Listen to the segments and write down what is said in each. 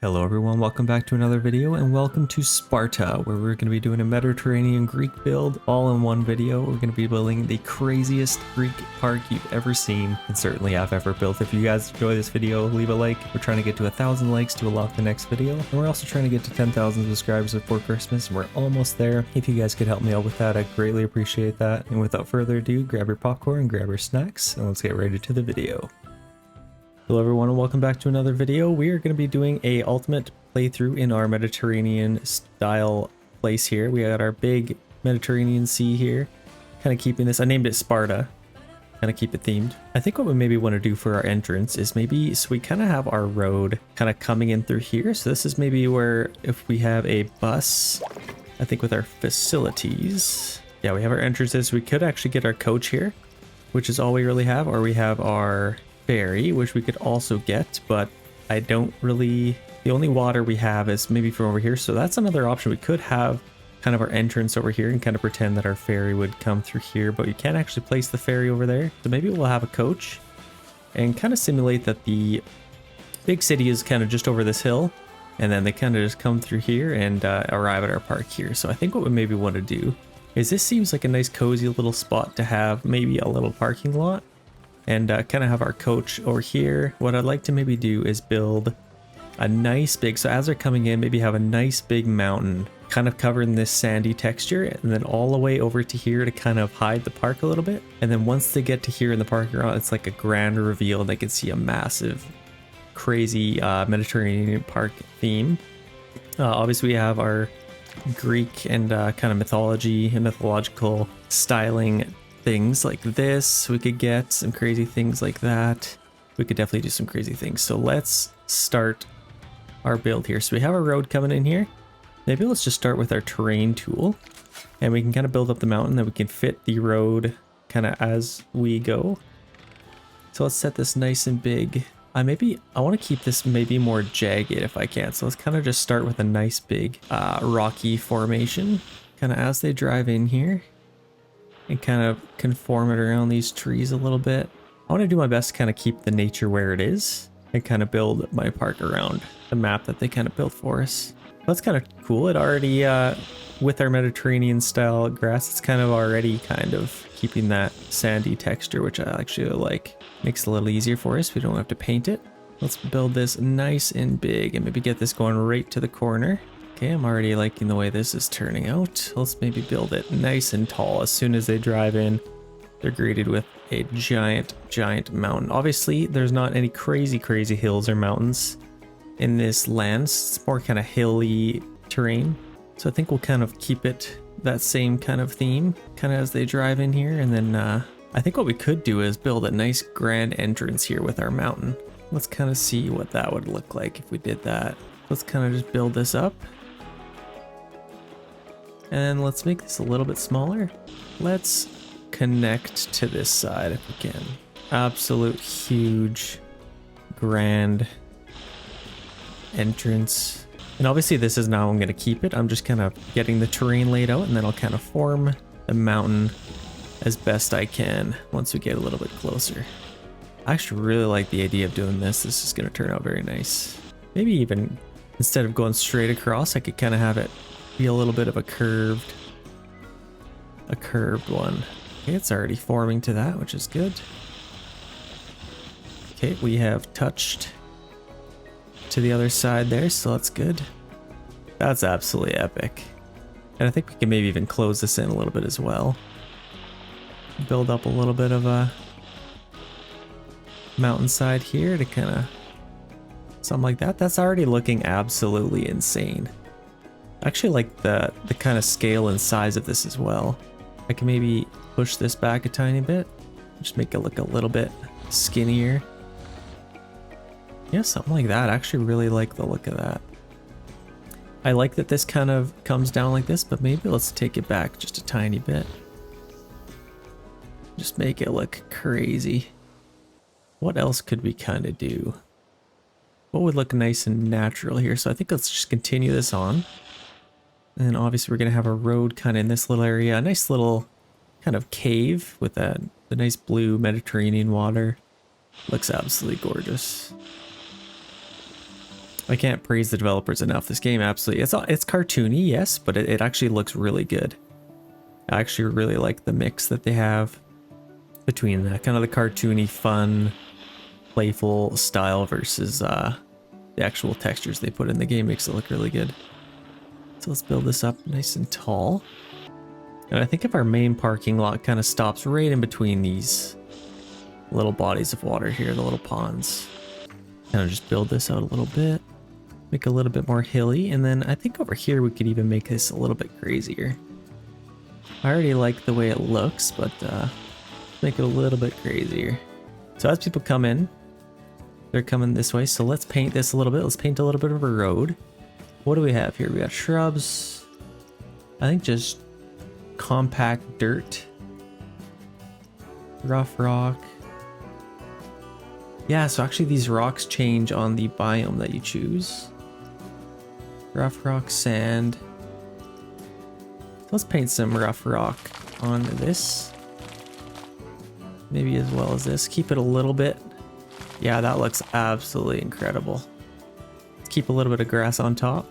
Hello everyone, welcome back to another video and welcome to Sparta, where we're going to be doing a Mediterranean Greek build all in one video. We're going to be building the craziest Greek park you've ever seen, and certainly I've ever built. If you guys enjoy this video, leave a like. We're trying to get to 1,000 likes to unlock the next video, and we're also trying to get to 10,000 subscribers before Christmas, and we're almost there. If you guys could help me out with that, I'd greatly appreciate that. And without further ado, grab your popcorn, grab your snacks, and let's get ready to the video. Hello everyone and welcome back to another video. We are going to be doing a ultimate playthrough in our Mediterranean style place here. We got our big Mediterranean Sea here, kind of keeping this, I named it Sparta, kind of keep it themed. I think what we maybe want to do for our entrance is maybe, so we kind of have our road kind of coming in through here. So this is maybe where if we have a bus, I think with our facilities, yeah, we have our entrances. We could actually get our coach here, which is all we really have, or we have our ferry, which we could also get, but I don't really, the only water we have is maybe from over here, so that's another option. We could have kind of our entrance over here and kind of pretend that our ferry would come through here, but you can't actually place the ferry over there, so maybe we'll have a coach and kind of simulate that the big city is kind of just over this hill, and then they kind of just come through here and arrive at our park here. So I think what we maybe want to do is, this seems like a nice cozy little spot to have maybe a little parking lot and kind of have our coach over here. What I'd like to maybe do is build a nice big, so as they're coming in, maybe have a nice big mountain kind of covering this sandy texture, and then all the way over to here to kind of hide the park a little bit. And then once they get to here in the parking lot, it's like a grand reveal. They can see a massive, crazy Mediterranean park theme. Obviously we have our Greek and kind of mythology and mythological styling things like this. We could get some crazy things like that. We could definitely do some crazy things. So let's start our build here. So we have a road coming in here. Maybe let's just start with our terrain tool, and we can kind of build up the mountain that we can fit the road kind of as we go. So let's set this nice and big. I want to keep this maybe more jagged if I can. So let's kind of just start with a nice big rocky formation kind of as they drive in here, and kind of conform it around these trees a little bit. I want to do my best to kind of keep the nature where it is and kind of build my park around the map that they kind of built for us. That's kind of cool. It already, with our Mediterranean style grass, it's kind of already kind of keeping that sandy texture, which I actually like. Makes it a little easier for us. We don't have to paint it. Let's build this nice and big and maybe get this going right to the corner. Okay, I'm already liking the way this is turning out. Let's maybe build it nice and tall. As soon as they drive in, they're greeted with a giant mountain. Obviously, there's not any crazy hills or mountains in this land. It's more kind of hilly terrain. So I think we'll kind of keep it that same kind of theme, kind of as they drive in here. And then I think what we could do is build a nice grand entrance here with our mountain. Let's kind of see what that would look like if we did that. Let's kind of just build this up. And let's make this a little bit smaller. Let's connect to this side if we can. Absolute huge, grand entrance. And obviously this is now, I'm going to keep it. I'm just kind of getting the terrain laid out, and then I'll kind of form the mountain as best I can once we get a little bit closer. I actually really like the idea of doing this. This is going to turn out very nice. Maybe even instead of going straight across, I could kind of have it be a little bit of a curved one. Okay, it's already forming to that, which is good. Okay, we have touched to the other side there, so that's good. That's absolutely epic. And I think we can maybe even close this in a little bit as well. Build up a little bit of a mountainside here to kind of something like that. That's already looking absolutely insane. I actually like the kind of scale and size of this as well. I can maybe push this back a tiny bit, just make it look a little bit skinnier. Yeah, something like that. I actually really like the look of that. I like that this kind of comes down like this, but maybe let's take it back just a tiny bit. Just make it look crazy. What else could we kind of do? What would look nice and natural here? So I think let's just continue this on. And then obviously we're going to have a road kind of in this little area. A nice little kind of cave with the nice blue Mediterranean water. Looks absolutely gorgeous. I can't praise the developers enough. This game absolutely, it's cartoony, yes, but it actually looks really good. I actually really like the mix that they have between that kind of the cartoony, fun, playful style versus the actual textures they put in the game. Makes it look really good. So let's build this up nice and tall. And I think if our main parking lot kind of stops right in between these little bodies of water here, the little ponds, kind of just build this out a little bit, make it a little bit more hilly, and then I think over here we could even make this a little bit crazier. I already like the way it looks, but make it a little bit crazier. So as people come in, they're coming this way, so let's paint this a little bit. Let's paint a little bit of a road. What do we have here? We got shrubs, I think just compact dirt, rough rock. Yeah, so actually these rocks change on the biome that you choose. Rough rock, sand. Let's paint some rough rock on this. Maybe as well as this. Keep it a little bit. Yeah, that looks absolutely incredible. Let's keep a little bit of grass on top.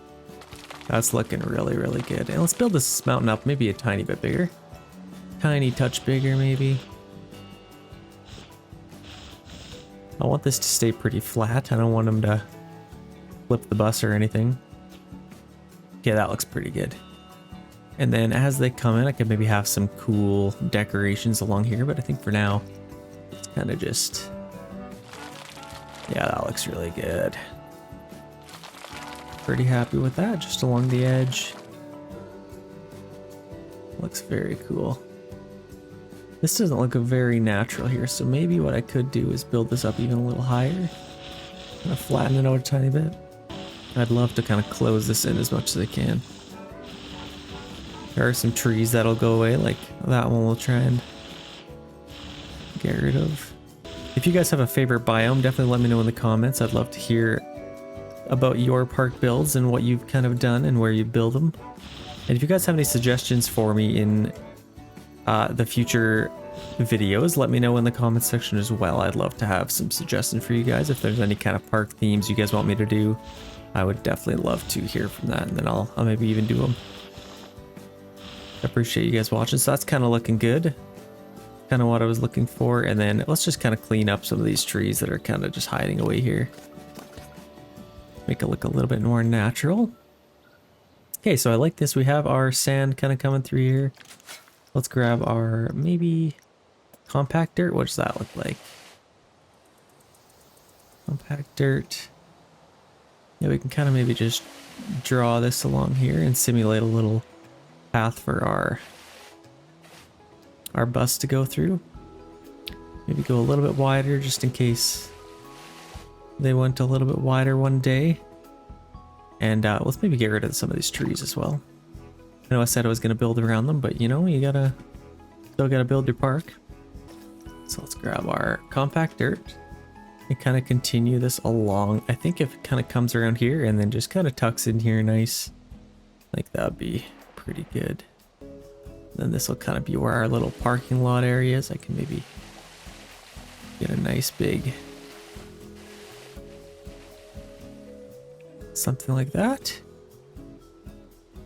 That's looking really, really good. And let's build this mountain up maybe a tiny bit bigger. Tiny touch bigger maybe. I want this to stay pretty flat. I don't want them to flip the bus or anything. Yeah, that looks pretty good. And then as they come in, I could maybe have some cool decorations along here, but I think for now, it's kind of just, yeah, that looks really good. Pretty happy with that, just along the edge. Looks very cool. This doesn't look very natural here, so maybe what I could do is build this up even a little higher. Kind of flatten it out a tiny bit. I'd love to kind of close this in as much as I can. There are some trees that'll go away, like that one we'll try and get rid of. If you guys have a favorite biome, definitely let me know in the comments. I'd love to hear about your park builds and what you've kind of done and where you build them. And if you guys have any suggestions for me in the future videos, let me know in the comments section as well. I'd love to have some suggestions for you guys. If there's any kind of park themes you guys want me to do, I would definitely love to hear from that, and then I'll maybe even do them. I appreciate you guys watching. So that's kind of looking good. Kind of what I was looking for. And then let's just kind of clean up some of these trees that are kind of just hiding away here. Make it look a little bit more natural. Okay, so I like this. We have our sand kind of coming through here. Let's grab our maybe compact dirt. What does that look like? Compact dirt. Yeah, we can kind of maybe just draw this along here and simulate a little path for our bus to go through. Maybe go a little bit wider just in case they went a little bit wider one day. And let's maybe get rid of some of these trees as well. I know I said I was going to build around them, but you know, you still gotta build your park. So let's grab our compact dirt and kind of continue this along. I think if it kind of comes around here and then just kind of tucks in here nice, like that'd be pretty good. Then this will kind of be where our little parking lot area is. I can maybe get a nice big something like that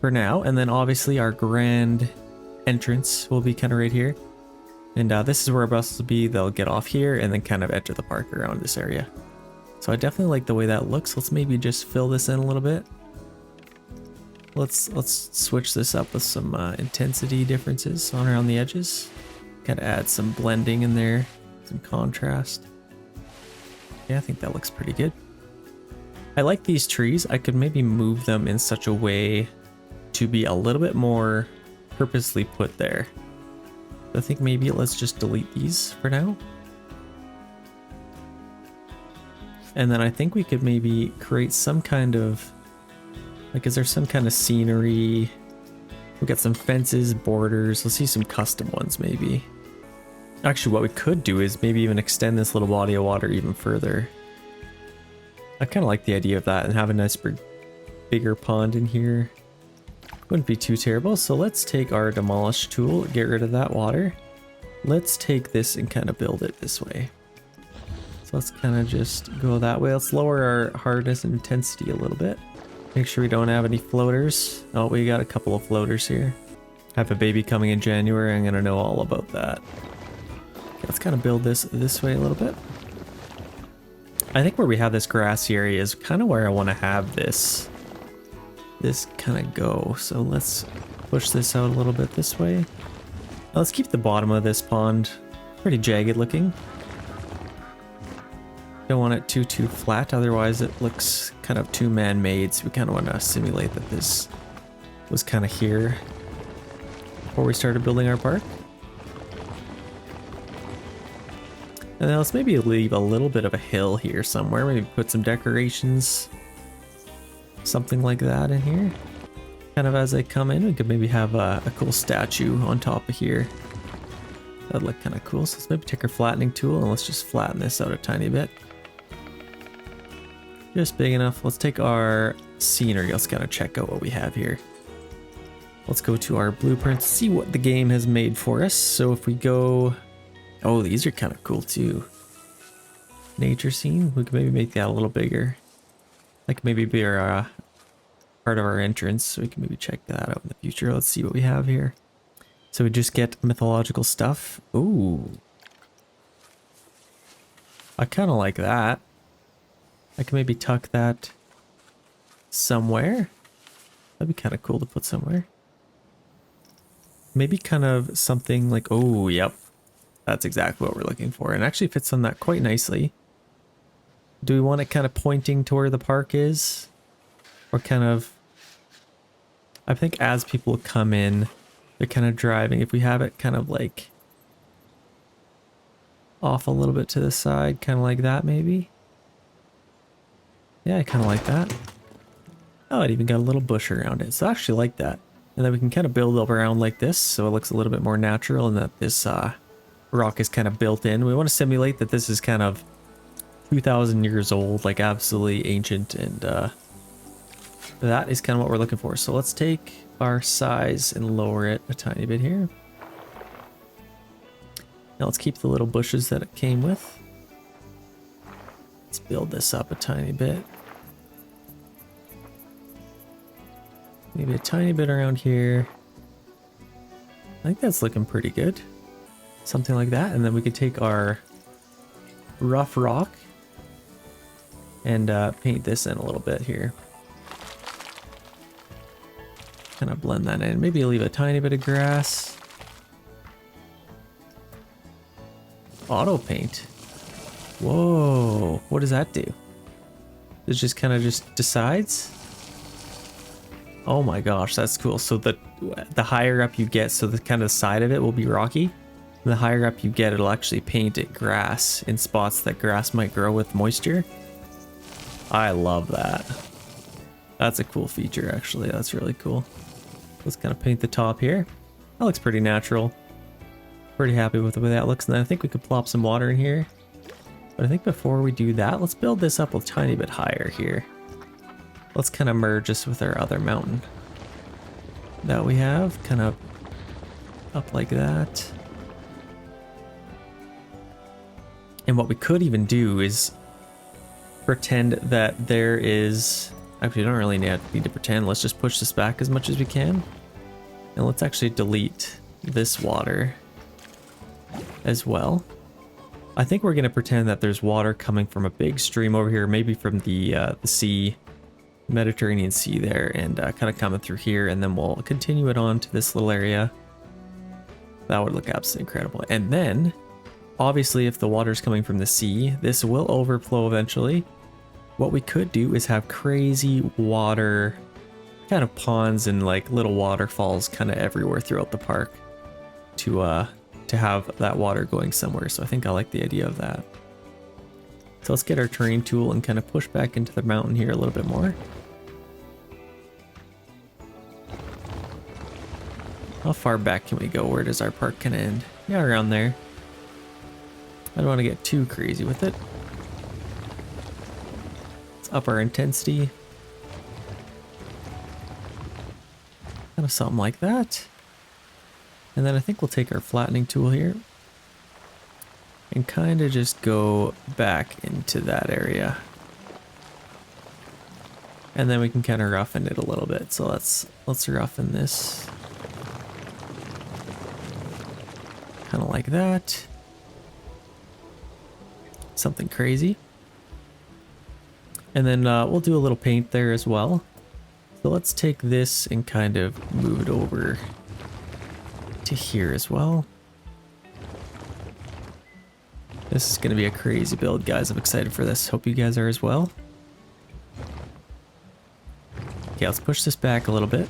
for now. And then obviously our grand entrance will be kind of right here. And this is where our bus will be. They'll get off here and then kind of enter the park around this area. So I definitely like the way that looks. Let's maybe just fill this in a little bit. Let's switch this up with some intensity differences on around the edges. Kind of add some blending in there, some contrast. Yeah, I think that looks pretty good. I like these trees. I could maybe move them in such a way to be a little bit more purposely put there. I think maybe let's just delete these for now. And then I think we could maybe create some kind of, like, is there some kind of scenery? We got some fences, borders. Let's see some custom ones maybe. Actually, what we could do is maybe even extend this little body of water even further. I kind of like the idea of that and have a nice bigger pond in here. Wouldn't be too terrible. So let's take our demolish tool, get rid of that water. Let's take this and kind of build it this way. So let's kind of just go that way. Let's lower our hardness and intensity a little bit. Make sure we don't have any floaters. Oh, we got a couple of floaters here. I have a baby coming in January. I'm gonna know all about that. Okay, let's kind of build this way a little bit. I think where we have this grassy area is kind of where I want to have this kind of go. So let's push this out a little bit this way. Now let's keep the bottom of this pond pretty jagged looking. Don't want it too flat, otherwise it looks kind of too man-made. So we kind of want to simulate that this was kind of here before we started building our park. And then let's maybe leave a little bit of a hill here somewhere. Maybe put some decorations, something like that in here. Kind of as they come in, we could maybe have a cool statue on top of here. That'd look kind of cool. So let's maybe take our flattening tool and let's just flatten this out a tiny bit. Just big enough. Let's take our scenery. Let's kind of check out what we have here. Let's go to our blueprints, see what the game has made for us. So if we go... Oh, these are kind of cool too. Nature scene. We could maybe make that a little bigger. Like maybe be our part of our entrance. So we can maybe check that out in the future. Let's see what we have here. So we just get mythological stuff. Ooh. I kind of like that. I can maybe tuck that somewhere. That'd be kind of cool to put somewhere. Maybe kind of something like, oh, yep. That's exactly what we're looking for. And actually fits on that quite nicely. Do we want it kind of pointing to where the park is? Or kind of... I think as people come in, they're kind of driving. If we have it kind of like... off a little bit to the side, kind of like that maybe. Yeah, I kind of like that. Oh, it even got a little bush around it. So I actually like that. And then we can kind of build up around like this so it looks a little bit more natural and that this... rock is kind of built in. We want to simulate that this is kind of 2,000 years old, like absolutely ancient, and that is kind of what we're looking for. So let's take our size and lower it a tiny bit here. Now let's keep the little bushes that it came with. Let's build this up a tiny bit. Maybe a tiny bit around here. I think that's looking pretty good. Something like that, and then we could take our rough rock and paint this in a little bit here. Kind of blend that in. Maybe leave a tiny bit of grass. Auto paint. Whoa, what does that do? It just kind of just decides? Oh my gosh, that's cool. So the higher up you get, so the kind of side of it will be rocky. The higher up you get, it'll actually paint it grass in spots that grass might grow with moisture. I love that. That's a cool feature, actually. That's really cool. Let's kind of paint the top here. That looks pretty natural. Pretty happy with the way that looks. And then I think we could plop some water in here. But I think before we do that, let's build this up a tiny bit higher here. Let's kind of merge this with our other mountain that we have. Kind of up like that. And what we could even do is pretend that there is... Actually, we don't really need to pretend. Let's just push this back as much as we can. And let's actually delete this water as well. I think we're going to pretend that there's water coming from a big stream over here, maybe from the sea, Mediterranean Sea there, and kind of coming through here, and then we'll continue it on to this little area. That would look absolutely incredible. And then... obviously, if the water's coming from the sea, this will overflow eventually. What we could do is have crazy water, kind of ponds and like little waterfalls kind of everywhere throughout the park to have that water going somewhere. So I think I like the idea of that. So let's get our terrain tool and kind of push back into the mountain here a little bit more. How far back can we go? Where does our park kind of end? Yeah, around there. I don't want to get too crazy with it. Let's up our intensity. Kind of something like that. And then I think we'll take our flattening tool here. and kind of just go back into that area. And then we can kind of roughen it a little bit. So let's roughen this. Kind of like that. Something crazy. And then we'll do a little paint there as well. So let's take this and kind of move it over to here as well. This is going to be a crazy build, guys. I'm excited for this. Hope you guys are as well. Okay, let's push this back a little bit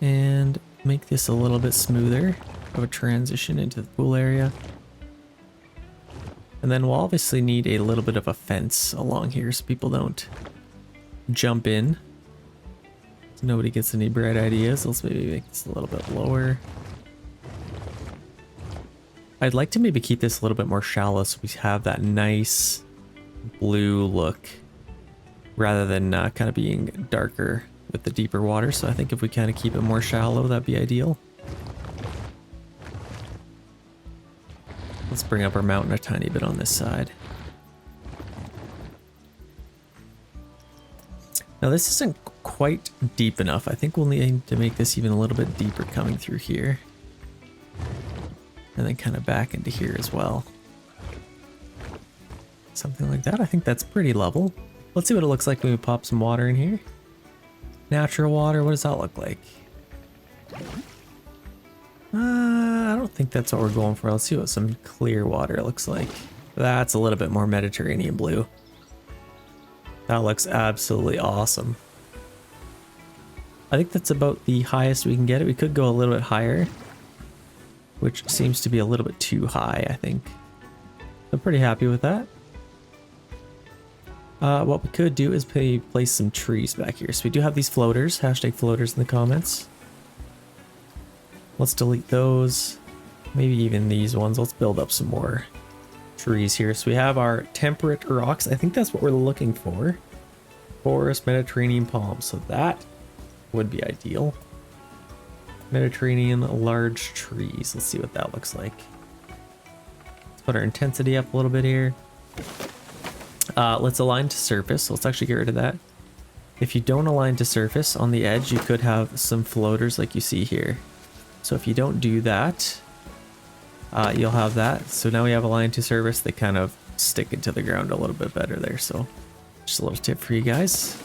and make this a little bit smoother of a transition into the pool area. And then we'll obviously need a little bit of a fence along here so people don't jump in. So nobody gets any bright ideas. Let's maybe make this a little bit lower. I'd like to maybe keep this a little bit more shallow so we have that nice blue look rather than kind of being darker with the deeper water. So I think if we kind of keep it more shallow, that'd be ideal. Let's bring up our mountain a tiny bit on this side. Now this isn't quite deep enough. I think we'll need to make this even a little bit deeper coming through here. And then kind of back into here as well. Something like that. I think that's pretty level. Let's see what it looks like when we pop some water in here. Natural water, what does that look like? I don't think that's what we're going for. Let's see what some clear water looks like. That's a little bit more Mediterranean blue. That looks absolutely awesome. I think that's about the highest we can get it. We could go a little bit higher, which seems to be a little bit too high, I think. I'm pretty happy with that. What we could do is place some trees back here. So we do have these floaters, hashtag floaters in the comments. Let's delete those. Maybe even these ones. Let's build up some more trees here. So we have our temperate rocks. I think that's what we're looking for. Forest, Mediterranean palm. So that would be ideal. Mediterranean large trees. Let's see what that looks like. Let's put our intensity up a little bit here. Let's align to surface. Let's actually get rid of that. If you don't align to surface on the edge, you could have some floaters like you see here. So if you don't do that, you'll have that. So now we have aligned to surface. They kind of stick into the ground a little bit better there. So just a little tip for you guys.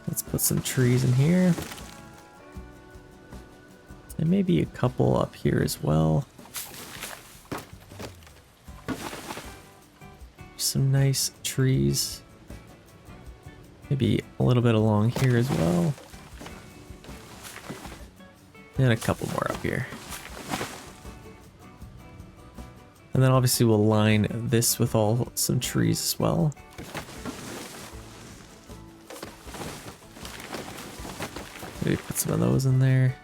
Let's put some trees in here. And maybe a couple up here as well. Some nice trees. Maybe a little bit along here as well. And a couple more up here. And then obviously we'll line this with some trees as well. Maybe put some of those in there.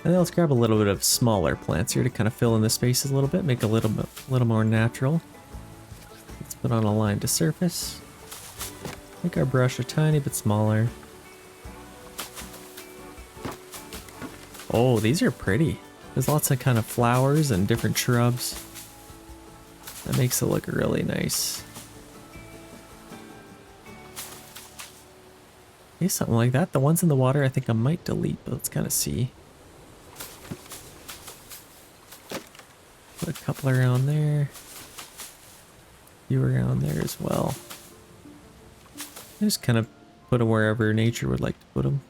And then let's grab a little bit of smaller plants here to kind of fill in the spaces a little bit, make it a little more natural. Let's put on a line to surface. Make our brush a tiny bit smaller. Oh, these are pretty. There's lots of kind of flowers and different shrubs. That makes it look really nice. Okay, something like that. The ones in the water I think I might delete, but let's kind of see. Put a couple around there. A few around there as well. Just kind of put them wherever nature would like to put them.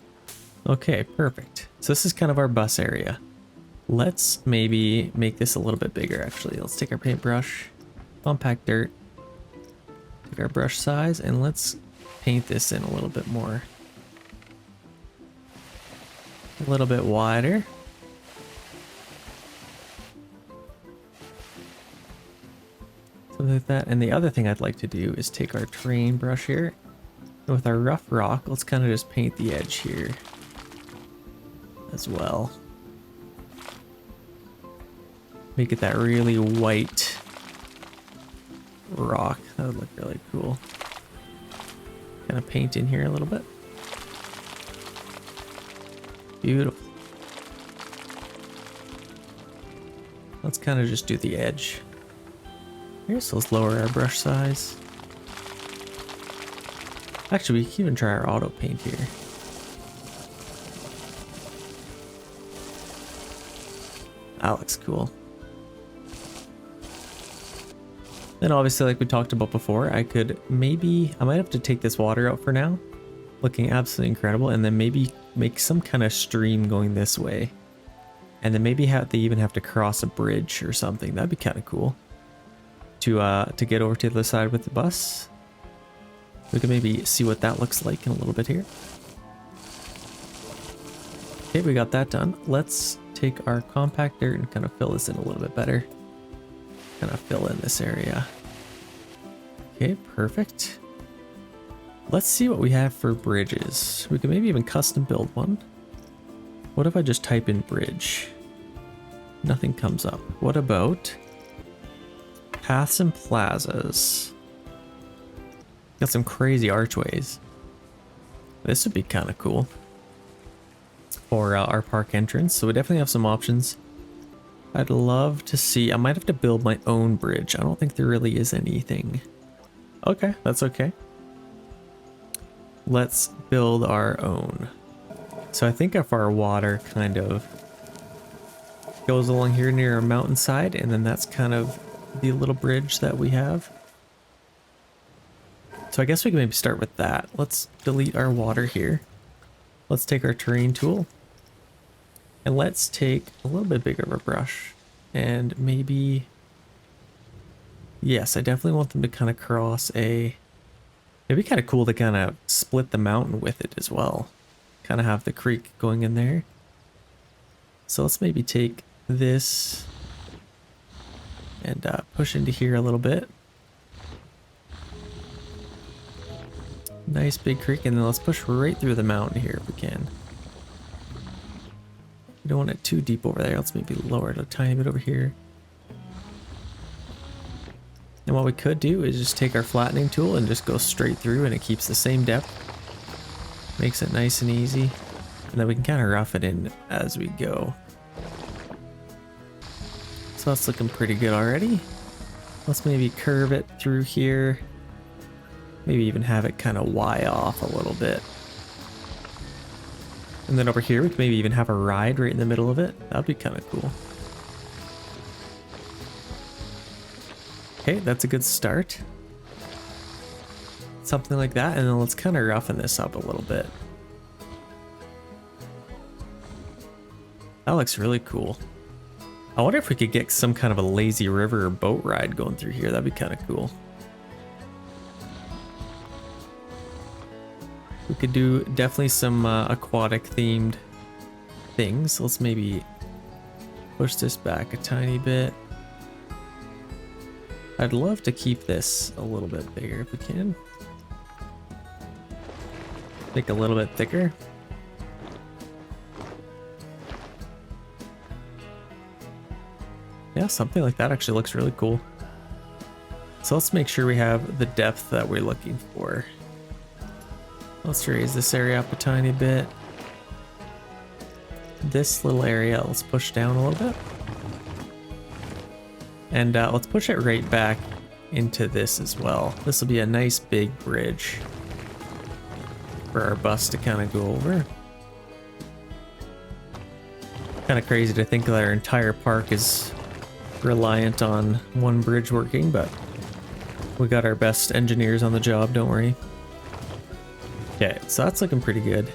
Okay, perfect. So this is kind of our bus area. Let's maybe make this a little bit bigger actually. Let's take our paintbrush, compact dirt, take our brush size, and let's paint this in a little bit more. A little bit wider. Something like that. And the other thing I'd like to do is take our terrain brush here. And with our rough rock, let's kind of just paint the edge here as well. Make it that really white rock. That would look really cool. Kind of paint in here a little bit. Beautiful. Let's kind of just do the edge. Here, so let's lower our brush size. Actually, we can even try our auto paint here. That looks cool. Then obviously, like we talked about before, I might have to take this water out for now. Looking absolutely incredible. And then maybe make some kind of stream going this way. And then maybe they even have to cross a bridge or something. That'd be kind of cool. To get over to the other side with the bus. We can maybe see what that looks like in a little bit here. Okay, we got that done. Let's take our compact dirt and kind of fill this in a little bit better. Kind of fill in this area. Okay, perfect. Let's see what we have for bridges. We can maybe even custom build one. What if I just type in bridge? Nothing comes up. What about paths and plazas? Got some crazy archways. This would be kind of cool for our park entrance. So we definitely have some options. I'd love to see. I might have to build my own bridge. I don't think there really is anything. Okay, that's okay. Let's build our own. So I think if our water kind of goes along here near a mountainside, and then that's kind of the little bridge that we have. So I guess we can maybe start with that. Let's delete our water here. Let's take our terrain tool. And let's take a little bit bigger of a brush. And maybe... Yes, I definitely want them to kind of cross a... It'd be kind of cool to kind of split the mountain with it as well. Kind of have the creek going in there. So let's maybe take this and push into here a little bit. Nice big creek, and then let's push right through the mountain here if we can. We don't want it too deep over there. Let's maybe lower it a tiny bit over here. And what we could do is just take our flattening tool and just go straight through, and it keeps the same depth. Makes it nice and easy. And then we can kind of rough it in as we go. So that's looking pretty good already. Let's maybe curve it through here. Maybe even have it kind of Y off a little bit. And then over here we can maybe even have a ride right in the middle of it. That'd be kind of cool. Okay, that's a good start. Something like that, and then let's kind of roughen this up a little bit. That looks really cool. I wonder if we could get some kind of a lazy river or boat ride going through here. That'd be kind of cool. We could do definitely some aquatic themed things. Let's maybe push this back a tiny bit. I'd love to keep this a little bit bigger if we can. Make a little bit thicker. Yeah, something like that actually looks really cool. So let's make sure we have the depth that we're looking for. Let's raise this area up a tiny bit. This little area, let's push down a little bit. And let's push it right back into this as well. This will be a nice big bridge for our bus to kind of go over. Kind of crazy to think that our entire park is reliant on one bridge working, but we got our best engineers on the job, don't worry. Okay, so that's looking pretty good.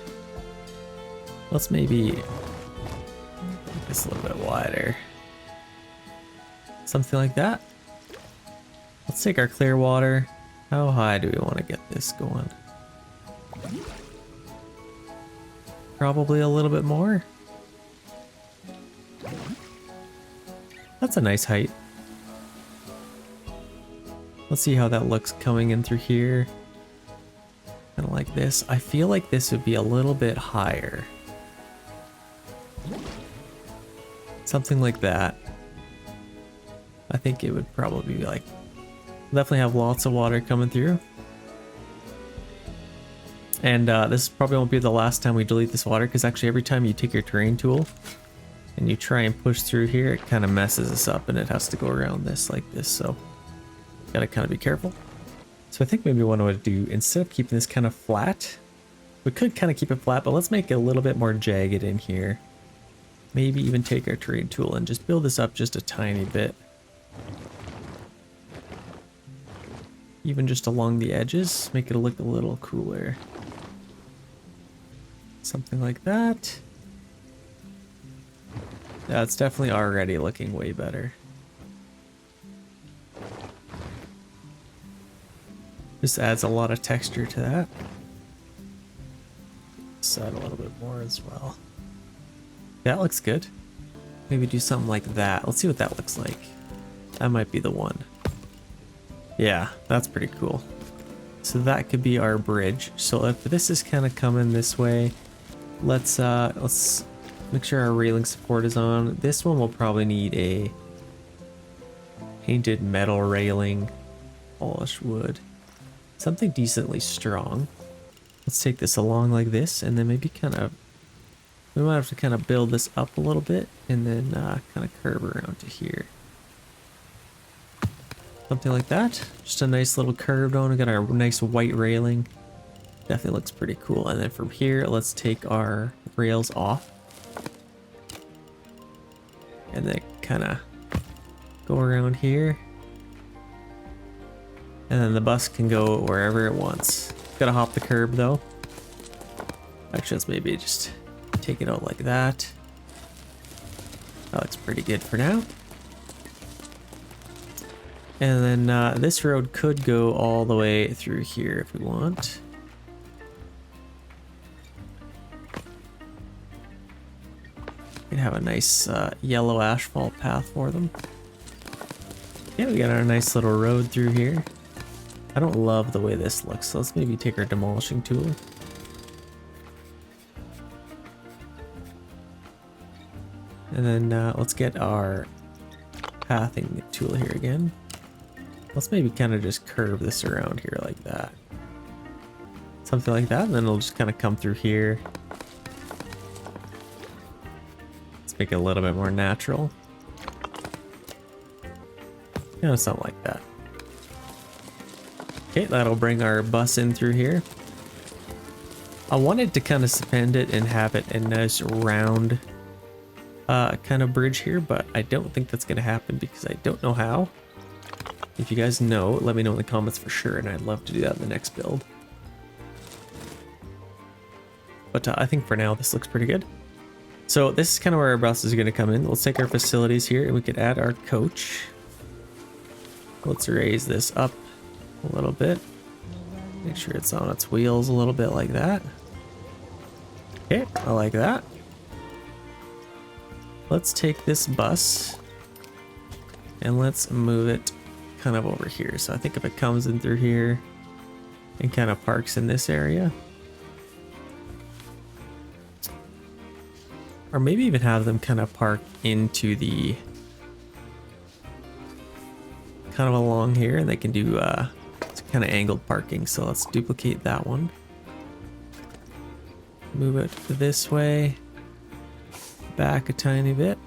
Let's maybe make this a little bit wider. Something like that. Let's take our clear water. How high do we want to get this going? Probably a little bit more. That's a nice height. Let's see how that looks coming in through here. Kind of like this. I feel like this would be a little bit higher. Something like that. I think it would probably be like, definitely have lots of water coming through. And this probably won't be the last time we delete this water, because actually every time you take your terrain tool and you try and push through here, it kind of messes us up and it has to go around this like this. So gotta kind of be careful. So I think maybe what I would do, instead of keeping this kind of flat, we could kind of keep it flat, but let's make it a little bit more jagged in here. Maybe even take our terrain tool and just build this up just a tiny bit. Even just along the edges, make it look a little cooler. Something like that. Yeah, it's definitely already looking way better. Just adds a lot of texture to that. Just add a little bit more as well. That looks good. Maybe do something like that. Let's see what that looks like. That might be the one. Yeah, that's pretty cool. So that could be our bridge. So if this is kind of coming this way, let's make sure our railing support is on. This one will probably need a painted metal railing, polished wood, something decently strong. Let's take this along like this, and then maybe we might have to kind of build this up a little bit and then kind of curve around to here. Something like that. Just a nice little curve on. We got our nice white railing. Definitely looks pretty cool. And then from here, let's take our rails off. And then kind of go around here. And then the bus can go wherever it wants. Gotta hop the curb though. Actually, let's maybe just take it out like that. That looks pretty good for now. And then this road could go all the way through here if we want. We can have a nice yellow asphalt path for them. Yeah, we got our nice little road through here. I don't love the way this looks, so let's maybe take our demolishing tool. And then let's get our pathing tool here again. Let's maybe kind of just curve this around here like that. Something like that, and then it'll just kind of come through here. Let's make it a little bit more natural. You know, something like that. Okay, that'll bring our bus in through here. I wanted to kind of suspend it and have it a nice round kind of bridge here, but I don't think that's going to happen because I don't know how. If you guys know, let me know in the comments for sure, and I'd love to do that in the next build. But I think for now, this looks pretty good. So this is kind of where our bus is going to come in. Let's take our facilities here, and we could add our coach. Let's raise this up a little bit. Make sure it's on its wheels a little bit like that. Okay, I like that. Let's take this bus and let's move it kind of over here. So I think if it comes in through here and kind of parks in this area, or maybe even have them kind of park into the kind of along here, and they can do it's kind of angled parking. So let's duplicate that one, move it this way, back a tiny bit,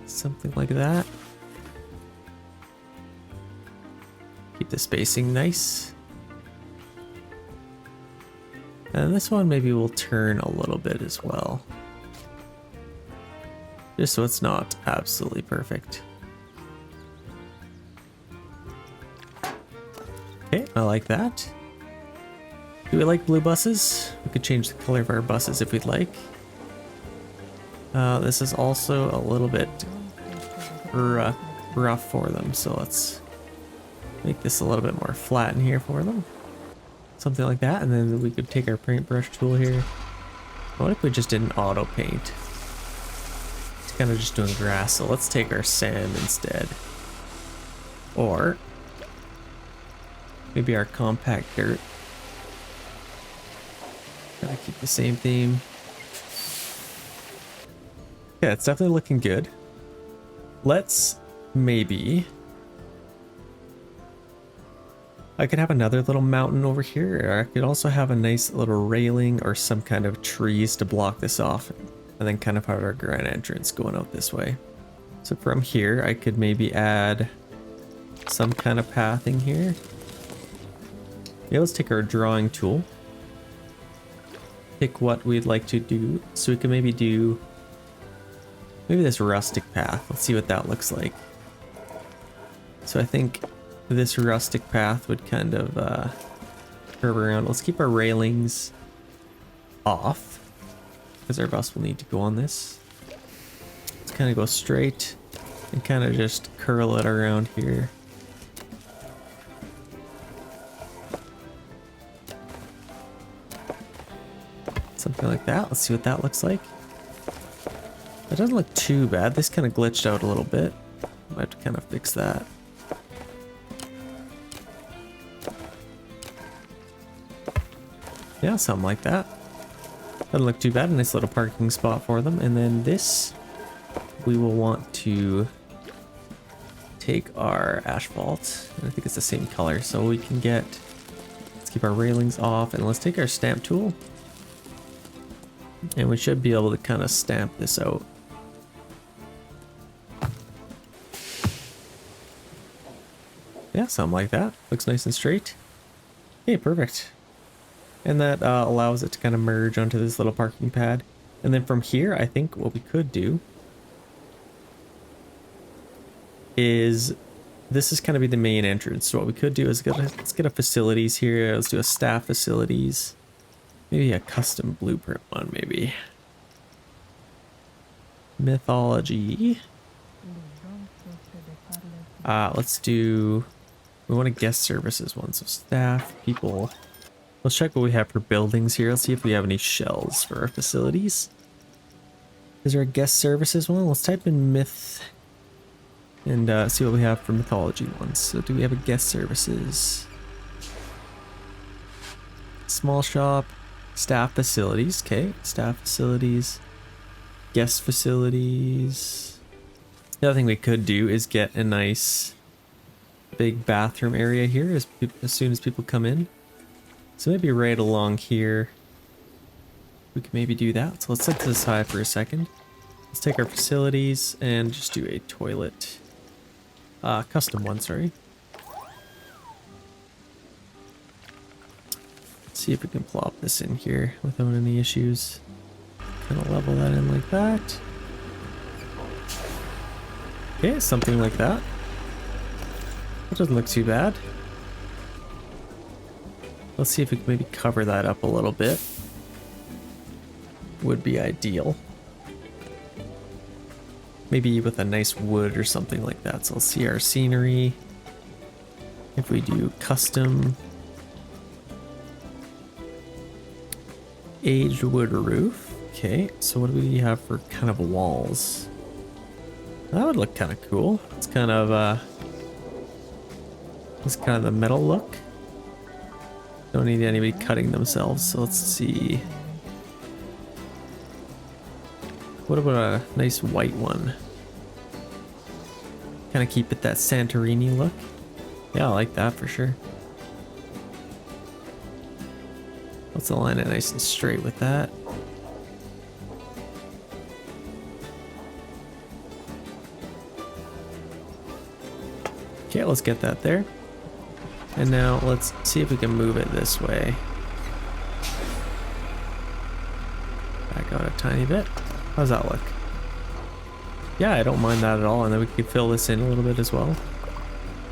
something like that. Keep the spacing nice. And this one maybe we'll turn a little bit as well, just so it's not absolutely perfect. Okay, I like that. Do we like blue buses? We could change the color of our buses if we'd like. This is also a little bit rough for them, so let's make this a little bit more flat in here for them. Something like that, and then we could take our paintbrush tool here. What if we just did an auto paint? It's kind of just doing grass, so let's take our sand instead. Or maybe our compact dirt. Gotta keep the same theme. Yeah, it's definitely looking good. Let's maybe I could have another little mountain over here, or I could also have a nice little railing or some kind of trees to block this off, and then kind of have our grand entrance going out this way. So from here, I could maybe add some kind of pathing here. Yeah, let's take our drawing tool. Pick what we'd like to do. So we can maybe do this rustic path. Let's see what that looks like. So I think this rustic path would kind of curve around. Let's keep our railings off because our bus will need to go on this. Let's kind of go straight and kind of just curl it around here. Something like that. Let's see what that looks like. That doesn't look too bad. This kind of glitched out a little bit. Might have to kind of fix that. Yeah, something like that. Doesn't look too bad. A nice little parking spot for them. And then this, we will want to take our asphalt. I think it's the same color. So we can get, let's keep our railings off and let's take our stamp tool. And we should be able to kind of stamp this out. Yeah, something like that. Looks nice and straight. Okay, perfect. And that allows it to kind of merge onto this little parking pad. And then from here, I think what we could do is, this is kind of be the main entrance. So what we could do is let's get a facilities here. Let's do a staff facilities. Maybe a custom blueprint one, maybe. Mythology. Let's do, we want a guest services one. So staff, people. Let's check what we have for buildings here. Let's see if we have any shells for our facilities. Is there a guest services one? Let's type in myth and see what we have for mythology ones. So do we have a guest services? Small shop, staff facilities. Okay, staff facilities, guest facilities. The other thing we could do is get a nice big bathroom area here as soon as people come in. So maybe right along here, we can maybe do that. So let's set this aside for a second. Let's take our facilities and just do a toilet, custom one, sorry. Let's see if we can plop this in here without any issues. Kind of level that in like that. Okay, something like that. That doesn't look too bad. Let's see if we can maybe cover that up a little bit. Would be ideal. Maybe with a nice wood or something like that. So let's see our scenery. If we do custom aged wood roof. Okay, so what do we have for kind of walls? That would look kind of cool. It's kind of the metal look. Don't need anybody cutting themselves, so let's see. What about a nice white one? Kind of keep it that Santorini look. Yeah, I like that for sure. Let's align it nice and straight with that. Okay, let's get that there. And now let's see if we can move it this way. Back out a tiny bit. How's that look? Yeah, I don't mind that at all. And then we can fill this in a little bit as well.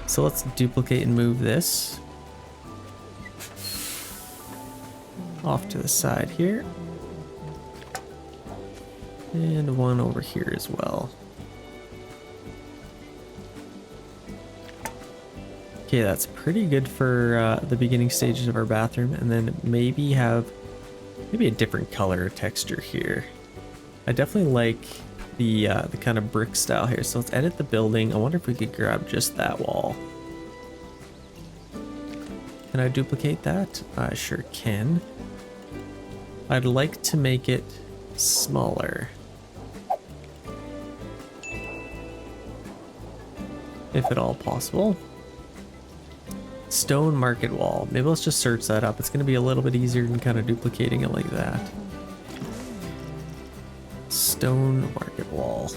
So let's duplicate and move this off to the side here. And one over here as well. Okay, that's pretty good for the beginning stages of our bathroom, and then maybe have a different color texture here. I definitely like the kind of brick style here. So let's edit the building. I wonder if we could grab just that wall. Can I duplicate that? I sure can. I'd like to make it smaller, if at all possible. Stone market wall. Maybe let's just search that up. It's going to be a little bit easier than kind of duplicating it like that. Stone market wall.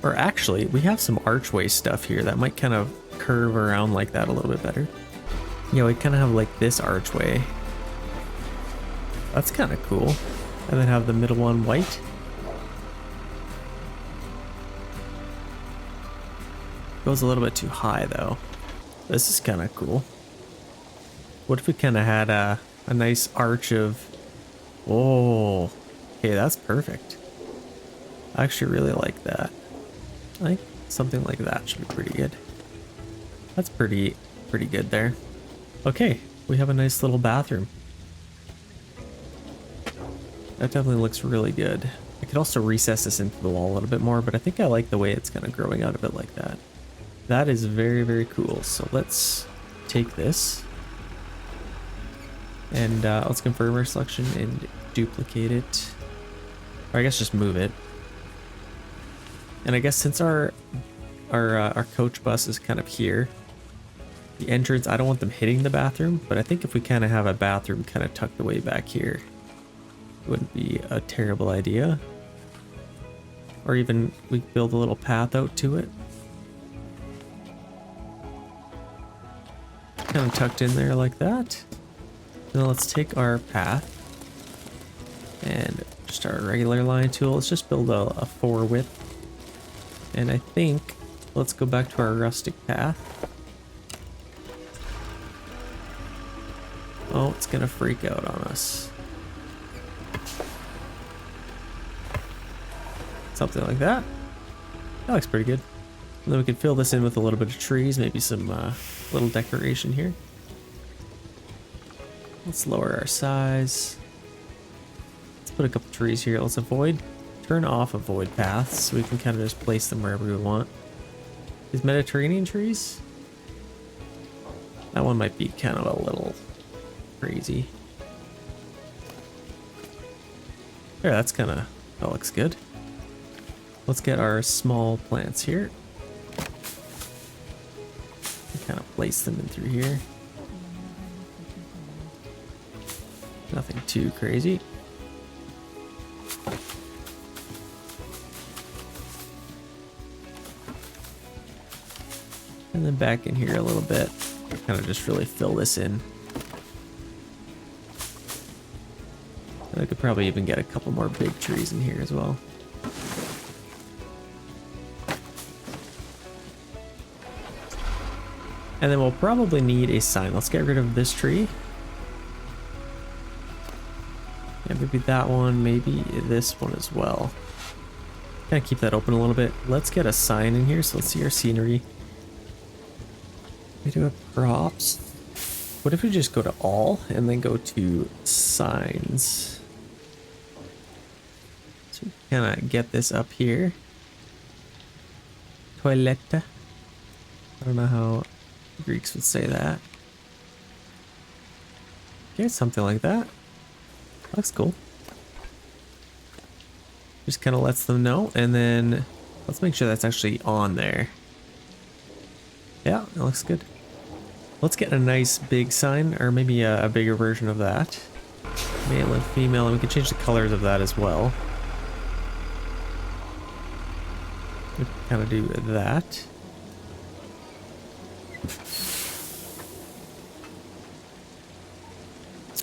Or actually, we have some archway stuff here that might kind of curve around like that a little bit better. Yeah, we kind of have like this archway. That's kind of cool. And then have the middle one white. Goes a little bit too high though. This is kind of cool. What if we kind of had a nice arch of... Oh, okay, that's perfect. I actually really like that. I think something like that should be pretty good. That's pretty good there. Okay, we have a nice little bathroom. That definitely looks really good. I could also recess this into the wall a little bit more, but I think I like the way it's kind of growing out of it like that. That is very, very cool. So let's take this and let's confirm our selection and duplicate it. Or I guess just move it. And I guess since our coach bus is kind of here, the entrance, I don't want them hitting the bathroom, but I think if we kind of have a bathroom kind of tucked away back here, it wouldn't be a terrible idea. Or even we build a little path out to it. Kind of tucked in there like that. And then let's take our path and just our regular line tool. Let's just build a 4 width. And I think let's go back to our rustic path. Oh, it's gonna freak out on us. Something like that. That looks pretty good. And then we can fill this in with a little bit of trees, maybe some little decoration here. Let's lower our size. Let's put a couple trees here. Let's turn off avoid paths so we can kind of just place them wherever we want. These Mediterranean trees? That one might be kind of a little crazy. Yeah, that looks good. Let's get our small plants here. Kind of place them in through here. Nothing too crazy. And then back in here a little bit. Kind of just really fill this in. And I could probably even get a couple more big trees in here as well. And then we'll probably need a sign. Let's get rid of this tree. Yeah, maybe that one, maybe this one as well. Kind of keep that open a little bit. Let's get a sign in here. So let's see our scenery. We do a props. What if we just go to all and then go to signs? So kind of get this up here. Toilette. I don't know how Greeks would say that. Okay, something like that. Looks cool. Just kind of lets them know, and then let's make sure that's actually on there. Yeah, that looks good. Let's get a nice big sign, or maybe a bigger version of that. Male and female, and we can change the colors of that as well. We can kind of do that.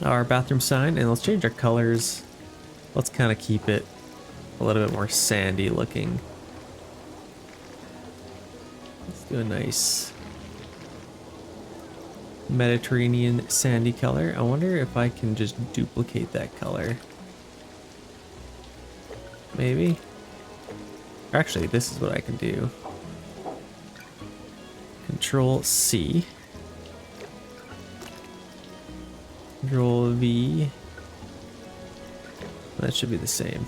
Our bathroom sign, and let's change our colors. Let's kind of keep it a little bit more sandy looking. Let's do a nice Mediterranean sandy color. I wonder if I can just duplicate that color. Maybe. Or actually, this is what I can do. Control C. Control V. That should be the same.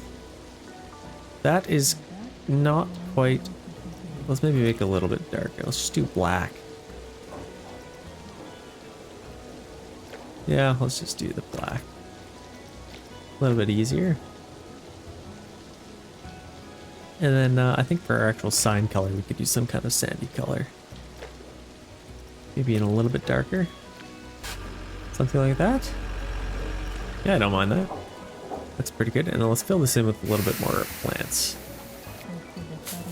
That is not quite... Let's maybe make it a little bit darker. Let's just do black. Yeah, let's just do the black. A little bit easier. And then I think for our actual sign color, we could use some kind of sandy color. Maybe in a little bit darker. Something like that. Yeah, I don't mind that. That's pretty good. And then let's fill this in with a little bit more plants.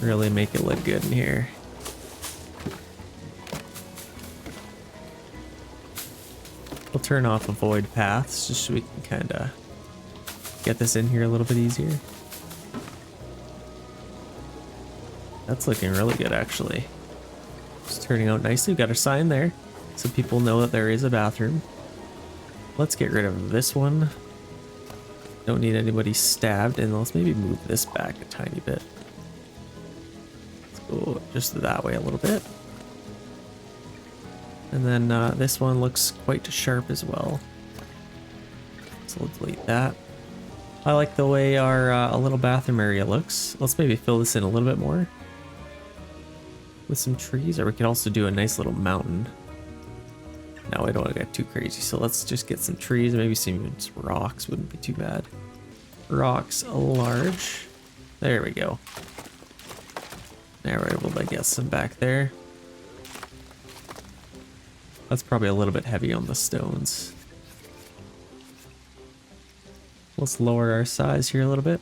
Really make it look good in here. We'll turn off avoid paths just so we can kind of get this in here a little bit easier. That's looking really good, actually. It's turning out nicely. We've got our sign there so people know that there is a bathroom. Let's get rid of this one. Don't need anybody stabbed, and let's maybe move this back a tiny bit. Let's go just that way a little bit. And then this one looks quite sharp as well. So we'll delete that. I like the way our a little bathroom area looks. Let's maybe fill this in a little bit more with some trees, or we could also do a nice little mountain. No, I don't want to get too crazy, so let's just get some trees, maybe some rocks wouldn't be too bad. Rocks large. There we go. Now we're able to get some back there. That's probably a little bit heavy on the stones. Let's lower our size here a little bit.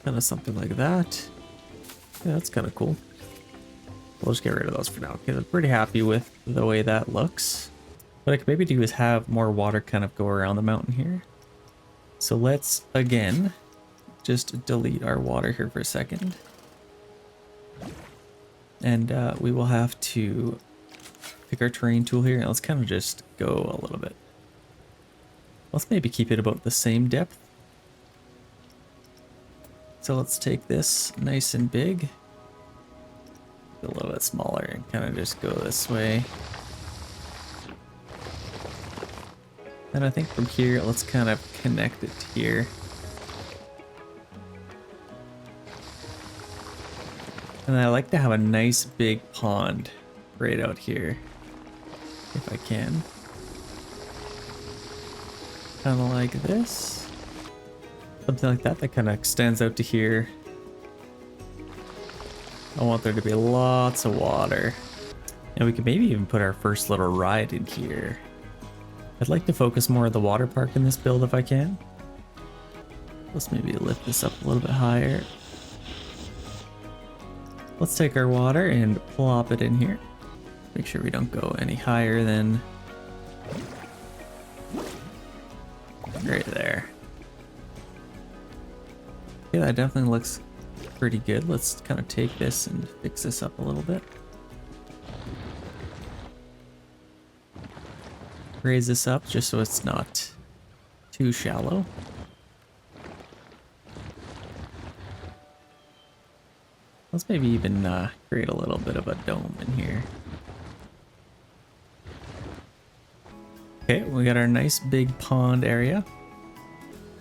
Kind of something like that. Yeah, that's kind of cool. We'll just get rid of those for now because I'm pretty happy with the way that looks. What I could maybe do is have more water kind of go around the mountain here. So let's, again, just delete our water here for a second. And we will have to pick our terrain tool here and let's kind of just go a little bit. Let's maybe keep it about the same depth. So let's take this nice and big. A little bit smaller and kind of just go this way. And I think from here, let's kind of connect it here. And I like to have a nice big pond right out here, if I can. Kind of like this. Something like that that kind of extends out to here. I want there to be lots of water. And we could maybe even put our first little ride in here. I'd like to focus more on the water park in this build if I can. Let's maybe lift this up a little bit higher. Let's take our water and plop it in here. Make sure we don't go any higher than right there. Yeah, that definitely looks pretty good. Let's kind of take this and fix this up a little bit. Raise this up just so it's not too shallow. Let's maybe even create a little bit of a dome in here. Okay, we got our nice big pond area.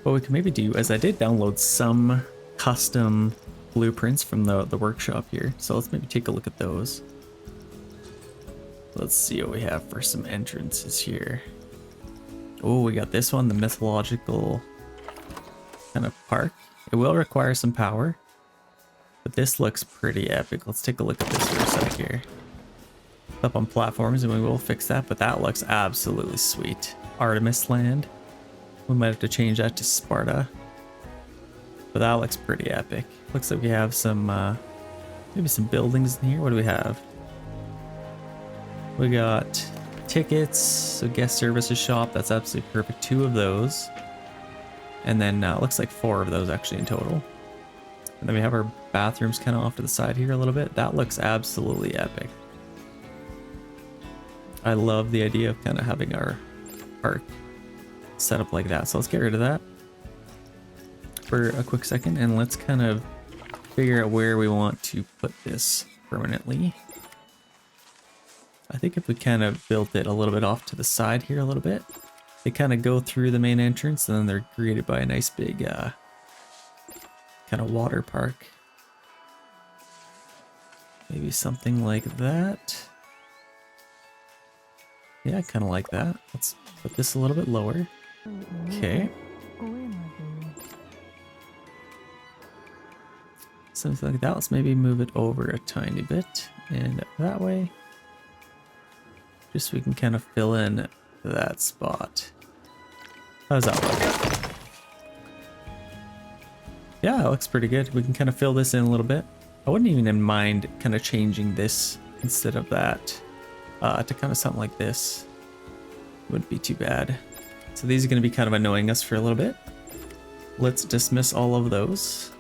What we can maybe do is I did download some custom blueprints from the workshop here, so let's maybe take a look at those. Let's see what we have for some entrances here. Oh, we got this one, the mythological kind of park. It will require some power, but this looks pretty epic. Let's take a look at this for a sec here. Up on platforms and we will fix that, but that looks absolutely sweet. Artemis land. We might have to change that to Sparta. But that looks pretty epic. Looks like we have some, maybe some buildings in here. What do we have? We got tickets, so guest services shop. That's absolutely perfect. 2 of those. And then looks like 4 of those actually in total. And then we have our bathrooms kind of off to the side here a little bit. That looks absolutely epic. I love the idea of kind of having our park set up like that. So let's get rid of that for a quick second and let's kind of figure out where we want to put this permanently. I think if we kind of built it a little bit off to the side here a little bit, they kind of go through the main entrance and then they're greeted by a nice big kind of water park. Maybe something like that. Yeah, I kind of like that. Let's put this a little bit lower. Okay. something like that. Let's maybe move it over a tiny bit and that way. Just so we can kind of fill in that spot. How does that look? Yeah, it looks pretty good. We can kind of fill this in a little bit. I wouldn't even mind kind of changing this instead of that to kind of something like this. Wouldn't be too bad. So these are going to be kind of annoying us for a little bit. Let's dismiss all of those.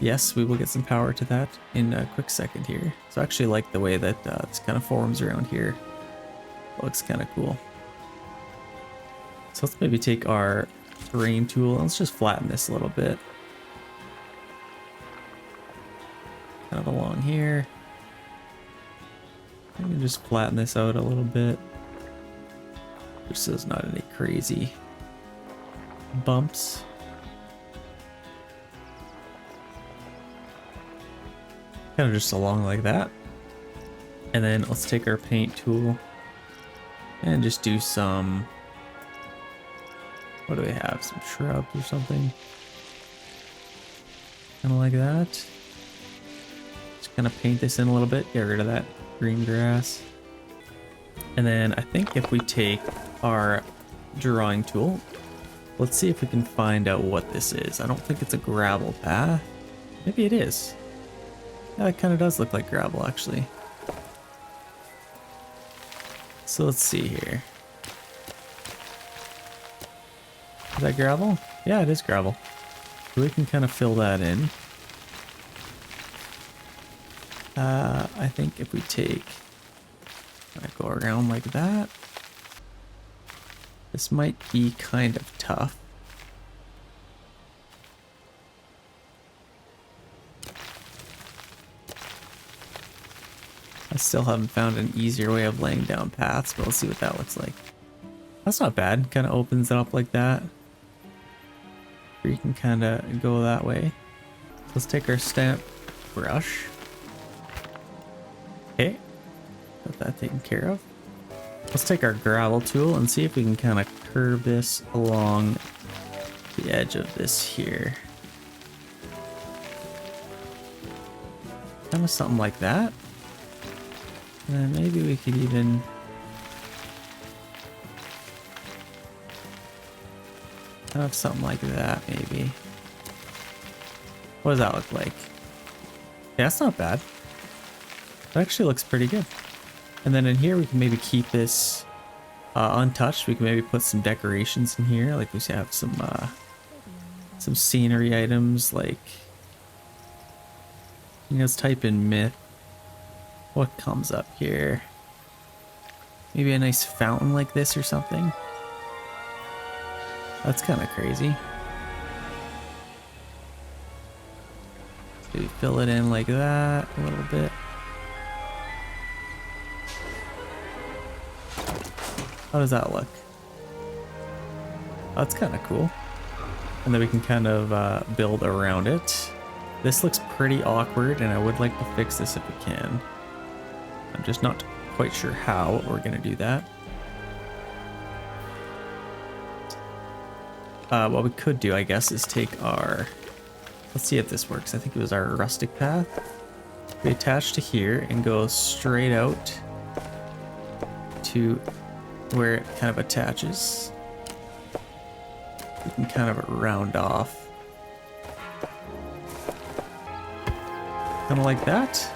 Yes, we will get some power to that in a quick second here. So I actually like the way that this kind of forms around here. Looks kind of cool. So let's maybe take our terrain tool and let's just flatten this a little bit. Kind of along here. I can just flatten this out a little bit. Just so there's not any crazy bumps. Kind of just along like that. And then let's take our paint tool and just do some, what do we have? Some shrubs or something. Kind of like that. Just kind of paint this in a little bit, get rid of that green grass. And then I think if we take our drawing tool, let's see if we can find out what this is. I don't think it's a gravel path. Maybe it is. Yeah, it kind of does look like gravel, actually. So let's see here. Is that gravel? Yeah, it is gravel. So we can kind of fill that in. I think if we take, go around like that, this might be kind of tough. I still haven't found an easier way of laying down paths, but we'll see what that looks like. That's not bad. Kind of opens it up like that. Or you can kind of go that way. Let's take our stamp brush. Okay, got that taken care of. Let's take our gravel tool and see if we can kind of curve this along the edge of this here. Kind of something like that. And then maybe we could even kind of something like that, maybe. What does that look like? Yeah, that's not bad. That actually looks pretty good. And then in here we can maybe keep this untouched. We can maybe put some decorations in here, like we have some scenery items, like, let's type in myth. What comes up here? Maybe a nice fountain like this or something. That's kind of crazy. Maybe fill it in like that a little bit. How does that look? That's kind of cool. And then we can kind of build around it. This looks pretty awkward and I would like to fix this if we can. I'm just not quite sure how we're going to do that. What we could do, I guess, is take our... Let's see if this works. I think it was our rustic path. We attach to here and go straight out to where it kind of attaches. We can kind of round off. Kind of like that.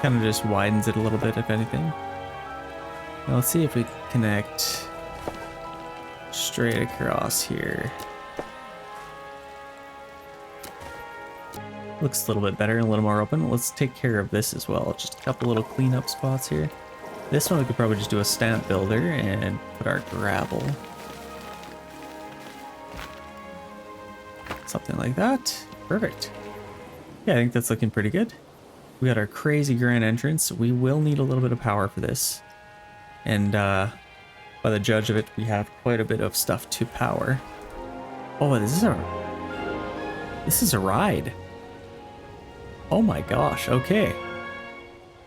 Kind of just widens it a little bit, if anything. Now let's see if we can connect straight across here. Looks a little bit better and a little more open. Let's take care of this as well. Just a couple little cleanup spots here. This one we could probably just do a stamp builder and put our gravel. Something like that. Perfect. Yeah, I think that's looking pretty good. We got our crazy grand entrance. We will need a little bit of power for this. And by the judge of it, we have quite a bit of stuff to power. Oh, this is a ride. Oh my gosh, okay.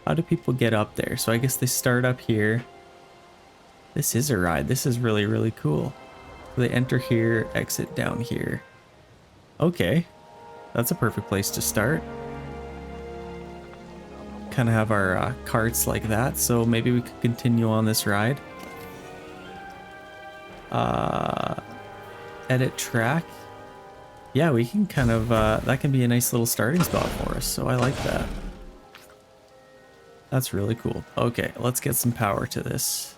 How do people get up there? So I guess they start up here. This is a ride. This is really, really cool. So they enter here, exit down here. Okay. That's a perfect place to start. Kind of have our carts like that, so maybe we could continue on this ride. Edit track. Yeah, we can kind of, that can be a nice little starting spot for us, so I like that. That's really cool. Okay, let's get some power to this.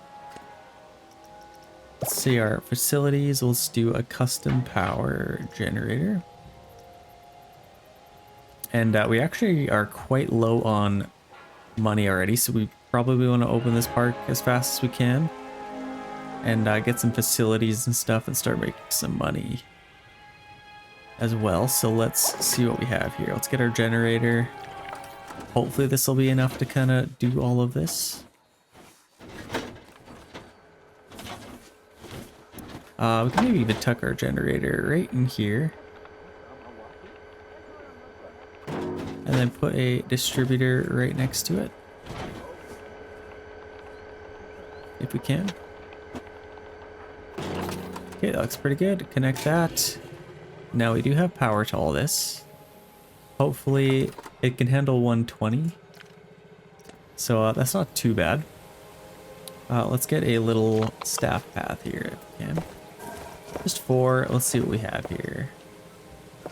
Let's see our facilities. Let's do a custom power generator. And we actually are quite low on money already, so we probably want to open this park as fast as we can. And get some facilities and stuff and start making some money as well. So let's see what we have here. Let's get our generator. Hopefully this will be enough to kind of do all of this. We can maybe even tuck our generator right in here. And then put a distributor right next to it. If we can. Okay, that looks pretty good. Connect that. Now we do have power to all this. Hopefully it can handle 120. So that's not too bad. Let's get a little staff path here if we can. Just 4. Let's see what we have here. I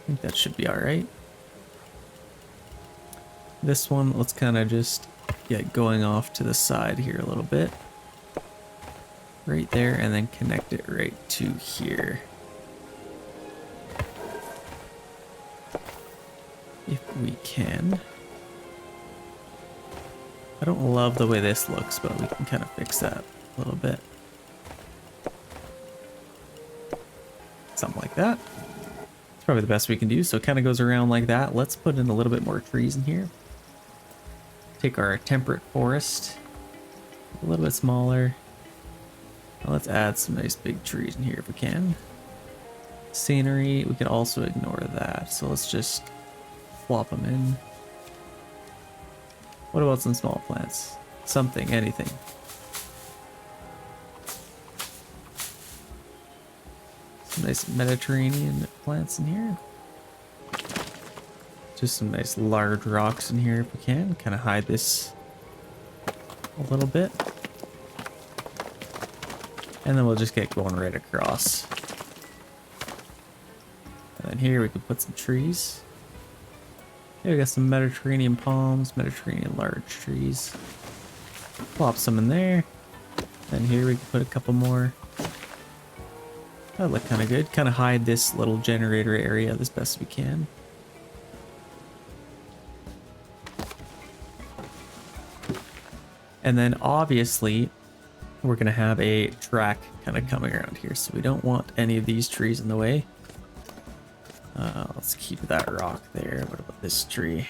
think that should be alright. This one, let's kind of just get going off to the side here a little bit. Right there, and then connect it right to here. If we can. I don't love the way this looks, but we can kind of fix that a little bit. Something like that. It's probably the best we can do. So it kind of goes around like that. Let's put in a little bit more trees in here. Take our temperate forest. A little bit smaller. Now let's add some nice big trees in here if we can. Scenery, we can also ignore that. So let's just flop them in. What about some small plants? Something, anything. Some nice Mediterranean plants in here. Just some nice large rocks in here if we can. Kind of hide this a little bit. And then we'll just get going right across. And then here we can put some trees. Here we got some Mediterranean palms, Mediterranean large trees. Plop some in there. Then here we can put a couple more. That look kind of good. Kind of hide this little generator area as best we can. And then obviously we're going to have a track kind of coming around here, so we don't want any of these trees in the way. Let's keep that rock there. What about this tree?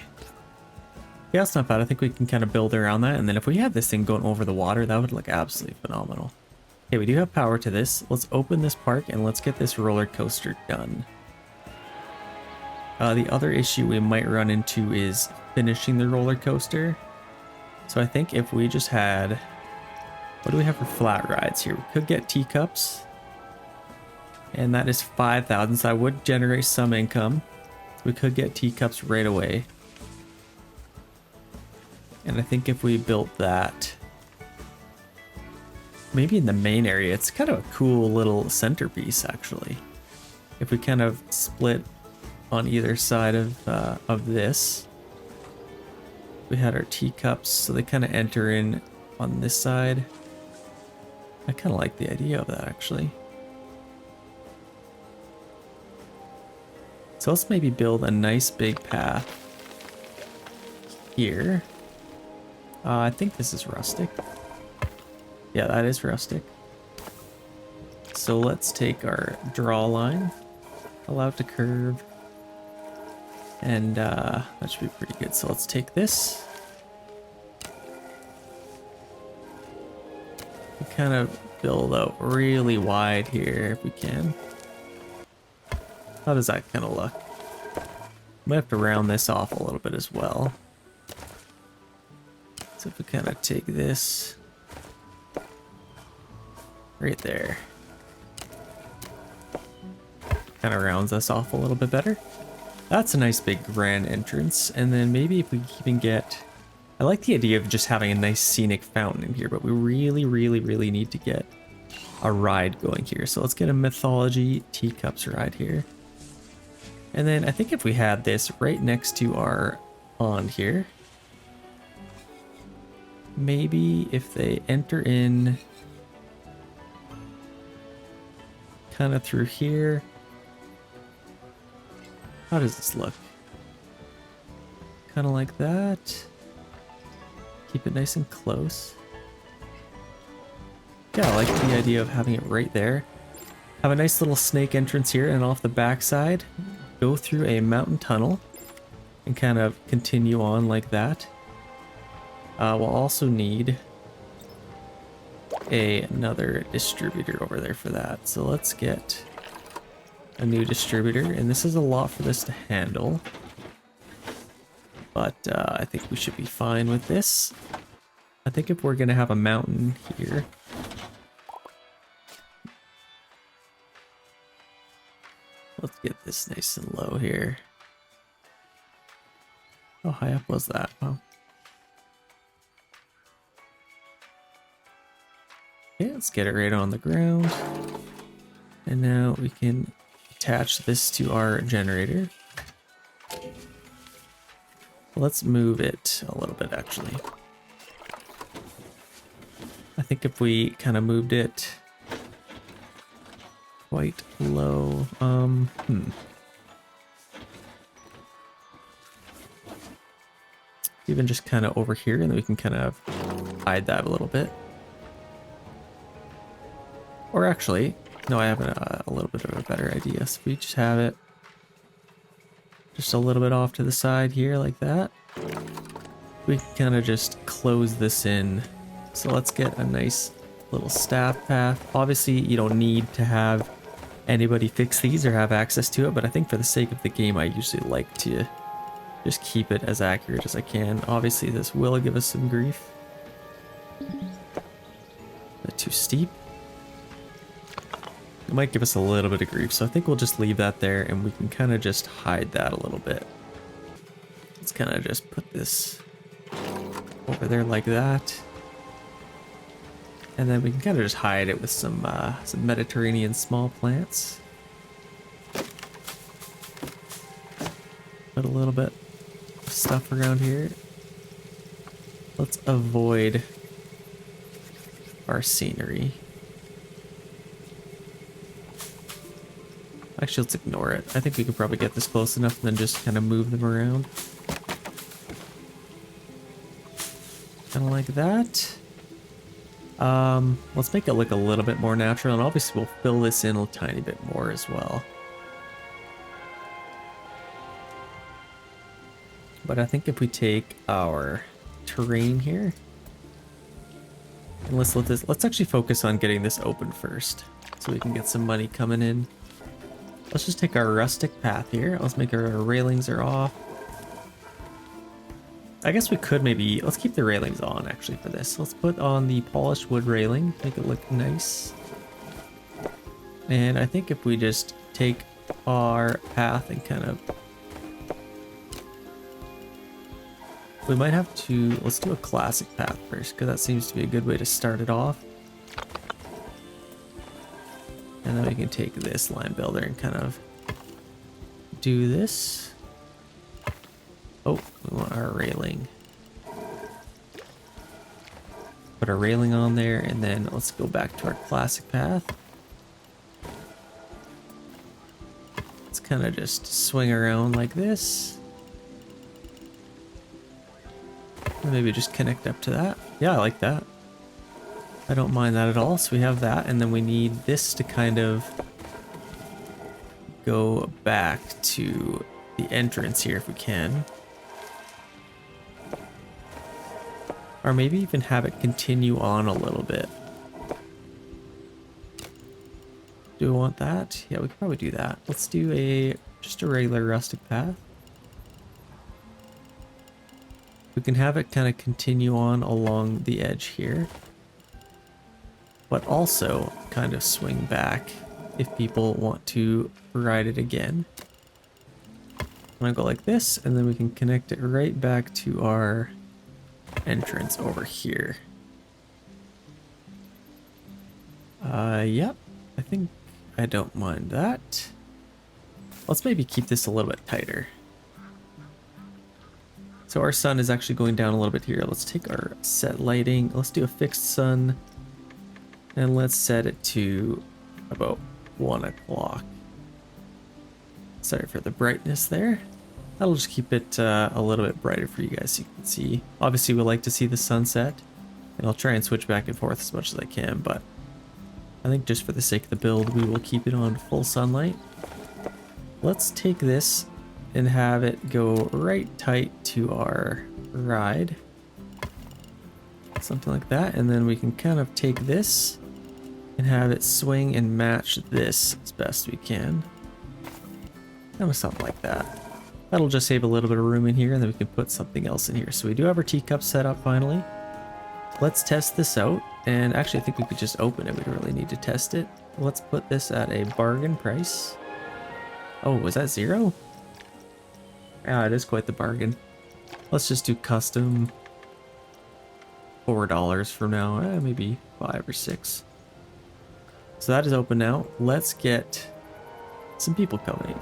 Yeah, that's not bad. I think we can kind of build around that, and then if we have this thing going over the water, that would look absolutely phenomenal. Okay, we do have power to this. Let's open this park and let's get this roller coaster done. The other issue we might run into is finishing the roller coaster. So I think if we just had... What do we have for flat rides here? We could get teacups. And that is 5,000, so that would generate some income. We could get teacups right away. And I think if we built that... Maybe in the main area, it's kind of a cool little centerpiece actually. If we kind of split on either side of this. We had our teacups, so they kind of enter in on this side. I kind of like the idea of that actually. So let's maybe build a nice big path here. I think this is rustic. Yeah, that is rustic. So let's take our draw line, allow it to curve, and that should be pretty good. So let's take this. We kind of build out really wide here if we can. How does that kind of look? Might have to round this off a little bit as well. So if we kind of take this right there, kind of rounds us off a little bit better. That's a nice big grand entrance. And then maybe if we even get... I like the idea of just having a nice scenic fountain in here, but we really need to get a ride going here. So let's get a Mythology Teacups ride here. And then I think if we had this right next to our pond here, maybe if they enter in kind of through here. How does this look? Kind of like that. Keep it nice and close. Yeah, I like the idea of having it right there. Have a nice little snake entrance here, and off the backside, go through a mountain tunnel and kind of continue on like that. We'll also need another distributor over there for that. So let's get a new distributor, and this is a lot for this to handle. But I think we should be fine with this. I think if we're gonna have a mountain here, let's get this nice and low here. How high up was that? Wow. Okay, let's get it right on the ground. And now we can attach this to our generator. Let's move it a little bit, actually. I think if we kind of moved it quite low, even just kind of over here, and then we can kind of hide that a little bit. Or actually, no, I have a little bit of a better idea. So we just have it just a little bit off to the side here like that. We can kind of just close this in. So let's get a nice little staff path. Obviously, you don't need to have anybody fix these or have access to it, but I think for the sake of the game, I usually like to just keep it as accurate as I can. Obviously, this will give us some grief. Is that too steep? It might give us a little bit of grief, so I think we'll just leave that there, and we can kind of just hide that a little bit. Let's kind of just put this over there like that. And then we can kind of just hide it with some Mediterranean small plants. Put a little bit of stuff around here. Let's avoid our scenery. Actually, let's ignore it. I think we could probably get this close enough and then just kind of move them around. Kind of like that. Let's make it look a little bit more natural, and obviously we'll fill this in a tiny bit more as well. But I think if we take our terrain here, and let's actually focus on getting this open first, so we can get some money coming in. Let's just take our rustic path here. Let's make our railings are off. I guess we could maybe, let's keep the railings on actually for this. Let's put on the polished wood railing, make it look nice. And I think if we just take our path and kind of, we might have to, let's do a classic path first, because that seems to be a good way to start it off. And then we can take this line builder and kind of do this. Oh, we want our railing. Put our railing on there, and then let's go back to our classic path. Let's kind of just swing around like this. And maybe just connect up to that. Yeah, I like that. I don't mind that at all. So we have that, and then we need this to kind of go back to the entrance here if we can. Or maybe even have it continue on a little bit. Do we want that? Yeah, we could probably do that. Let's do just a regular rustic path. We can have it kind of continue on along the edge here, but also kind of swing back if people want to ride it again. I'm gonna go like this, and then we can connect it right back to our entrance over here. Yep, I think I don't mind that. Let's maybe keep this a little bit tighter. So our sun is actually going down a little bit here. Let's take our set lighting. Let's do a fixed sun, and let's set it to about 1 o'clock. Sorry for the brightness there. That'll just keep it a little bit brighter for you guys so you can see. Obviously we like to see the sunset, and I'll try and switch back and forth as much as I can, but I think just for the sake of the build, we will keep it on full sunlight. Let's take this and have it go right tight to our ride. Something like that, and then we can kind of take this and have it swing and match this as best we can. Kind of something like that. That'll just save a little bit of room in here, and then we can put something else in here. So we do have our teacup set up finally. Let's test this out. And actually I think we could just open it. We don't really need to test it. Let's put this at a bargain price. Oh, was that 0? Yeah, it is quite the bargain. Let's just do custom $4 for now. Maybe 5 or 6. So that is open now. Let's get some people coming.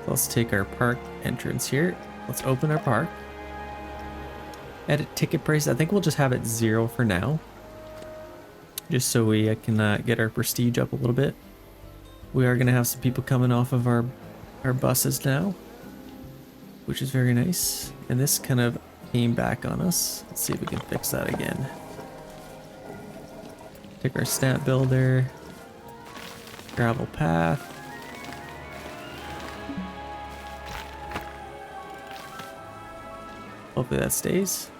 Let's take our park entrance here. Let's open our park. Edit ticket price. I think we'll just have it 0 for now, just so we can get our prestige up a little bit. We are going to have some people coming off of our buses now, which is very nice. And this kind of came back on us. Let's see if we can fix that again. Take our stat builder, gravel path. Hopefully that stays.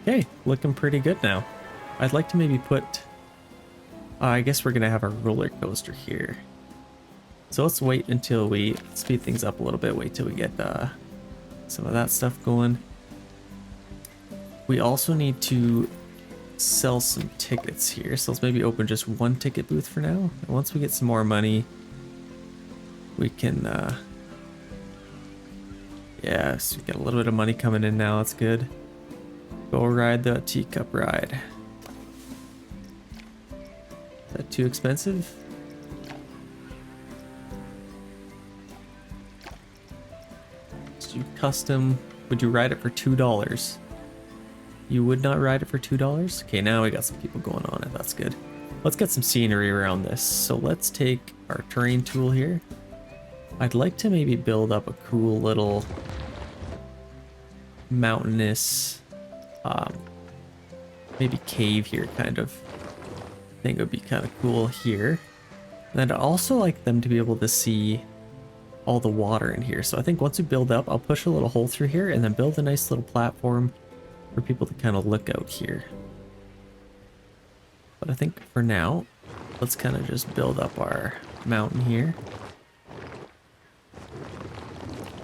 Okay, looking pretty good now. I'd like to maybe put... I guess we're going to have a roller coaster here. So let's wait until we speed things up a little bit. Wait till we get some of that stuff going. We also need to sell some tickets here. So let's maybe open just 1 ticket booth for now. And once we get some more money, we can... yeah, so we get a little bit of money coming in now. That's good. Go ride the teacup ride. Is that too expensive? Let's do custom. Would you ride it for $2? You would not ride it for $2? Okay, now we got some people going on it. That's good. Let's get some scenery around this. So let's take our terrain tool here. I'd like to maybe build up a cool little mountainous maybe cave here kind of. I think it would be kind of cool here. And I'd also like them to be able to see all the water in here. So I think once we build up, I'll push a little hole through here and then build a nice little platform for people to kind of look out here. But I think for now, let's kind of just build up our mountain here.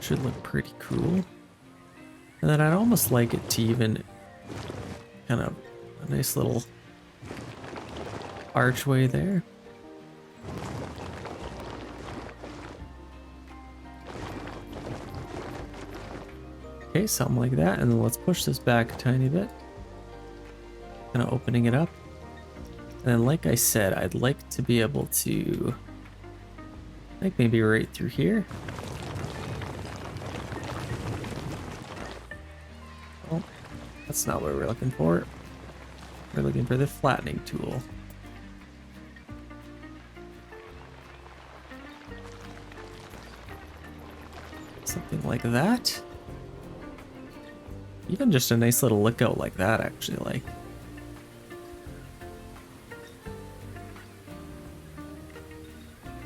Should look pretty cool. And then I'd almost like it to even kind of a nice little archway there. Okay, something like that. And then let's push this back a tiny bit. Kind of opening it up. And then like I said, I'd like to be able to, like maybe right through here. That's not what we're looking for. We're looking for the flattening tool. Something like that. Even just a nice little lookout like that, actually, like.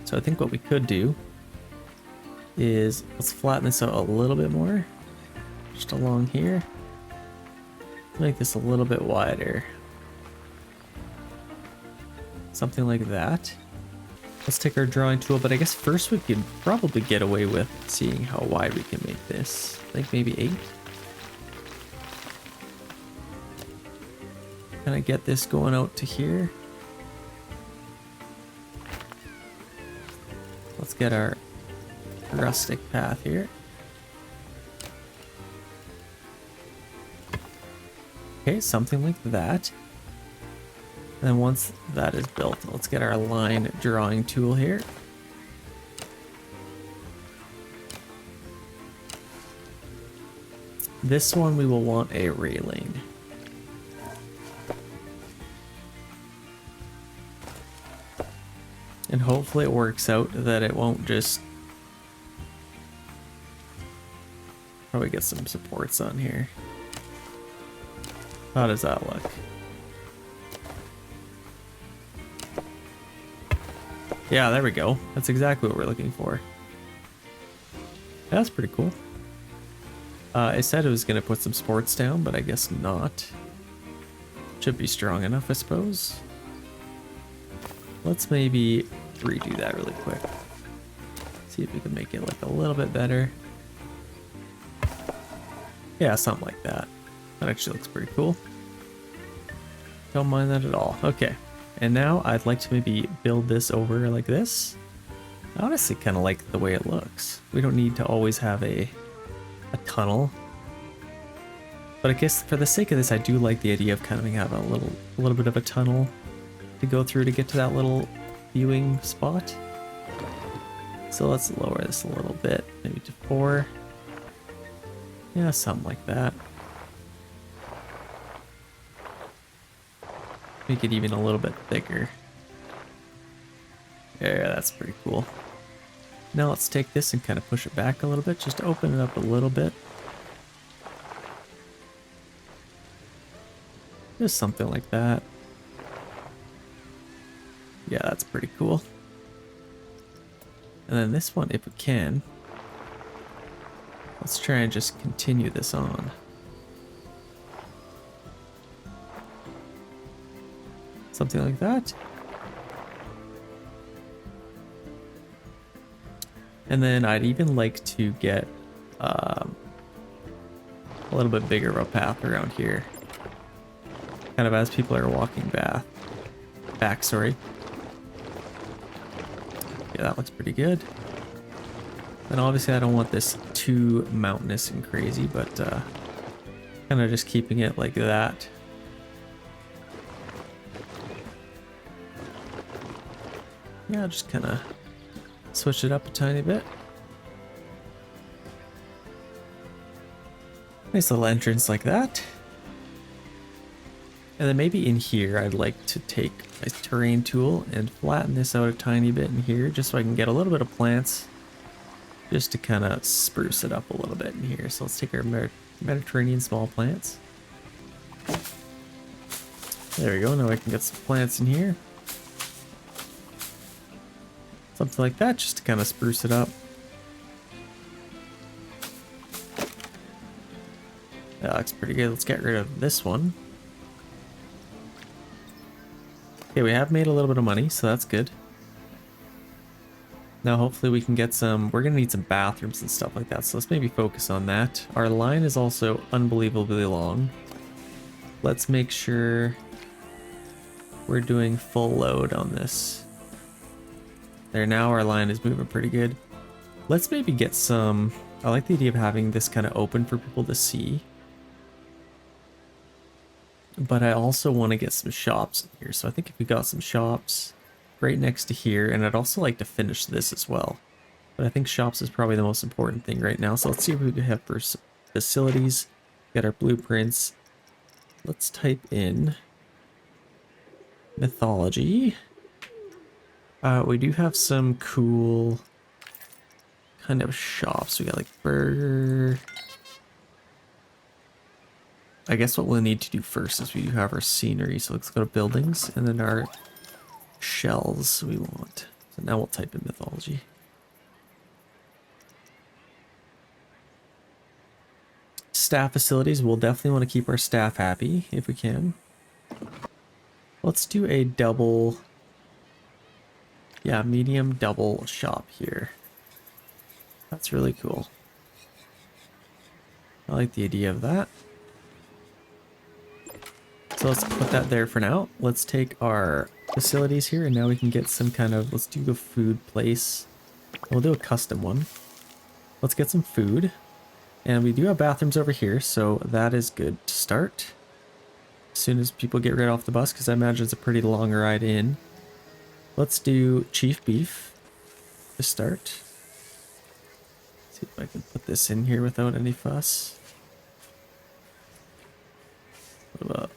So I think what we could do is let's flatten this out a little bit more. Just along here. Make this a little bit wider. Something like that. Let's take our drawing tool, but I guess first we could probably get away with seeing how wide we can make this. I think maybe 8. Can I get this going out to here? Let's get our rustic path here. Okay, something like that. And then once that is built, let's get our line drawing tool here. This one we will want a railing. And hopefully it works out that it won't just... Probably get some supports on here. How does that look? Yeah, there we go. That's exactly what we're looking for. That's pretty cool. I said it was going to put some supports down, but I guess not. Should be strong enough, I suppose. Let's maybe redo that really quick. See if we can make it look a little bit better. Yeah, something like that. That actually looks pretty cool. Don't mind that at all. Okay. And now I'd like to maybe build this over like this. I honestly kind of like the way it looks. We don't need to always have a tunnel. But I guess for the sake of this, I do like the idea of kind of having a little bit of a tunnel to go through to get to that little viewing spot. So let's lower this a little bit, maybe to 4. Yeah, something like that. Make it even a little bit thicker. Yeah, that's pretty cool. Now let's take this and kind of push it back a little bit, just to open it up a little bit. Just something like that. Yeah, that's pretty cool. And then this one, if we can, let's try and just continue this on. Something like that. And then I'd even like to get a little bit bigger of a path around here. Kind of as people are walking back, sorry. Yeah, that looks pretty good. And obviously I don't want this too mountainous and crazy, but kind of just keeping it like that. Yeah, just kind of switch it up a tiny bit. Nice little entrance like that. And then maybe in here, I'd like to take a terrain tool and flatten this out a tiny bit in here, just so I can get a little bit of plants, just to kind of spruce it up a little bit in here. So let's take our Mediterranean small plants. There we go, now I can get some plants in here. Something like that, just to kind of spruce it up. That looks pretty good. Let's get rid of this one. Okay, we have made a little bit of money, so that's good. Now hopefully we can get some, we're gonna need some bathrooms and stuff like that, so let's maybe focus on that. Our line is also unbelievably long. Let's make sure we're doing full load on this. There, now our line is moving pretty good. Let's maybe get some, I like the idea of having this kind of open for people to see. But I also want to get some shops in here. So I think if we got some shops right next to here, and I'd also like to finish this as well. But I think shops is probably the most important thing right now. So let's see what we have for facilities. Get our blueprints. Let's type in mythology. We do have some cool kind of shops. We got like burger. I guess what we'll need to do first is we do have our scenery. So let's go to buildings and then our shells we want. So now we'll type in mythology. Staff facilities. We'll definitely want to keep our staff happy if we can. Let's do a double. Yeah, medium double shop here. That's really cool. I like the idea of that. So let's put that there for now. Let's take our facilities here and now we can get some kind of, let's do the food place. We'll do a custom one. let's get some food. And we do have bathrooms over here, so that is good to start. As soon as people get right off the bus, because I imagine it's a pretty long ride in. Let's do chief beef to start. See if I can put this in here without any fuss. What about...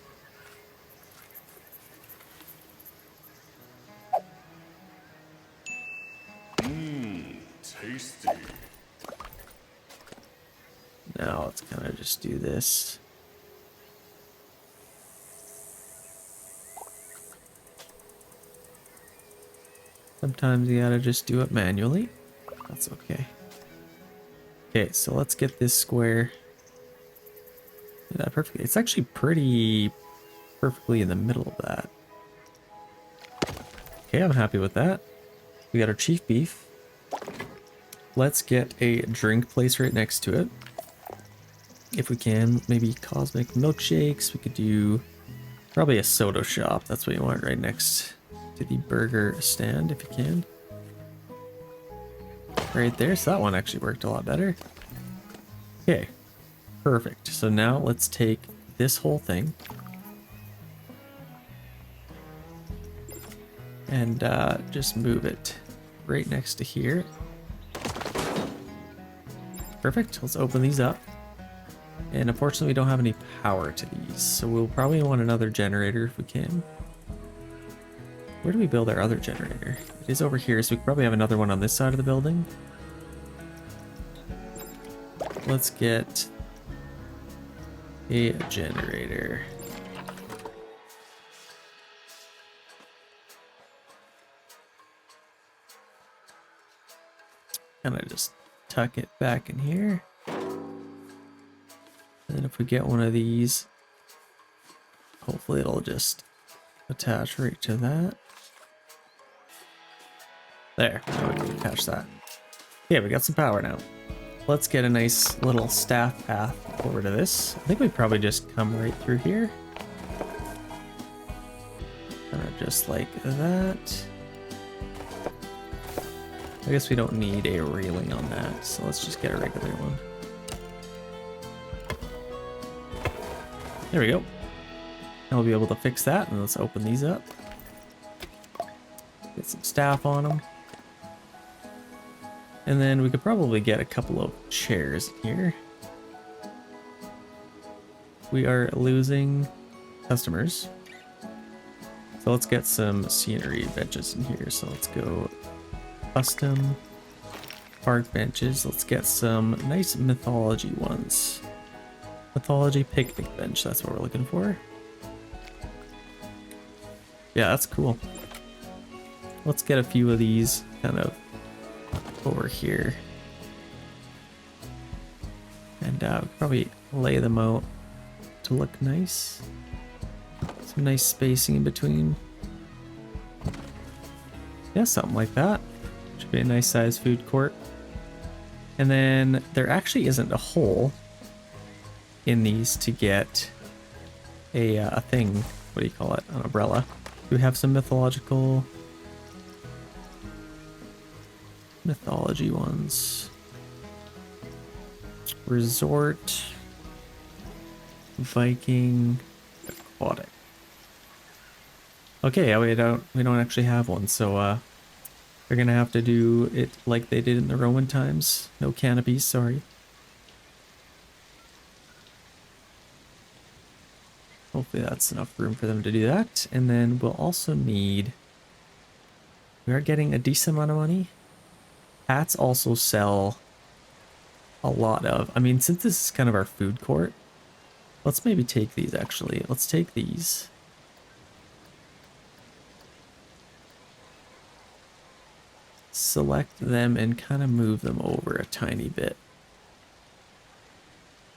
Tasty. Now let's kind of just do this. Sometimes you gotta just do it manually. That's okay. Okay, so let's get this square. Do that perfectly. It's actually pretty perfectly in the middle of that. Okay, I'm happy with that. We got our chief beef. Let's get a drink place right next to it. If we can, maybe cosmic milkshakes. We could do probably a soda shop. That's what you want right next to the burger stand if you can. Right there, so that one actually worked a lot better. Okay, perfect. So now let's take this whole thing and just move it right next to here. Perfect, let's open these up. And unfortunately we don't have any power to these, so we'll probably want another generator if we can. Where do we build our other generator? It is over here, so we could probably have another one on this side of the building. Let's get a generator. Kind of just tuck it back in here. And then if we get one of these, hopefully it'll just attach right to that. There, now we can attach that. Yeah, we got some power now. Let's get a nice little staff path over to this. I think we probably just come right through here. Kind of just like that. I guess we don't need a railing on that, so let's just get a regular one. There we go. Now we'll be able to fix that, and let's open these up. Get some staff on them. And then we could probably get a couple of chairs here. We are losing customers. So let's get some scenery benches in here. So let's go custom park benches. Let's get some nice mythology ones. Mythology picnic bench, that's what we're looking for. Yeah, that's cool. Let's get a few of these kind of over here. And probably lay them out to look nice. Some nice spacing in between. Yeah, something like that. Should be a nice sized food court. And then there actually isn't a hole in these to get a thing. What do you call it? An umbrella. Do we have some mythology ones? Resort, Viking, aquatic. Okay, yeah, we don't actually have one, so they're gonna have to do it like they did in the Roman times. No canopies, sorry. Hopefully that's enough room for them to do that. And then we'll also need, we are getting a decent amount of money. Hats also sell a lot of, I mean, since this is kind of our food court, let's maybe take these actually. Let's take these. Select them and kind of move them over a tiny bit.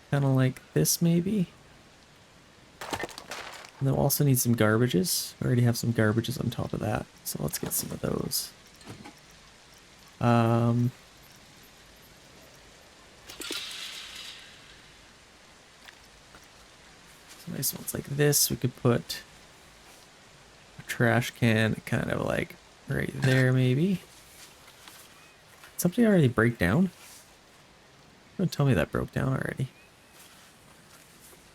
Kind of like this maybe. And then we'll also need some garbages. We already have some garbages on top of that, so let's get some of those. Some nice ones like this. We could put a trash can kind of like right there maybe. Something already break down? Don't tell me that broke down already.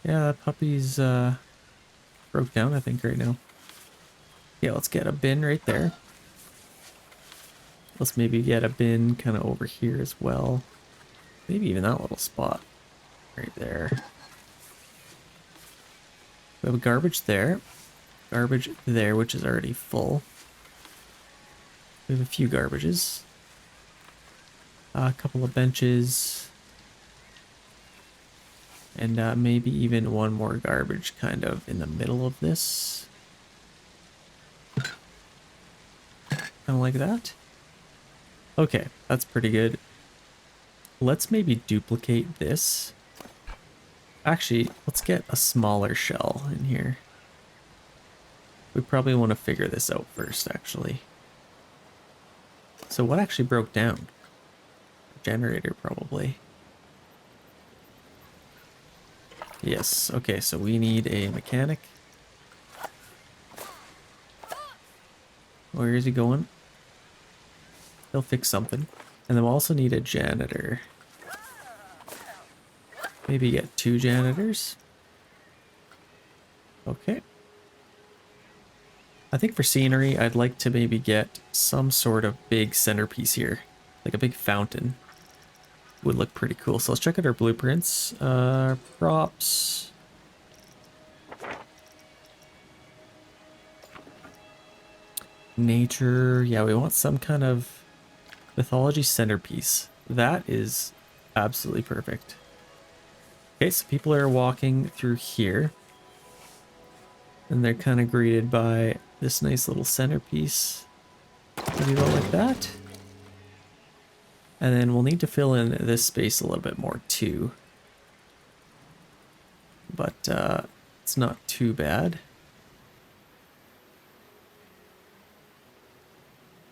Yeah, that puppy's broke down, I think, right now. Yeah, let's get a bin right there. Let's maybe get a bin kind of over here as well. Maybe even that little spot right there. We have a garbage there. Garbage there, which is already full. We have a few garbages. A couple of benches. And maybe even one more garbage kind of in the middle of this. Kind of like that. Okay, that's pretty good. Let's maybe duplicate this. Actually, let's get a smaller shell in here. We probably want to figure this out first, actually. So what actually broke down? Generator, probably. Yes, okay, so we need a mechanic. Where is he going? He'll fix something. And then we'll also need a janitor. Maybe get 2 janitors. Okay. I think for scenery, I'd like to maybe get some sort of big centerpiece here. Like a big fountain. Would look pretty cool. So let's check out our blueprints. Props. Nature. Yeah, we want some kind of mythology centerpiece. That is absolutely perfect. Okay, so people are walking through here. And they're kind of greeted by this nice little centerpiece. Maybe about like that. And then we'll need to fill in this space a little bit more too. But it's not too bad.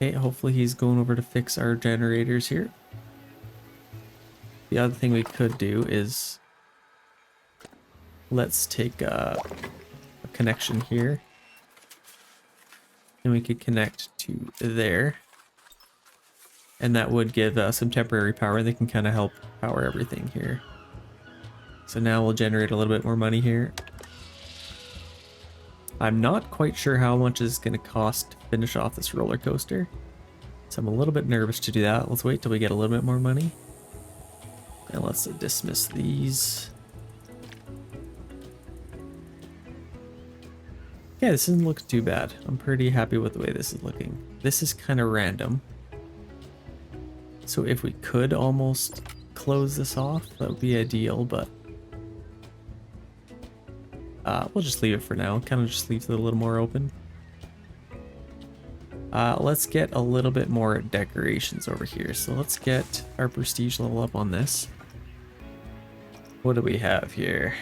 Okay, hopefully he's going over to fix our generators here. The other thing we could do is let's take a connection here. And we could connect to there. And that would give some temporary power. They can kind of help power everything here. So now we'll generate a little bit more money here. I'm not quite sure how much it's going to cost to finish off this roller coaster. So I'm a little bit nervous to do that. Let's wait till we get a little bit more money. And let's dismiss these. Yeah, this doesn't look too bad. I'm pretty happy with the way this is looking. This is kind of random. So if we could almost close this off, that would be ideal, but we'll just leave it for now. Kind of just leave it a little more open. Let's get a little bit more decorations over here. So let's get our prestige level up on this. What do we have here?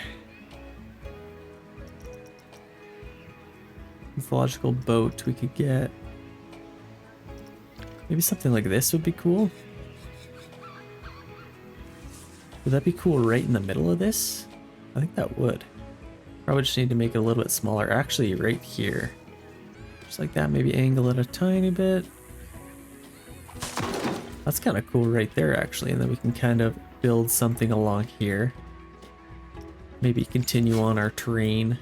Mythological boat we could get. Maybe something like this would be cool. Would that be cool right in the middle of this? I think that would. Probably just need to make it a little bit smaller. Actually, right here. Just like that, maybe angle it a tiny bit. That's kind of cool right there, actually. And then we can kind of build something along here. Maybe continue on our terrain.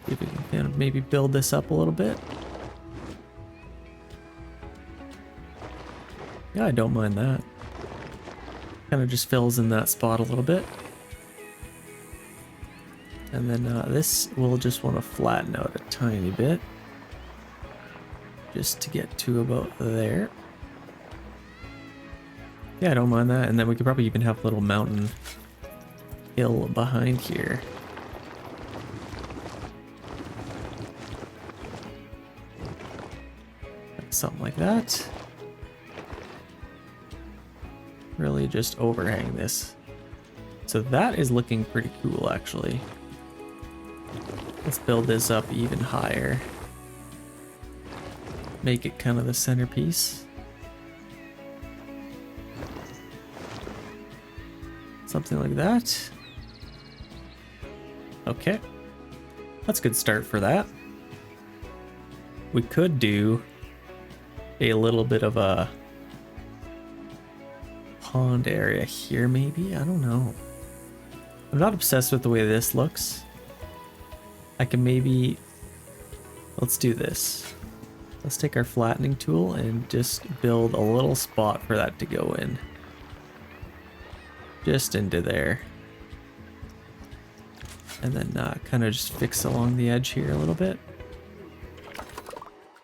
See if we can kind of maybe build this up a little bit. Yeah, I don't mind that. Kind of just fills in that spot a little bit. And then this we'll just want to flatten out a tiny bit. Just to get to about there. Yeah, I don't mind that. And then we could probably even have a little mountain hill behind here. Something like that. Really just overhang this. So that is looking pretty cool, actually. Let's build this up even higher. Make it kind of the centerpiece. Something like that. Okay. That's a good start for that. We could do a little bit of a pond area here, maybe? I don't know. I'm not obsessed with the way this looks. I can maybe... Let's do this. Let's take our flattening tool and just build a little spot for that to go in. Just into there. And then kind of just fix along the edge here a little bit.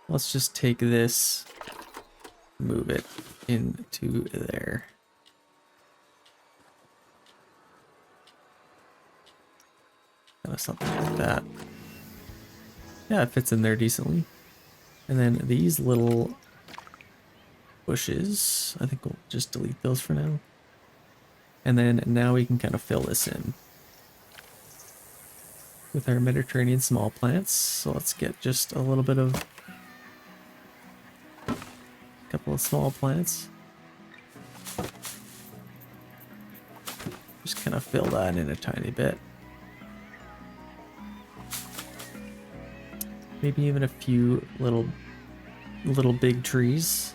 Let's just take this, move it into there. Kind of something like that. Yeah, it fits in there decently. And then these little bushes, I think we'll just delete those for now. And then now we can kind of fill this in with our Mediterranean small plants. So let's get just a little bit of, a couple of small plants. Just kind of fill that in a tiny bit. Maybe even a few little big trees.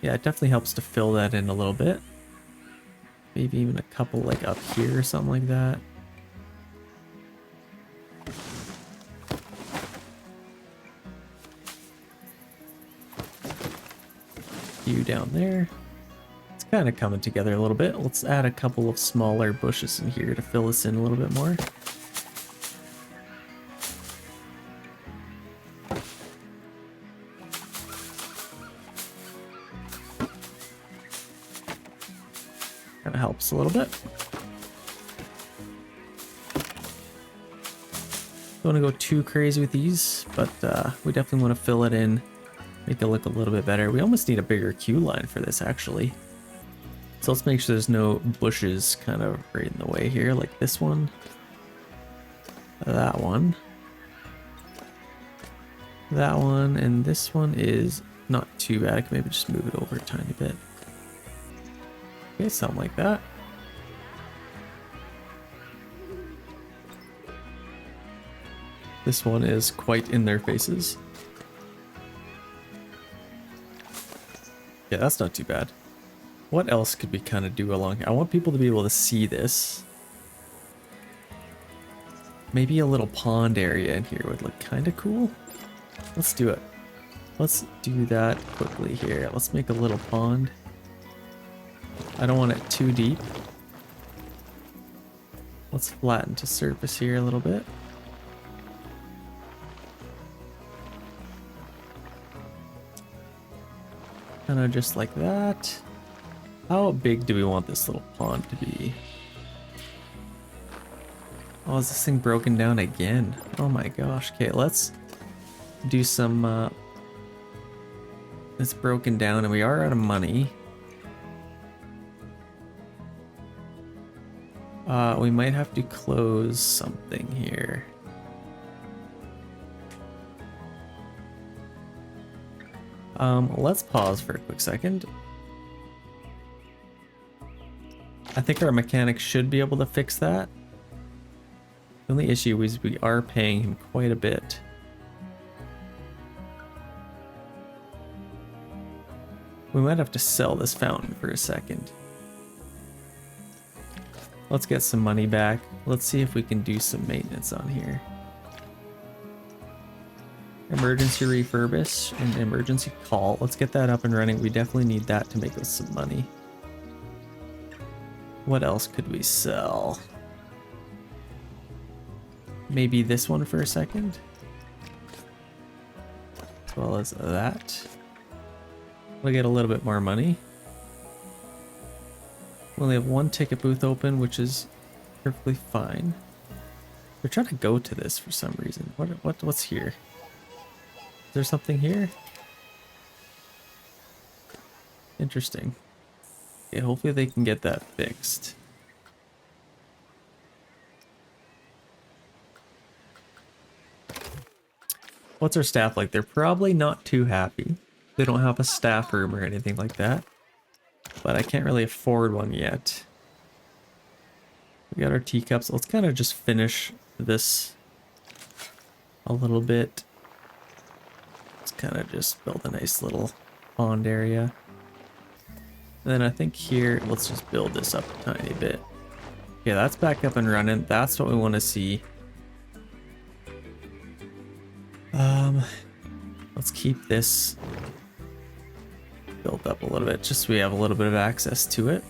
Yeah, it definitely helps to fill that in a little bit. Maybe even a couple like up here or something like that. Few down there. It's kind of coming together a little bit. Let's add a couple of smaller bushes in here to fill this in a little bit more. Kind of helps a little bit. Don't want to go too crazy with these, but we definitely want to fill it in, make it look a little bit better. We almost need a bigger queue line for this, actually. So let's make sure there's no bushes kind of right in the way here, like this one, that one, and this one is not too bad. I can maybe just move it over a tiny bit. Okay, something like that. This one is quite in their faces. Yeah, that's not too bad. What else could we kind of do along here? I want people to be able to see this. Maybe a little pond area in here would look kind of cool. Let's do it. Let's do that quickly here. Let's make a little pond. I don't want it too deep. Let's flatten to surface here a little bit. Kind of just like that. How big do we want this little pond to be? Oh, is this thing broken down again? Oh my gosh. Okay, let's do some... It's broken down and we are out of money. We might have to close something here. Let's pause for a quick second. I think our mechanic should be able to fix that. The only issue is we are paying him quite a bit. We might have to sell this fountain for a second. Let's get some money back. Let's see if we can do some maintenance on here. Emergency refurbish and emergency call. Let's get that up and running. We definitely need that to make us some money. What else could we sell? Maybe this one for a second. As well as that. We'll get a little bit more money. We only have one ticket booth open, which is perfectly fine. We're trying to go to this for some reason. What's here? Is there something here? Interesting. Okay, hopefully they can get that fixed. What's our staff like? They're probably not too happy. They don't have a staff room or anything like that. But I can't really afford one yet. We got our teacups. Let's kind of just finish this a little bit. Let's kind of just build a nice little pond area. And then I think here, let's just build this up a tiny bit. Yeah, that's back up and running. That's what we want to see. Let's keep this built up a little bit, just so we have a little bit of access to it.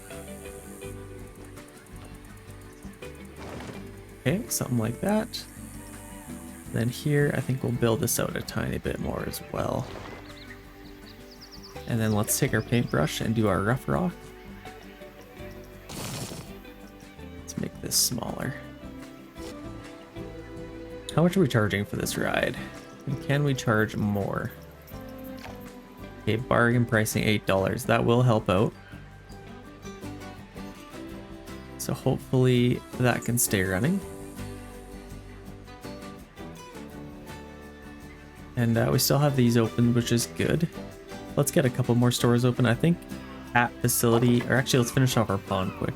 Okay, something like that. Then here, I think we'll build this out a tiny bit more as well. And then let's take our paintbrush and do our rough rock. Let's make this smaller. How much are we charging for this ride? And can we charge more? Okay, bargain pricing $8. That will help out. So hopefully that can stay running. And we still have these open, which is good. Let's get a couple more stores open. I think at facility, or actually let's finish off our pond quick.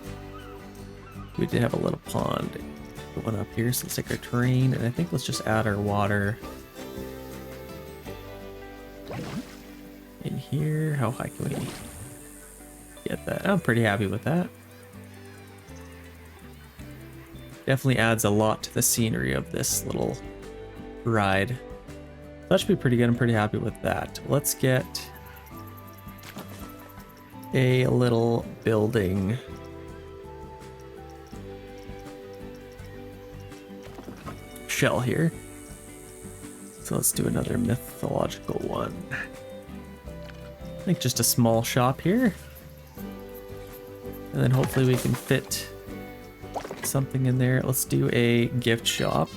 We did have a little pond going up here, so let's take our terrain, and I think let's just add our water in here. How high can we get that? I'm pretty happy with that. Definitely adds a lot to the scenery of this little ride. That should be pretty good. I'm pretty happy with that. Let's get a little building. Shell here. So let's do another mythological one. I think just a small shop here. And then hopefully we can fit something in there. Let's do a gift shop.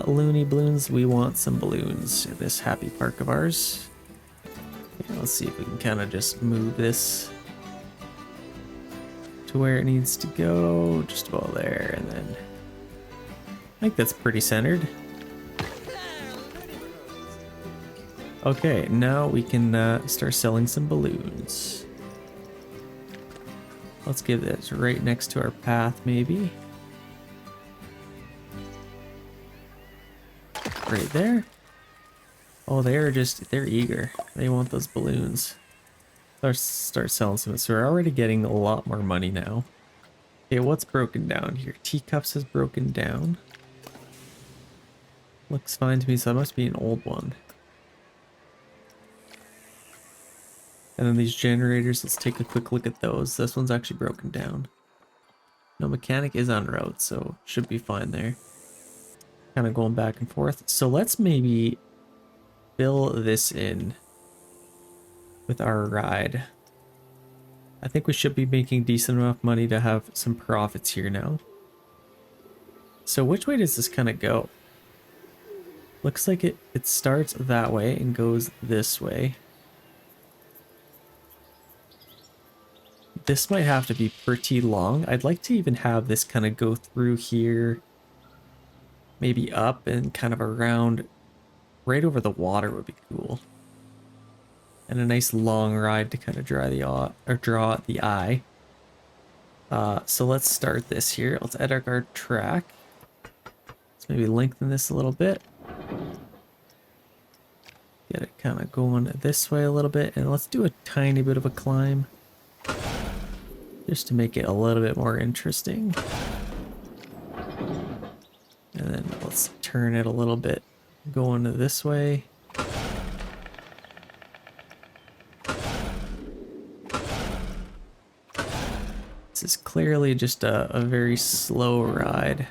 Looney balloons. We want some balloons in this happy park of ours. Okay, let's see if we can kind of just move this to where it needs to go. Just about there, and then I think that's pretty centered. Okay, now we can start selling some balloons. Let's give this right next to our path, maybe. Right there. Oh, they're eager. They want those balloons. Let's start selling some. So we're already getting a lot more money now. Okay, what's broken down here? Teacups is broken down. Looks fine to me, so that must be an old one. And then these generators, let's take a quick look at those. This one's actually broken down. No, mechanic is on route, so should be fine there. Kind of going back and forth. So let's maybe fill this in with our ride. I think we should be making decent enough money to have some profits here now. So which way does this kind of go? Looks like it starts that way and goes this way. This might have to be pretty long. I'd like to even have this kind of go through here, maybe up and kind of around right over the water would be cool. And a nice long ride to kind of draw the eye. So let's start this here. Let's edit our track. Let's maybe lengthen this a little bit. Get it kind of going this way a little bit, and let's do a tiny bit of a climb, just to make it a little bit more interesting. And then let's turn it a little bit, going this way. This is clearly just a very slow ride.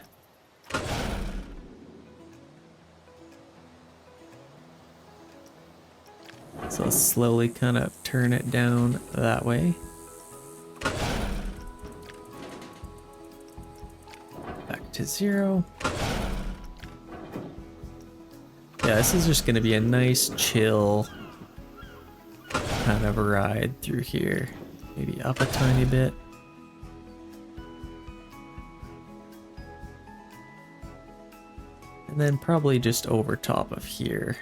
So let's slowly kind of turn it down that way. Back to 0. Yeah, this is just going to be a nice chill kind of a ride through here. Maybe up a tiny bit. And then probably just over top of here.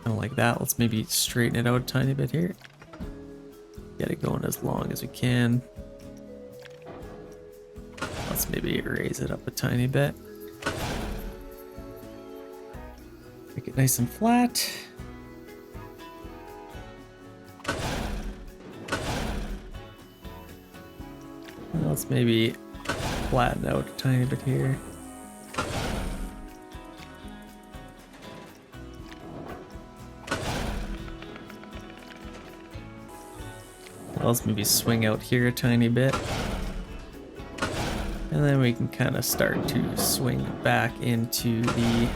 Kind of like that. Let's maybe straighten it out a tiny bit here. Get it going as long as we can. Let's maybe raise it up a tiny bit. Make it nice and flat. Let's maybe flatten out a tiny bit here. Let's maybe swing out here a tiny bit. And then we can kind of start to swing back into the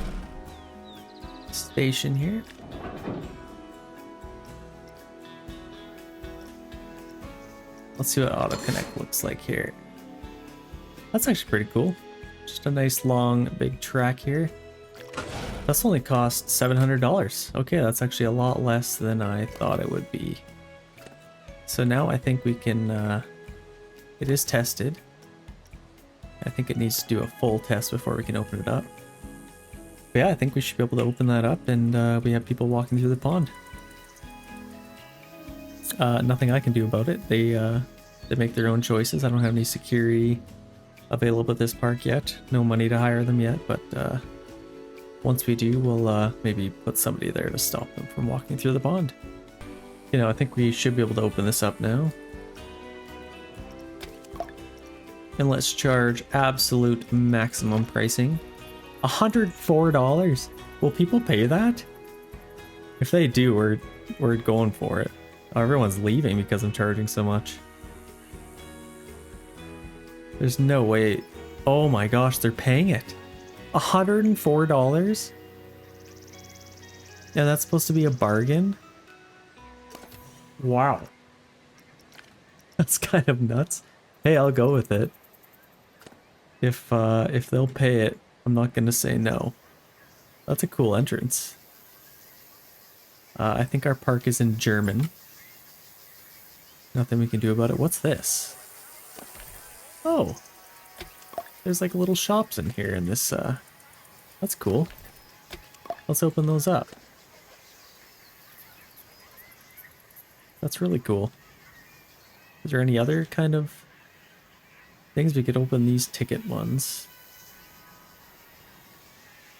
station here. Let's see what auto connect looks like here. That's actually pretty cool. Just a nice long big track here. That's only cost $700. Okay, that's actually a lot less than I thought it would be. So now I think we can, it is tested. I think it needs to do a full test before we can open it up. But yeah, I think we should be able to open that up and we have people walking through the pond. Nothing I can do about it. They make their own choices. I don't have any security available at this park yet. No money to hire them yet, but once we do, we'll maybe put somebody there to stop them from walking through the pond. You know, I think we should be able to open this up now. And let's charge absolute maximum pricing. $104. Will people pay that? If they do, we're going for it. Oh, everyone's leaving because I'm charging so much. There's no way. Oh my gosh, they're paying it. $104? Yeah, that's supposed to be a bargain. Wow. That's kind of nuts. Hey, I'll go with it. If they'll pay it, I'm not gonna say no. That's a cool entrance. I think our park is in German. Nothing we can do about it. What's this? Oh, there's like little shops in here in this, that's cool. Let's open those up. That's really cool. Is there any other kind of things we could open? These ticket ones?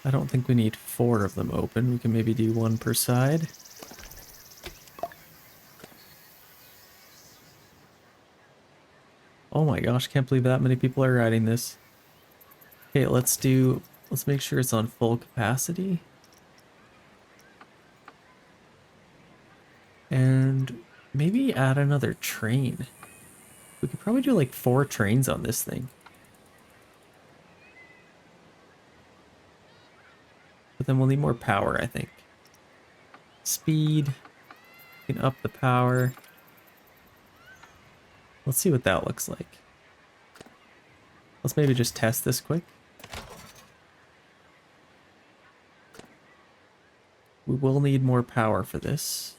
I don't think we need 4 of them open. We can maybe do 1 per side. Oh my gosh, can't believe that many people are riding this. Okay, let's make sure it's on full capacity. And maybe add another train. We could probably do like 4 trains on this thing. But then we'll need more power, I think. Speed. We can up the power. Let's see what that looks like. Let's maybe just test this quick. We will need more power for this.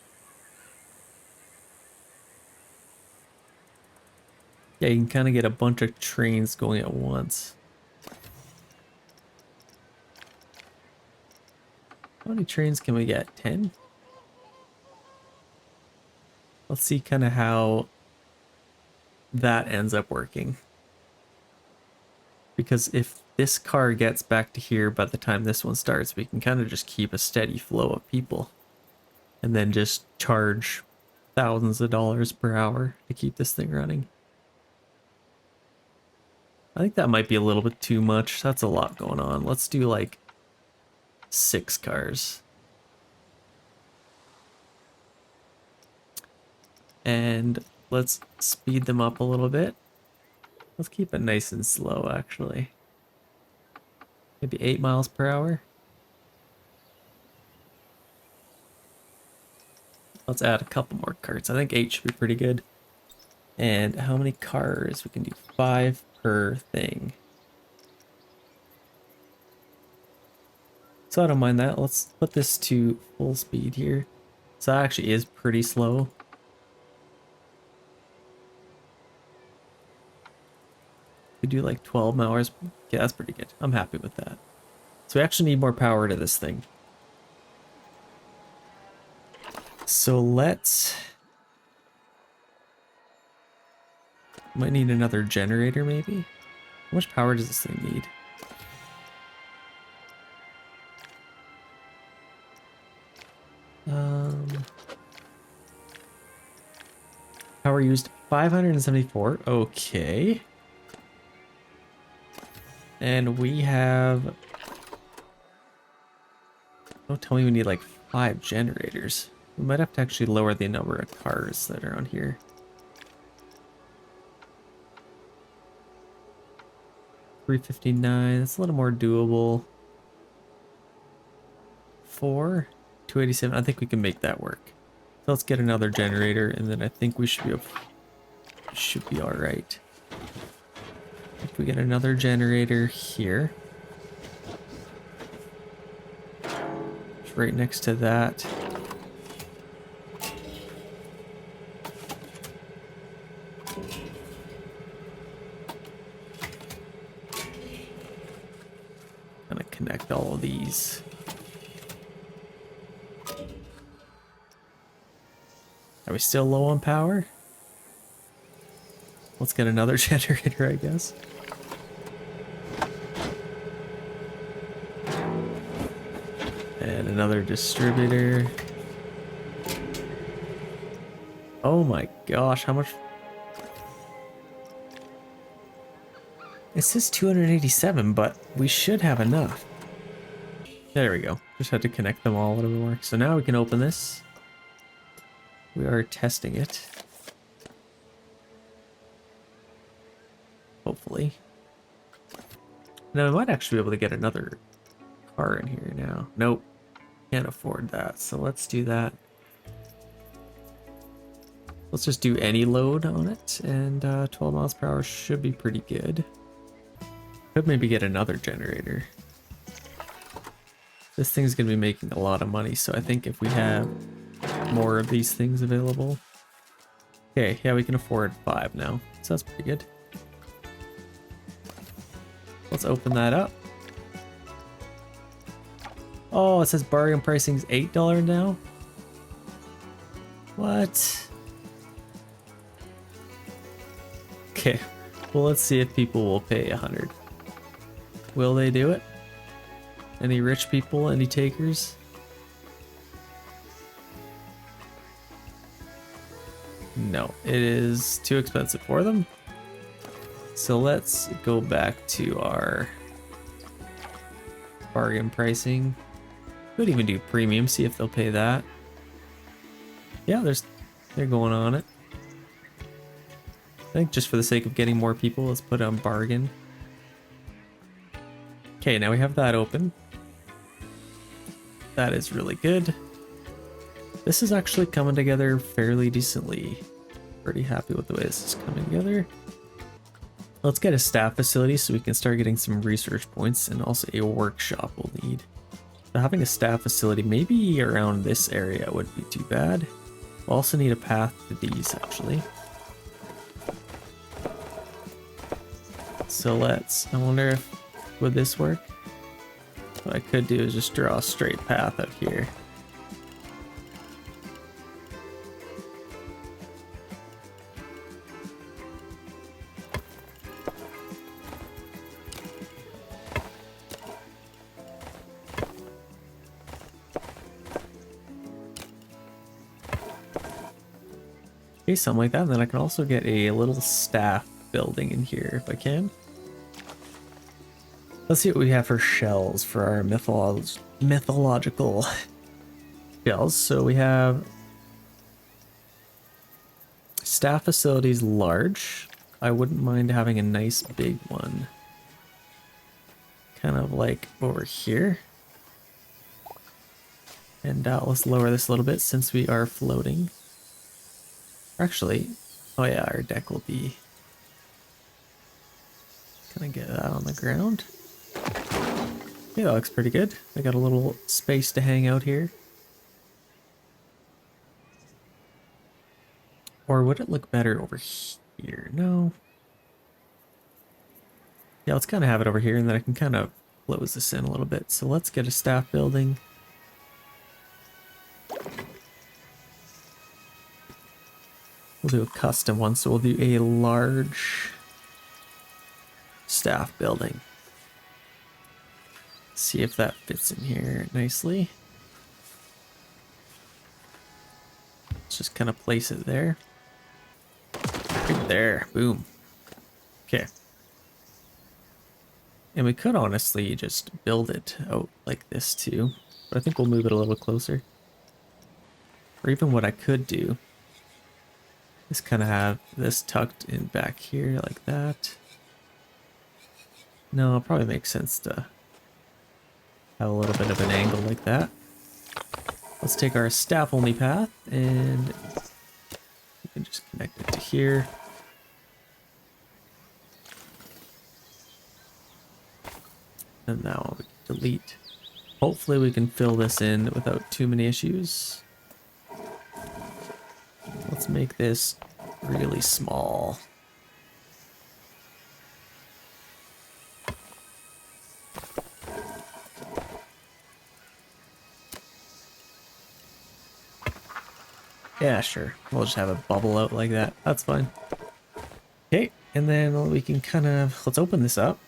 Yeah, you can kind of get a bunch of trains going at once. How many trains can we get? 10? Let's see kind of how that ends up working. Because if this car gets back to here by the time this one starts, we can kind of just keep a steady flow of people. And then just charge thousands of dollars per hour to keep this thing running. I think that might be a little bit too much. That's a lot going on. Let's do like 6 cars. And let's speed them up a little bit. Let's keep it nice and slow, actually. Maybe 8 miles per hour. Let's add a couple more carts. I think 8 should be pretty good. And how many cars? We can do 5 per thing. So I don't mind that. Let's put this to full speed here. So that actually is pretty slow. We do like 12 hours. Okay, that's pretty good. I'm happy with that. So we actually need more power to this thing. So let's Might need another generator maybe. How much power does this thing need? Power used 574. Okay. And we have... Don't tell me we need like 5 generators. We might have to actually lower the number of cars that are on here. $359, that's a little more doable. 4, 287, I think we can make that work. So let's get another generator and then I think we should be all right. If we get another generator here. It's right next to that. Gonna connect all of these. Are we still low on power? Let's get another generator, I guess. And another distributor. Oh my gosh, how much? It says 287, but we should have enough. There we go. Just had to connect them all, whatever works. So now we can open this. We are testing it. Hopefully. Now we might actually be able to get another car in here now. Nope. Can't afford that. So let's do that. Let's just do any load on it. And 12 miles per hour should be pretty good. Could maybe get another generator. This thing's going to be making a lot of money. So I think if we have more of these things available. Okay, yeah, we can afford 5 now. So that's pretty good. Let's open that up. Oh, it says bargain pricing's $8 now? What? Okay, well let's see if people will pay 100. Will they do it? Any rich people? Any takers? No, it is too expensive for them. So let's go back to our bargain pricing. Could even do premium, see if they'll pay that. Yeah, they're going on it. I think just for the sake of getting more people, let's put on bargain. Okay, now we have that open. That is really good. This is actually coming together fairly decently. Pretty happy with the way this is coming together. Let's get a staff facility so we can start getting some research points, and also a workshop we'll need. So having a staff facility maybe around this area wouldn't be too bad. We'll also need a path to these actually. So I wonder if, would this work? What I could do is just draw a straight path out here. Okay, something like that, and then I can also get a little staff building in here if I can. Let's see what we have for shells for our mythological shells. So we have staff facilities large. I wouldn't mind having a nice big one. Kind of like over here. And let's lower this a little bit since we are floating. Actually, oh yeah, our deck will be... Can I get that on the ground? Yeah, that looks pretty good. I got a little space to hang out here. Or would it look better over here? No. Yeah, let's kind of have it over here, and then I can kind of close this in a little bit. So let's get a staff building. We'll do a custom one, so we'll do a large staff building. See if that fits in here nicely. Let's just kind of place it there. Right there, boom. Okay. And we could honestly just build it out like this too, but I think we'll move it a little closer. Or even what I could do is kind of have this tucked in back here like that. No, it probably makes sense to have a little bit of an angle like that. Let's take our staff only path and we can just connect it to here. And now we can delete. Hopefully we can fill this in without too many issues. Let's make this really small. Yeah, sure. We'll just have a bubble out like that. That's fine. Okay, and then we can kind of, let's open this up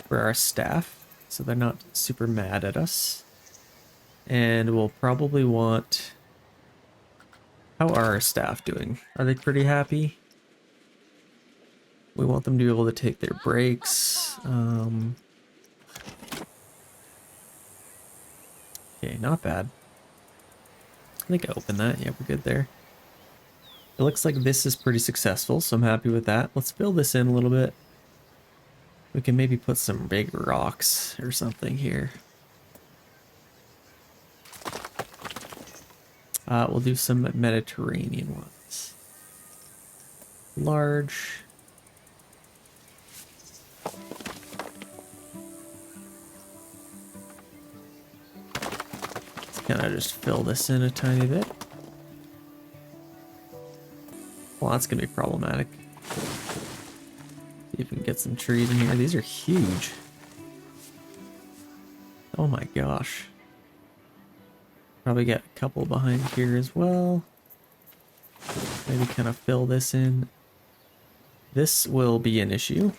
for our staff so they're not super mad at us. And we'll probably want, how are our staff doing? Are they pretty happy? We want them to be able to take their breaks. Okay, not bad. I think I opened that. Yeah, we're good there. It looks like this is pretty successful, so I'm happy with that. Let's fill this in a little bit. We can maybe put some big rocks or something here. We'll do some Mediterranean ones. Large. Let's kind of just fill this in a tiny bit. Well, that's going to be problematic. See if we can get some trees in here. These are huge. Oh my gosh. Probably get a couple behind here as well. Maybe kind of fill this in. This will be an issue.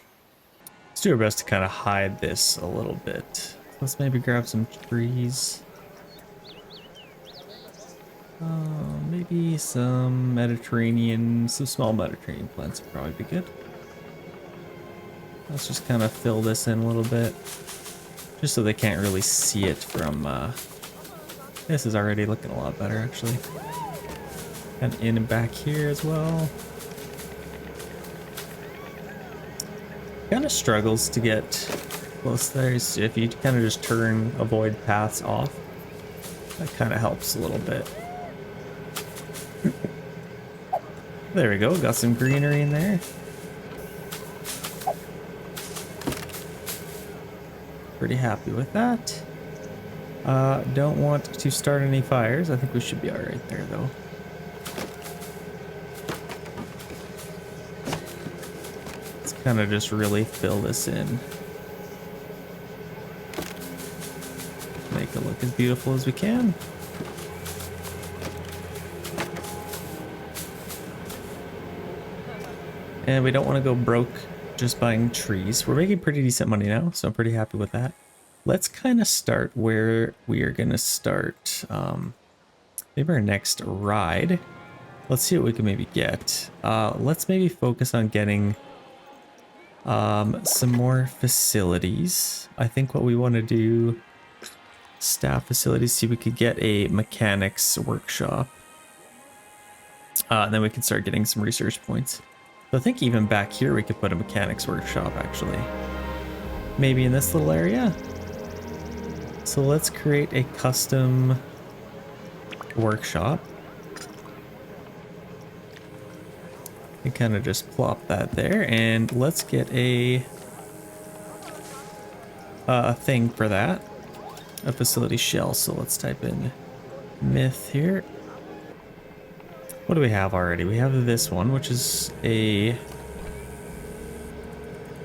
Let's do our best to kind of hide this a little bit. Let's maybe grab some trees. Maybe some Mediterranean, some small Mediterranean plants would probably be good. Let's just kind of fill this in a little bit, just so they can't really see it from, this is already looking a lot better actually. And in and back here as well. Kind of struggles to get close there. So if you kind of just turn avoid paths off, that kind of helps a little bit. There we go, got some greenery in there. Pretty happy with that. Don't want to start any fires. I think we should be alright there though. Let's kind of just really fill this in. Make it look as beautiful as we can. And we don't want to go broke just buying trees. We're making pretty decent money now, so I'm pretty happy with that. Let's kind of start where we are going to start maybe our next ride. Let's see what we can maybe get. Let's maybe focus on getting some more facilities. I think what we want to do, staff facilities, see if we could get a mechanics workshop. Then we can start getting some research points. So I think even back here we could put a mechanics workshop actually. Maybe in this little area. So let's create a custom workshop. And kind of just plop that there, and let's get a thing for that. A facility shell. So let's type in myth here. What do we have already? We have this one, which is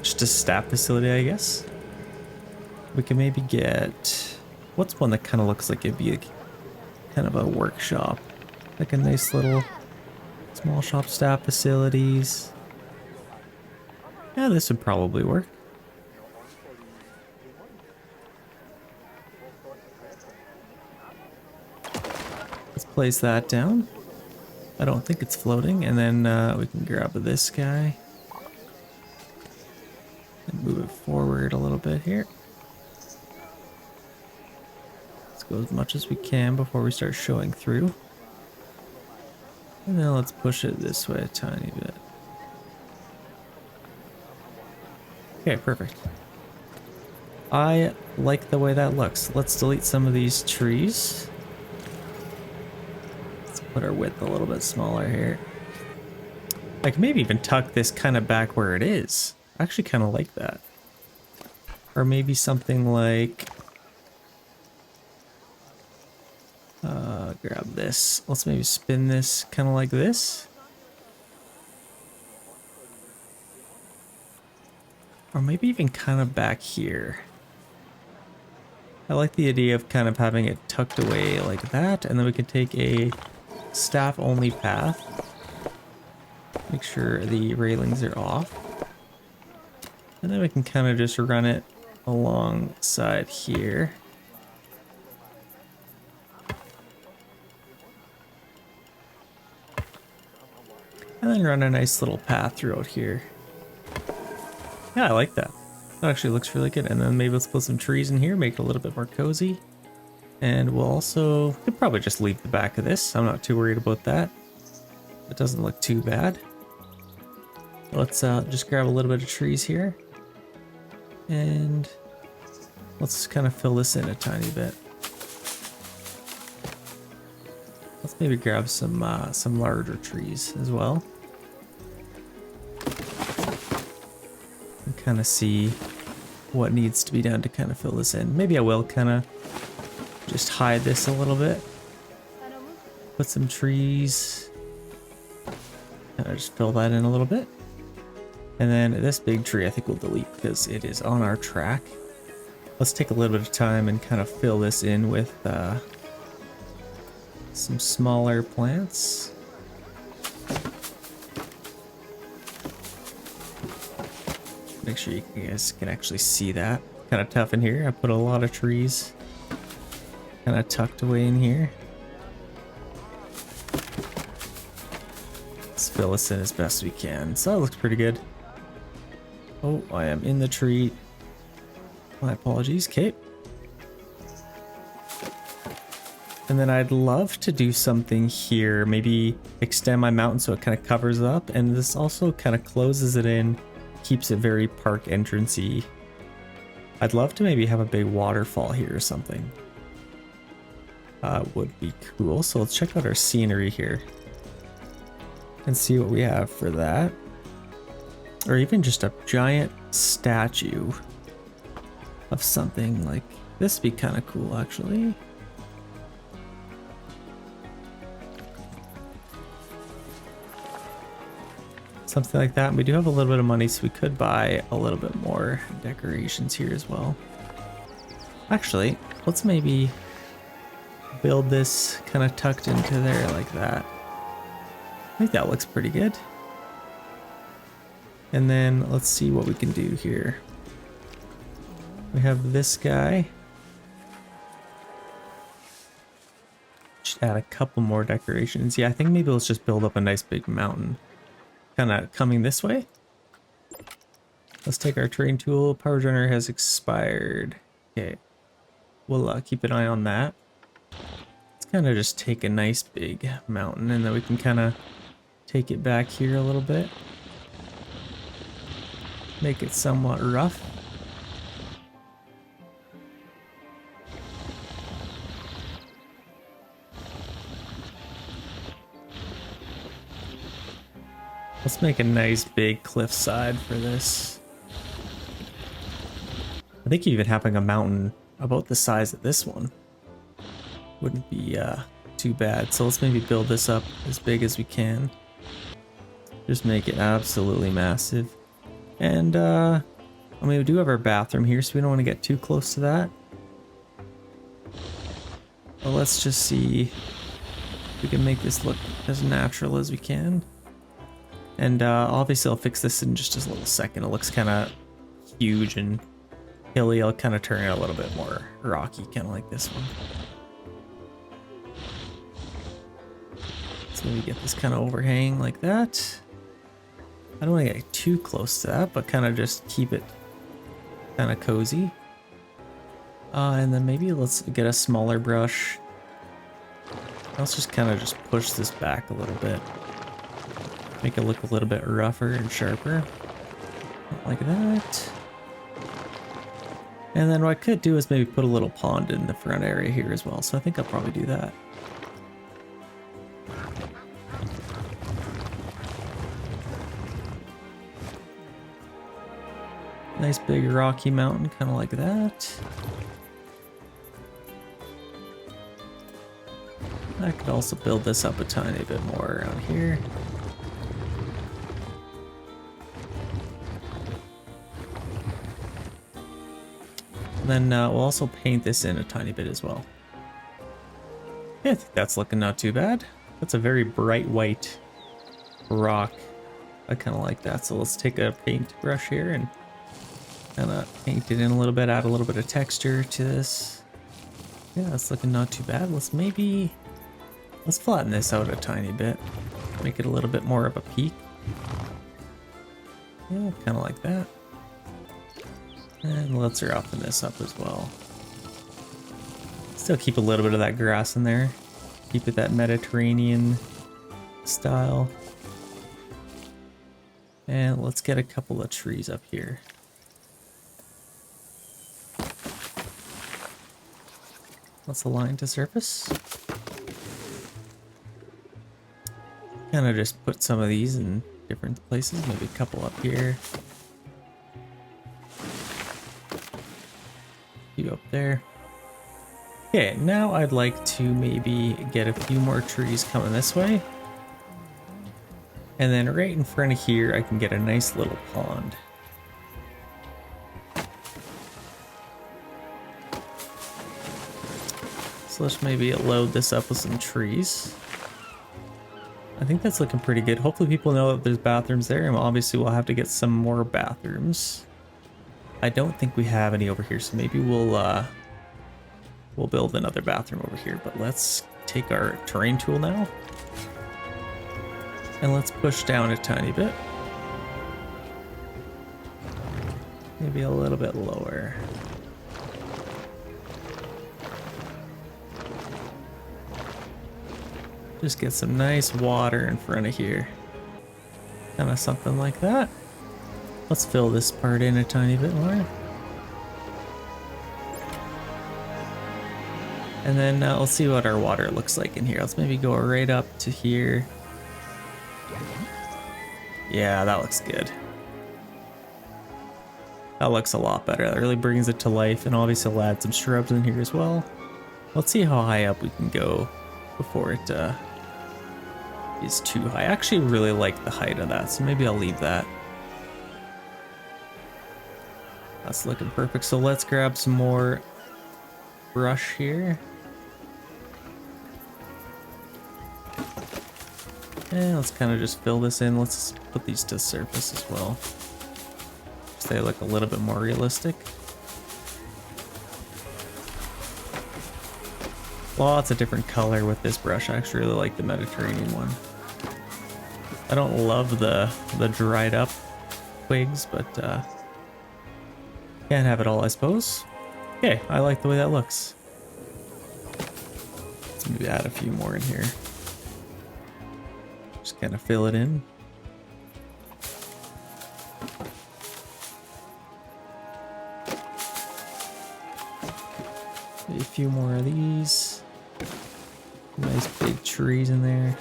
just a staff facility, I guess. We can maybe get, what's one that kind of looks like it'd be kind of a workshop, like a nice little Small shop staff facilities. Yeah, this would probably work. Let's place that down. I don't think it's floating. And then we can grab this guy. And move it forward a little bit here. Let's go as much as we can before we start showing through. And then let's push it this way a tiny bit. Okay, perfect. I like the way that looks. Let's delete some of these trees. Let's put our width a little bit smaller here. I can maybe even tuck this kind of back where it is. I actually kind of like that. Or maybe something like... grab this. Let's maybe spin this kind of like this. Or maybe even kind of back here. I like the idea of kind of having it tucked away like that, and then we can take a staff only path. Make sure the railings are off. And then we can kind of just run it alongside here. And then run a nice little path throughout here. Yeah, I like that. That actually looks really good. And then maybe let's put some trees in here, make it a little bit more cozy. And we'll also, could probably just leave the back of this. I'm not too worried about that. It doesn't look too bad. Let's just grab a little bit of trees here. And let's kind of fill this in a tiny bit. Let's maybe grab some larger trees as well. And kind of see what needs to be done to kind of fill this in. Maybe I will kind of just hide this a little bit. Put some trees. Kind of just fill that in a little bit. And then this big tree I think we'll delete because it is on our track. Let's take a little bit of time and kind of fill this in with some smaller plants. Make sure you guys can actually see that. Kind of tough in here. I put a lot of trees kind of tucked away in here. Let's fill this in as best we can. So that looks pretty good. Oh, I am in the tree. My apologies, Kate. And then I'd love to do something here, maybe extend my mountain so it kind of covers up, and this also kind of closes it in, keeps it very park entrancey. I'd love to maybe have a big waterfall here or something. Would be cool. So let's check out our scenery here and see what we have for that. Or even just a giant statue of something like this would be kind of cool actually. Something like that. We do have a little bit of money, so we could buy a little bit more decorations here as well. Actually, let's maybe build this kind of tucked into there like that. I think that looks pretty good. And then let's see what we can do here. We have this guy. Just add a couple more decorations. Yeah, I think maybe let's just build up a nice big mountain. Kind of coming this way. Let's take our terrain tool. Power generator has expired. Okay, we'll keep an eye on that. Let's kind of just take a nice big mountain, and then we can kind of take it back here a little bit. Make it somewhat rough. Let's make a nice big cliffside for this. I think even having a mountain about the size of this one wouldn't be too bad. So let's maybe build this up as big as we can. Just make it absolutely massive. And I mean, we do have our bathroom here, so we don't want to get too close to that. But let's just see We can make this look as natural as we can. And obviously I'll fix this in just a little second. It looks kind of huge and hilly. I'll kind of turn it a little bit more rocky, kind of like this one. So maybe get this kind of overhang like that. I don't want to get too close to that, but kind of just keep it kind of cozy. And then maybe let's get a smaller brush. Let's just kind of just push this back a little bit. Make it look a little bit rougher and sharper. Like that. And then what I could do is maybe put a little pond in the front area here as well. So I think I'll probably do that. Nice big rocky mountain, kind of like that. I could also build this up a tiny bit more around here. And then we'll also paint this in a tiny bit as well. Yeah, I think that's looking not too bad. That's a very bright white rock. I kind of like that. So let's take a paint brush here and kind of paint it in a little bit, add a little bit of texture to this. Yeah, it's looking not too bad. Let's flatten this out a tiny bit. Make it a little bit more of a peak. Yeah, kind of like that. And let's roughen this up as well. Still keep a little bit of that grass in there. Keep it that Mediterranean style. And let's get a couple of trees up here. Let's align to surface. Kind of just put some of these in different places, maybe a couple up here. Few up there. Okay, now I'd like to maybe get a few more trees coming this way. And then right in front of here, I can get a nice little pond. So let's maybe load this up with some trees. I think that's looking pretty good. Hopefully people know that there's bathrooms there, and obviously we'll have to get some more bathrooms. I don't think we have any over here, so maybe we'll build another bathroom over here. But let's take our terrain tool now, and let's push down a tiny bit. Maybe a little bit lower. Just get some nice water in front of here. Kind of something like that. Let's fill this part in a tiny bit more. And then let's see what our water looks like in here. Let's maybe go right up to here. Yeah, that looks good. That looks a lot better. That really brings it to life, and obviously we'll add some shrubs in here as well. Let's see how high up we can go before it is too high. I actually really like the height of that, so maybe I'll leave that. That's looking perfect. So let's grab some more brush here. And let's kind of just fill this in. Let's put these to surface as well, so they look a little bit more realistic. Lots of different color with this brush. I actually really like the Mediterranean one. I don't love the dried up twigs, but can't have it all, I suppose. Okay, I like the way that looks. Let's maybe add a few more in here. Just kind of fill it in. Maybe a few more of these. Nice big trees in there.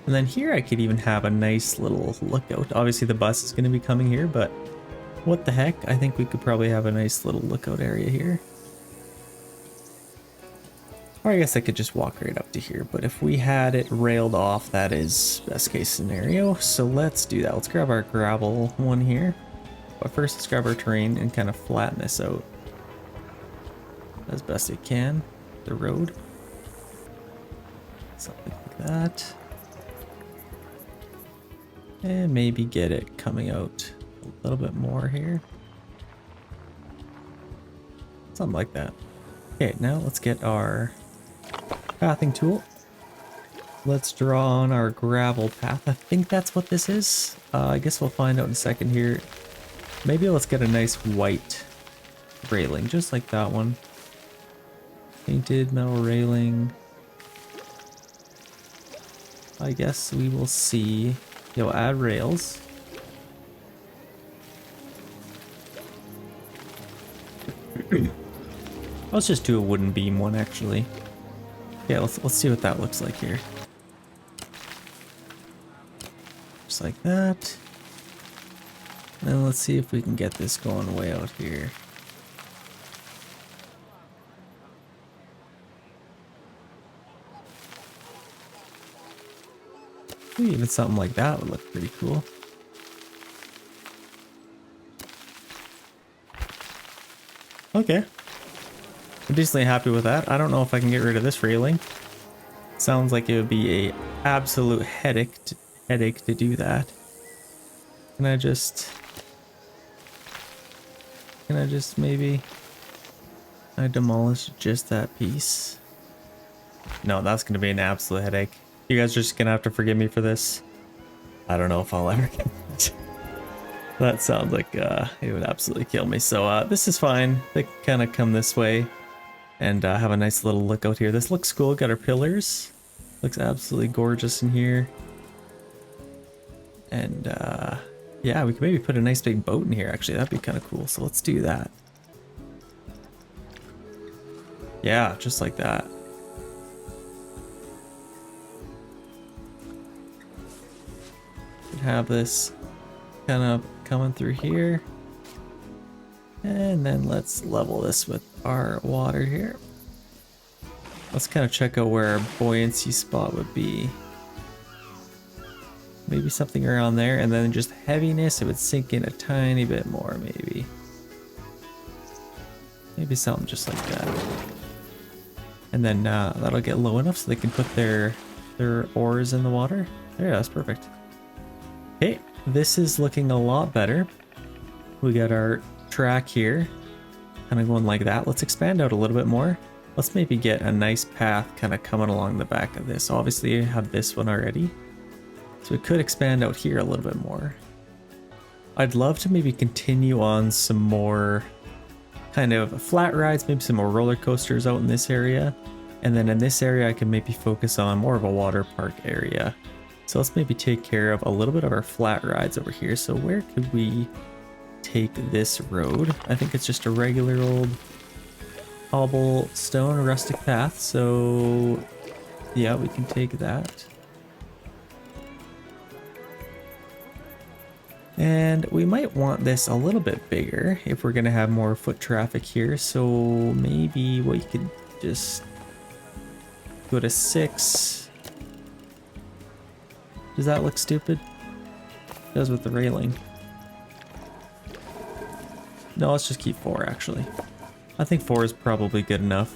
And then here I could even have a nice little lookout. Obviously the bus is going to be coming here, but what the heck? I think we could probably have a nice little lookout area here. Or I guess I could just walk right up to here, but if we had it railed off, that is best case scenario. So let's do that. Let's grab our gravel one here. But first, let's grab our terrain and kind of flatten this out as best it can. The road. Something like that. And maybe get it coming out a little bit more here. Something like that. Okay, now let's get our pathing tool. Let's draw on our gravel path. I think that's what this is. I guess we'll find out in a second here. Maybe let's get a nice white railing, just like that one. Painted metal railing. I guess we will see. You'll add rails. Let's just do a wooden beam one actually. Yeah, let's see what that looks like here. Just like that. And let's see if we can get this going way out here. Ooh, even something like that would look pretty cool. Okay. I'm decently happy with that. I don't know if I can get rid of this railing. Sounds like it would be a absolute headache to do that. Can I just maybe I demolish just that piece? No, that's gonna be an absolute headache. You guys are just gonna have to forgive me for this. I don't know if I'll ever get it. That sounds like it would absolutely kill me. So this is fine. They kind of come this way and have a nice little look out here. This looks cool. Got our pillars. Looks absolutely gorgeous in here. And yeah, we could maybe put a nice big boat in here actually. That'd be kind of cool. So let's do that. Yeah, just like that. Have this kind of coming through here, and then let's level this with our water here. Let's kind of check out where our buoyancy spot would be. Maybe something around there, and then just heaviness, it would sink in a tiny bit more maybe. Maybe something just like that. And then that'll get low enough so they can put their ores in the water. There, that's perfect. Okay, this is looking a lot better. We got our track here, kind of going like that. Let's expand out a little bit more. Let's maybe get a nice path kind of coming along the back of this. Obviously, I have this one already. So we could expand out here a little bit more. I'd love to maybe continue on some more kind of flat rides, maybe some more roller coasters out in this area. And then in this area, I can maybe focus on more of a water park area. So let's maybe take care of a little bit of our flat rides over here. So where could we take this road? I think it's just a regular old cobblestone rustic path. So yeah, we can take that. And we might want this a little bit bigger if we're gonna have more foot traffic here. So maybe we could just go to 6. Does that look stupid? It does with the railing. No, let's just keep 4 actually. I think 4 is probably good enough.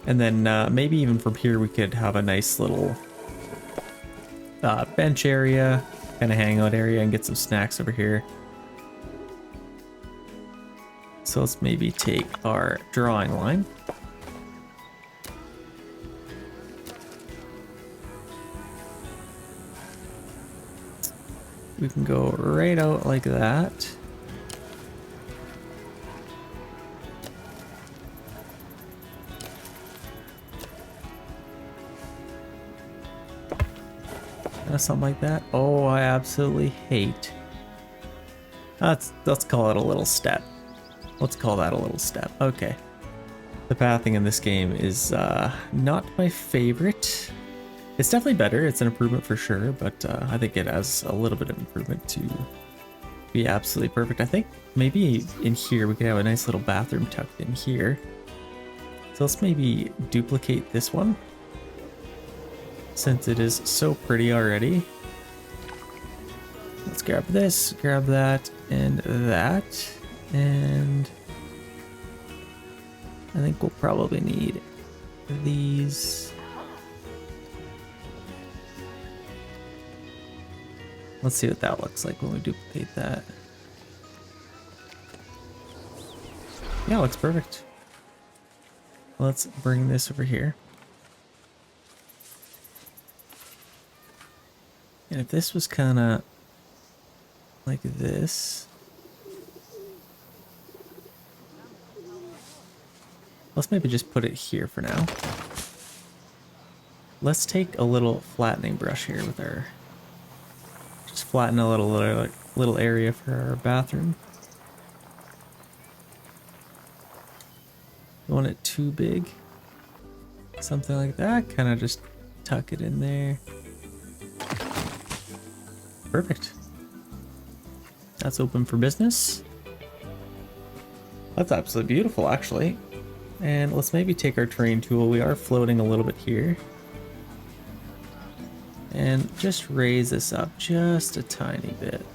And then maybe even from here we could have a nice little bench area, kind of hangout area, and get some snacks over here. So let's maybe take our drawing line. We can go right out like that. Something like that. Oh, I absolutely hate. Let's call it a little step. Let's call that a little step. Okay. The pathing in this game is not my favorite. It's definitely better. It's an improvement for sure, but I think it has a little bit of improvement to be absolutely perfect. I think maybe in here we could have a nice little bathroom tucked in here. So let's maybe duplicate this one, since it is so pretty already. Let's grab this, grab that, and that. And I think we'll probably need these. Let's see what that looks like when we duplicate that. Yeah, looks perfect. Let's bring this over here. And if this was kind of like this, let's maybe just put it here for now. Let's take a little flattening brush here with our, just flatten a little area for our bathroom. Don't want it too big. Something like that, kind of just tuck it in there. Perfect. That's open for business. That's absolutely beautiful, actually. And let's maybe take our terrain tool. We are floating a little bit here. And just raise this up just a tiny bit.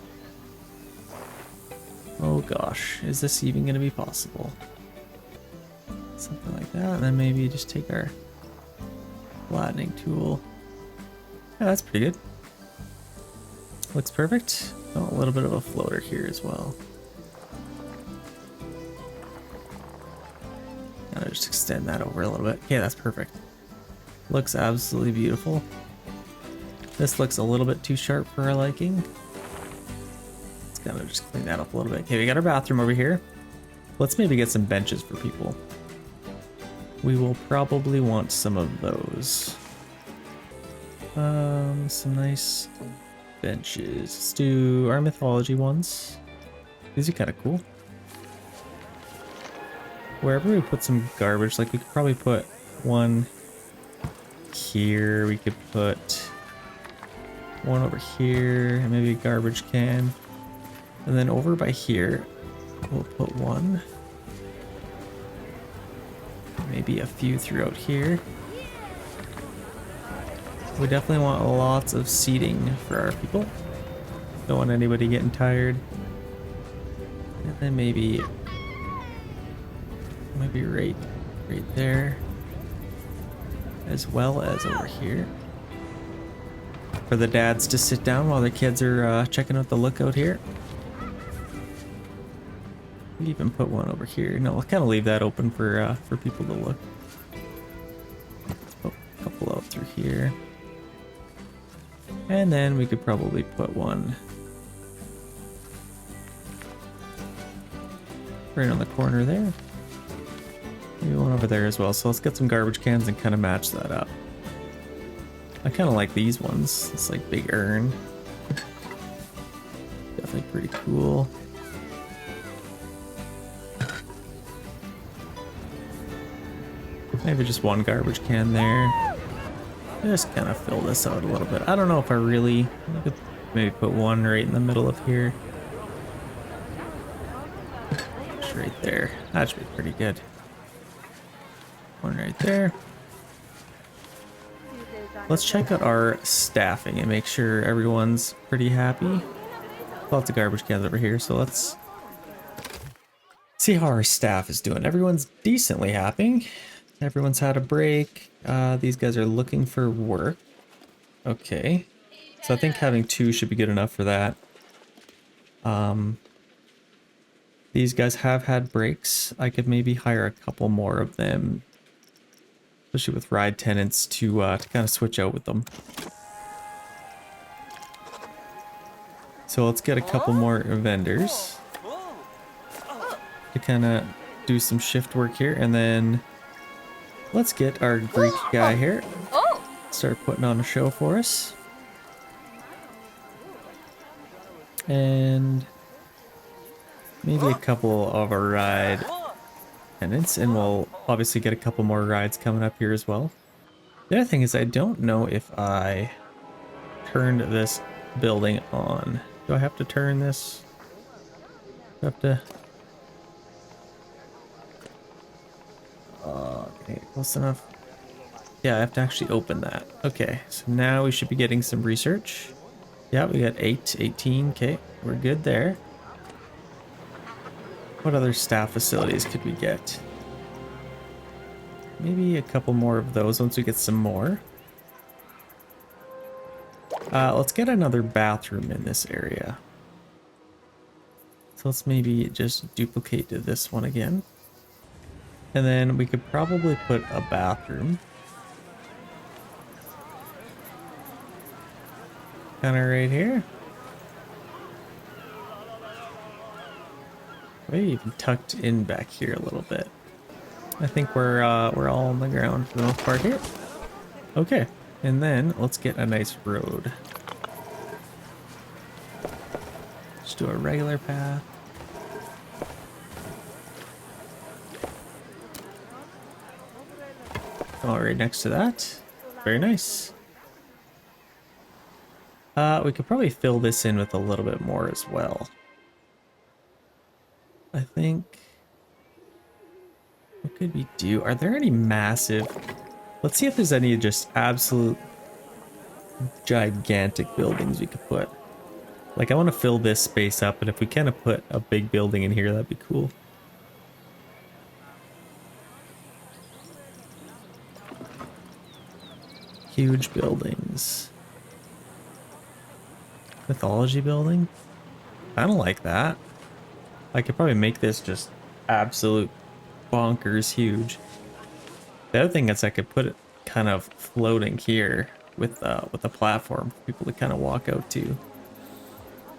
Oh gosh, is this even going to be possible? Something like that, and then maybe just take our flattening tool. Yeah, that's pretty good. Looks perfect. Oh, a little bit of a floater here as well. Gotta just extend that over a little bit. Okay, that's perfect. Looks absolutely beautiful. This looks a little bit too sharp for our liking. Let's kind of just clean that up a little bit. Okay, we got our bathroom over here. Let's maybe get some benches for people. We will probably want some of those. Some nice benches. Let's do our mythology ones. These are kind of cool. Wherever we put some garbage, like we could probably put one here. We could put one over here, and maybe a garbage can. And then over by here, we'll put one. Maybe a few throughout here. We definitely want lots of seating for our people. Don't want anybody getting tired. And then maybe right there, as well as over here, for the dads to sit down while their kids are checking out the lookout here. We even put one over here. No, we'll kind of leave that open for people to look. Let's put a couple out through here. And then we could probably put one right on the corner there. Maybe one over there as well. So let's get some garbage cans and kind of match that up. I kind of like these ones. It's like big urn. Definitely pretty cool. Maybe just one garbage can there. Just kind of fill this out a little bit. I don't know if I could maybe put one right in the middle of here. Just right there. That should be pretty good. One right there. Let's check out our staffing and make sure everyone's pretty happy. Lots of garbage cans over here, so let's see how our staff is doing. Everyone's decently happy. Everyone's had a break. These guys are looking for work. Okay. So I think having 2 should be good enough for that. These guys have had breaks. I could maybe hire a couple more of them, especially with ride tenants, to kind of switch out with them. So let's get a couple more vendors to kind of do some shift work here, and then let's get our Greek guy here. Start putting on a show for us. And maybe a couple of our ride tenants, and we'll obviously get a couple more rides coming up here as well. The other thing is, I don't know if I turned this building on. Do I have to turn this? Do I have to... Okay, close enough. Yeah, I have to actually open that. Okay, so now we should be getting some research. Yeah, we got 8, 18. Okay, we're good there. What other staff facilities could we get? Maybe a couple more of those once we get some more. Let's get another bathroom in this area. So let's maybe just duplicate to this one again. And then we could probably put a bathroom. Kind of right here. Maybe even tucked in back here a little bit. I think we're all on the ground for the most part here. Okay, and then let's get a nice road. Just do a regular path. All right, next to that. Very nice. We could probably fill this in with a little bit more as well. I think. What could we do? Are there any massive... Let's see if there's any just absolute gigantic buildings we could put. Like, I want to fill this space up, and if we kind of put a big building in here, that'd be cool. Huge buildings. Mythology building? I don't like that. I could probably make this just absolute bonkers huge. The other thing is I could put it kind of floating here with a platform for people to kind of walk out to.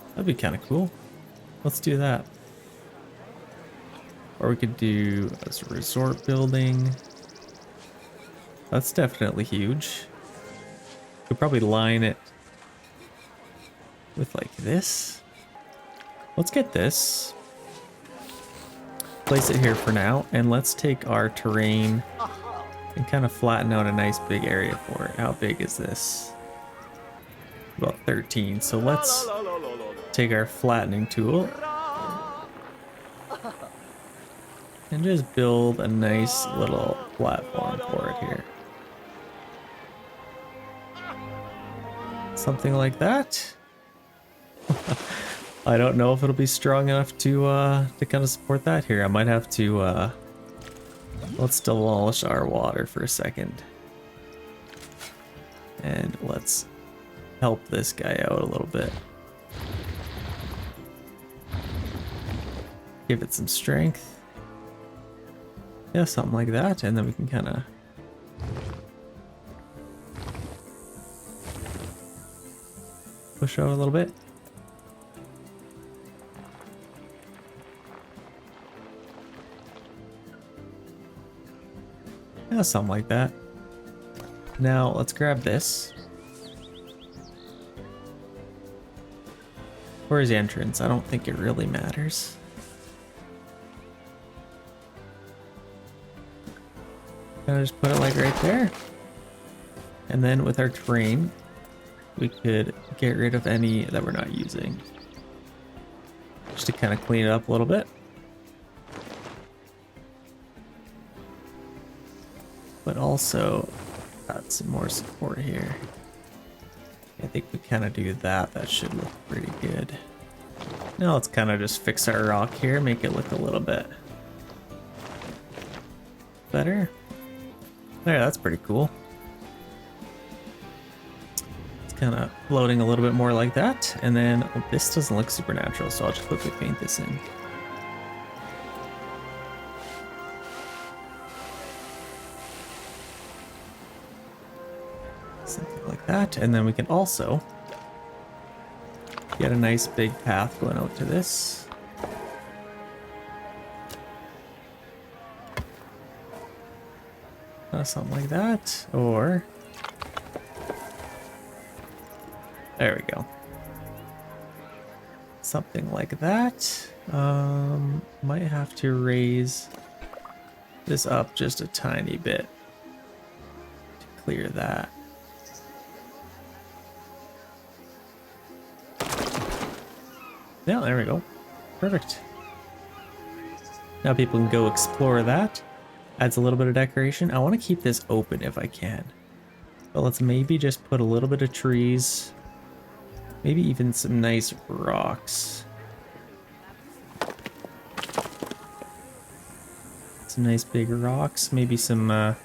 That'd be kind of cool. Let's do that. Or we could do a resort building. That's definitely huge. Could probably line it with like this. Let's get this. Place it here for now, and let's take our terrain and kind of flatten out a nice big area for it. How big is this? About 13. So let's take our flattening tool and just build a nice little platform for it here. Something like that. I don't know if it'll be strong enough to kind of support that here. I might have to let's demolish our water for a second. And let's help this guy out a little bit. Give it some strength. Yeah, something like that, and then we can kind of push out a little bit. Yeah, something like that. Now let's grab this. Where's the entrance? I don't think it really matters. Gonna just put it like right there. And then with our terrain, we could get rid of any that we're not using. Just to kind of clean it up a little bit. But also add some more support here. I think we kind of do that. That should look pretty good. Now let's kind of just fix our rock here, make it look a little bit better. There, that's pretty cool. It's kind of floating a little bit more like that. And then this doesn't look supernatural, so I'll just quickly paint this in. Something like that. And then we can also get a nice big path going out to this. Something like that, or there we go. Something like that. Might have to raise this up just a tiny bit to clear that. Yeah, there we go. Perfect. Now people can go explore that. Adds a little bit of decoration. I want to keep this open if I can. But let's maybe just put a little bit of trees Maybe even some nice rocks. Some nice big rocks. Maybe some,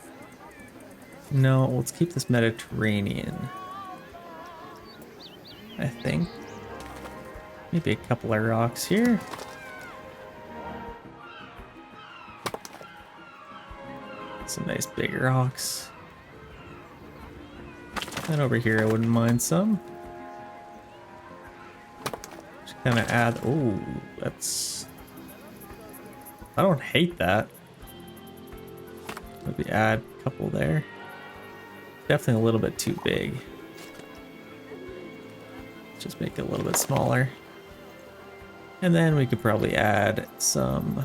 no, let's keep this Mediterranean. I think. Maybe a couple of rocks here. Some nice big rocks. And over here I wouldn't mind some. Just kind of add, oh, that's, I don't hate that. Maybe add a couple there. Definitely a little bit too big. Just make it a little bit smaller. And then we could probably add some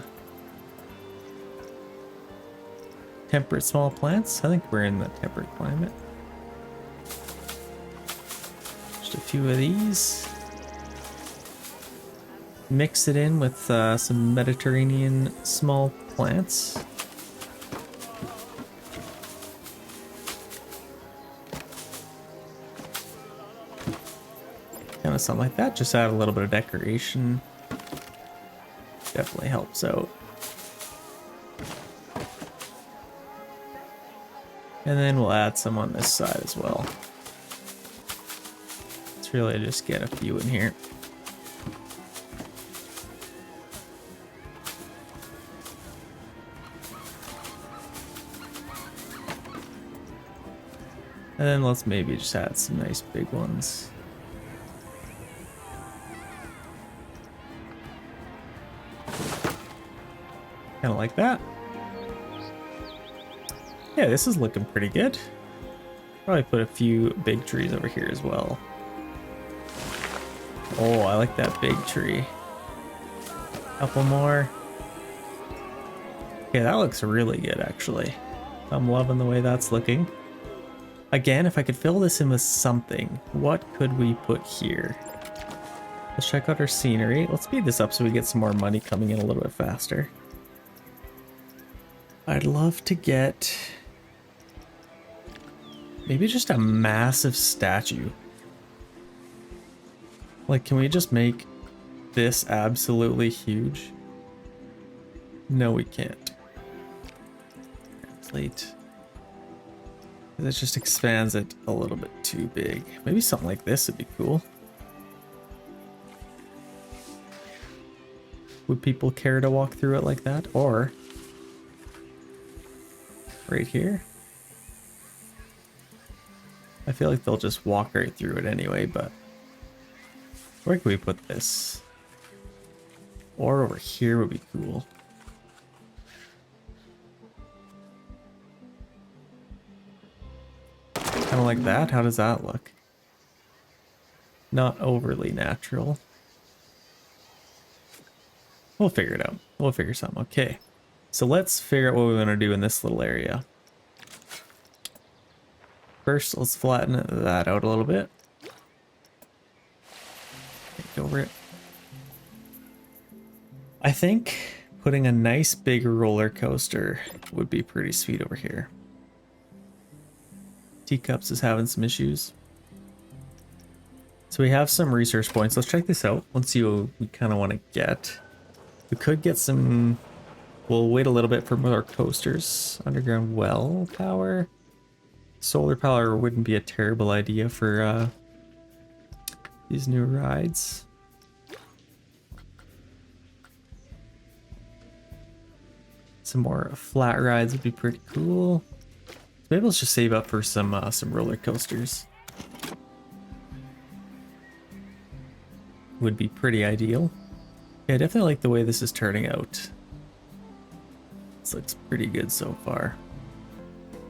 temperate small plants. I think we're in the temperate climate. Just a few of these. Mix it in with some Mediterranean small plants. Kind of something like that. Just add a little bit of decoration. Definitely helps out. And then we'll add some on this side as well. Let's really just get a few in here. And then let's maybe just add some nice big ones. Kind of like that. Yeah, this is looking pretty good. Probably put a few big trees over here as well. Oh, I like that big tree. Couple more. Okay, that looks really good actually. I'm loving the way that's looking. Again, if I could fill this in with something, what could we put here? Let's check out our scenery. Let's speed this up so we get some more money coming in a little bit faster. I'd love to get maybe just a massive statue. Like, can we just make this absolutely huge? No, we can't. Translate. It just expands it a little bit too big. Maybe something like this would be cool. Would people care to walk through it like that? Or right here? I feel like they'll just walk right through it anyway, but where can we put this? Or over here would be cool. Kind of like that. How does that look? Not overly natural. We'll figure it out. We'll figure something. Okay. So let's figure out what we want to do in this little area. First, let's flatten that out a little bit. Take over it. I think putting a nice big roller coaster would be pretty sweet over here. Teacups is having some issues. So we have some research points. Let's check this out. Let's see what we kind of want to get. We could get some... We'll wait a little bit for more coasters. Underground well power. Solar power wouldn't be a terrible idea for these new rides. Some more flat rides would be pretty cool. Maybe let's just save up for some roller coasters. Would be pretty ideal. Yeah, I definitely like the way this is turning out. This looks pretty good so far.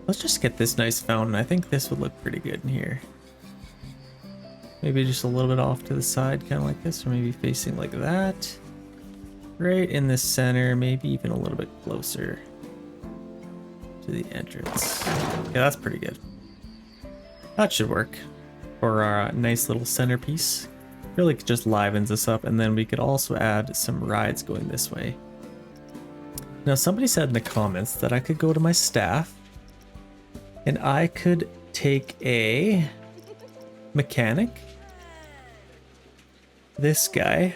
Let's just get this nice fountain. I think this would look pretty good in here. Maybe just a little bit off to the side, kind of like this, or maybe facing like that. Right in the center, maybe even a little bit closer to the entrance. Yeah, that's pretty good. That should work for our nice little centerpiece. Really just livens us up, and then we could also add some rides going this way. Now, somebody said in the comments that I could go to my staff and I could take a mechanic this guy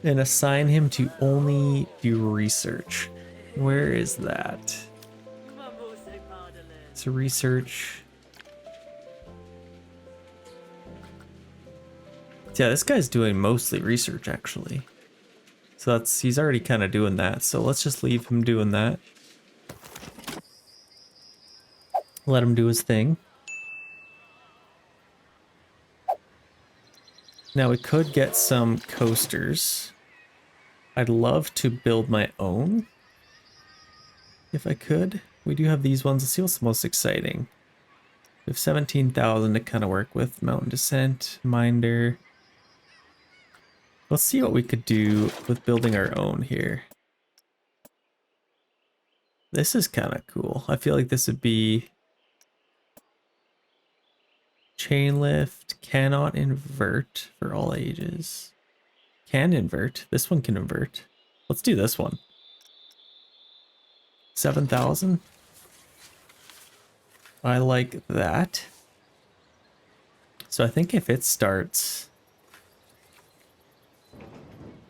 and assign him to only do research. Where is that? So research. Yeah, this guy's doing mostly research actually. So he's already kind of doing that. So let's just leave him doing that. Let him do his thing. Now we could get some coasters. I'd love to build my own. If I could. We do have these ones. Let's see what's the most exciting. We have 17,000 to kind of work with. Mountain Descent, Minder. Let's see what we could do with building our own here. This is kind of cool. I feel like this would be chain lift, cannot invert for all ages. Can invert. This one can invert. Let's do this one. 7,000. I like that. So I think if it starts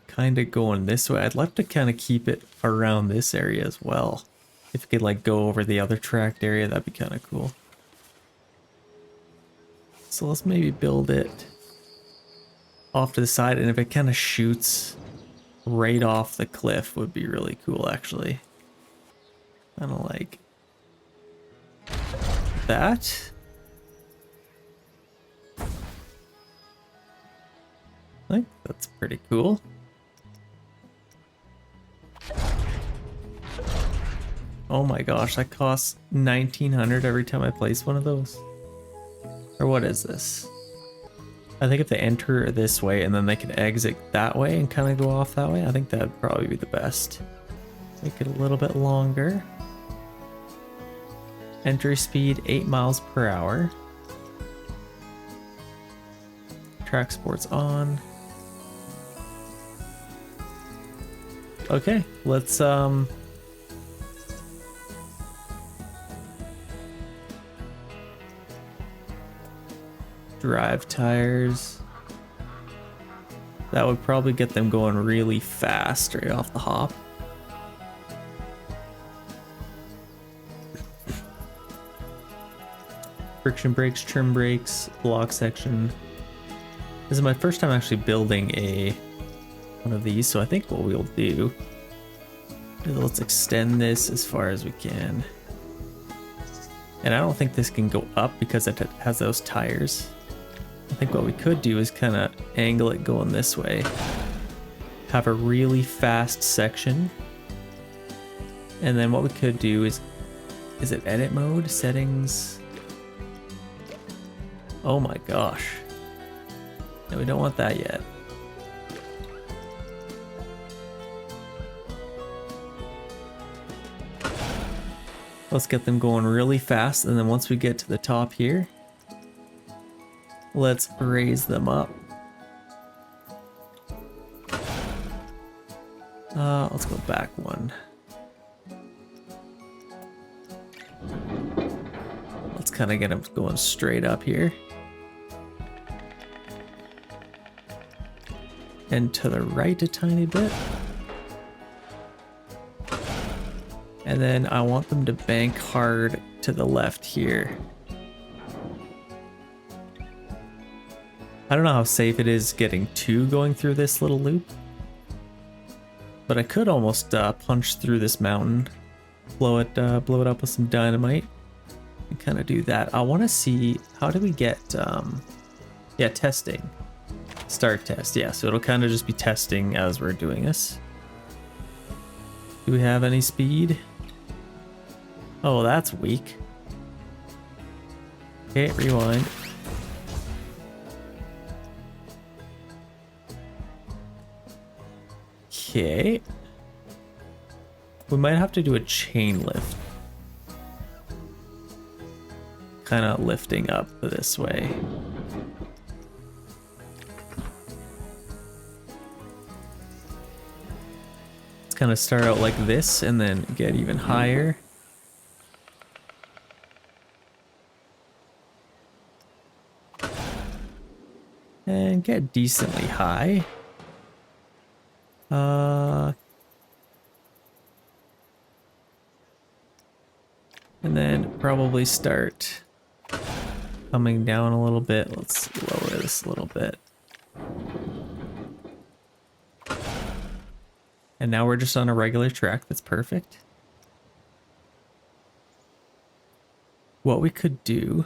kind of going this way, I'd love to kind of keep it around this area as well. If it could like go over the other tracked area, that'd be kind of cool. So let's maybe build it off to the side, and if it kind of shoots right off the cliff would be really cool actually. Kind of like that. I think that's pretty cool. Oh my gosh, that costs 1,900 every time I place one of those. Or what is this? I think if they enter this way and then they can exit that way and kind of go off that way, I think that'd probably be the best. Make it a little bit longer. Entry speed 8 miles per hour. Track sports on. Okay, let's drive tires. That would probably get them going really fast right off the hop. Friction brakes, trim brakes, block section. This is my first time actually building one of these, so I think what we'll do is let's extend this as far as we can. And I don't think this can go up because it has those tires. I think what we could do is kind of angle it going this way. Have a really fast section. And then what we could do is it edit mode? Settings? Oh my gosh. No, we don't want that yet. Let's get them going really fast, and then once we get to the top here, let's raise them up. Let's go back one. Let's kind of get them going straight up here. And to the right a tiny bit. And then I want them to bank hard to the left here. I don't know how safe it is getting two going through this little loop, but I could almost punch through this mountain, blow it up with some dynamite, and kind of do that. I want to see, how do we get, yeah, testing. Start test, yeah, so it'll kind of just be testing as we're doing this. Do we have any speed? Oh, that's weak. Okay, rewind. Okay. We might have to do a chain lift. Kind of lifting up this way. Let's kind of start out like this and then get even higher. and get decently high. And then probably start coming down a little bit. Let's lower this a little bit. And now we're just on a regular track. That's perfect. What we could do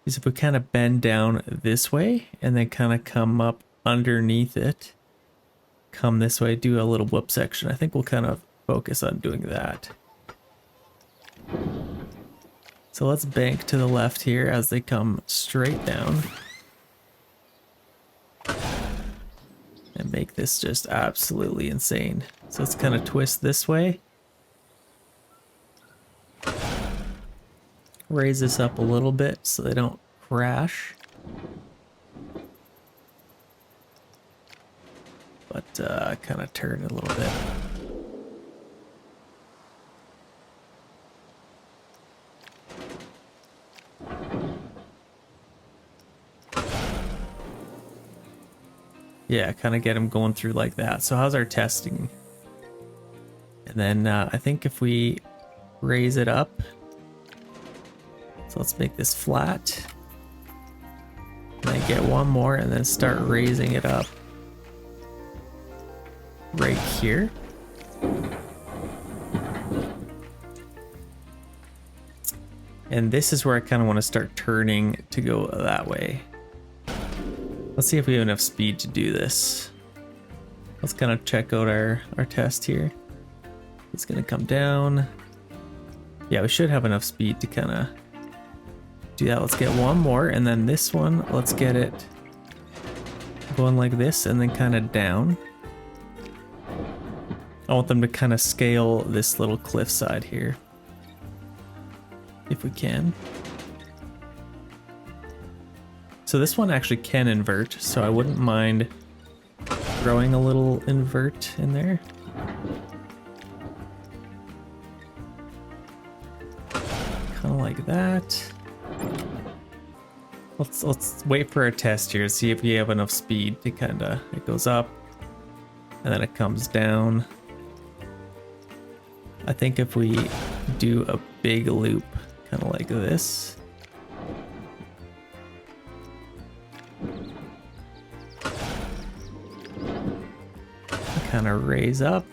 is if we kind of bend down this way and then kind of come up underneath it, come this way, do a little whoop section. I think we'll kind of focus on doing that. So let's bank to the left here as they come straight down. And make this just absolutely insane. So let's kind of twist this way. Raise this up a little bit so they don't crash. But kind of turn it a little bit. Yeah, kind of get them going through like that. So how's our testing? And then I think if we raise it up, so let's make this flat. And then get one more and then start raising it up right here. And this is where I kind of want to start turning to go that way. Let's see if we have enough speed to do this. Let's kind of check out our test here. It's gonna come down. Yeah, we should have enough speed to kind of do that. Let's get one more, and then this one, let's get it going like this and then kind of down. I want them to kind of scale this little cliffside here, if we can. So this one actually can invert, so I wouldn't mind throwing a little invert in there. Kind of like that. Let's wait for a test here, see if we have enough speed to kind of, it goes up and then it comes down. I think if we do a big loop, kind of like this. Kind of raise up.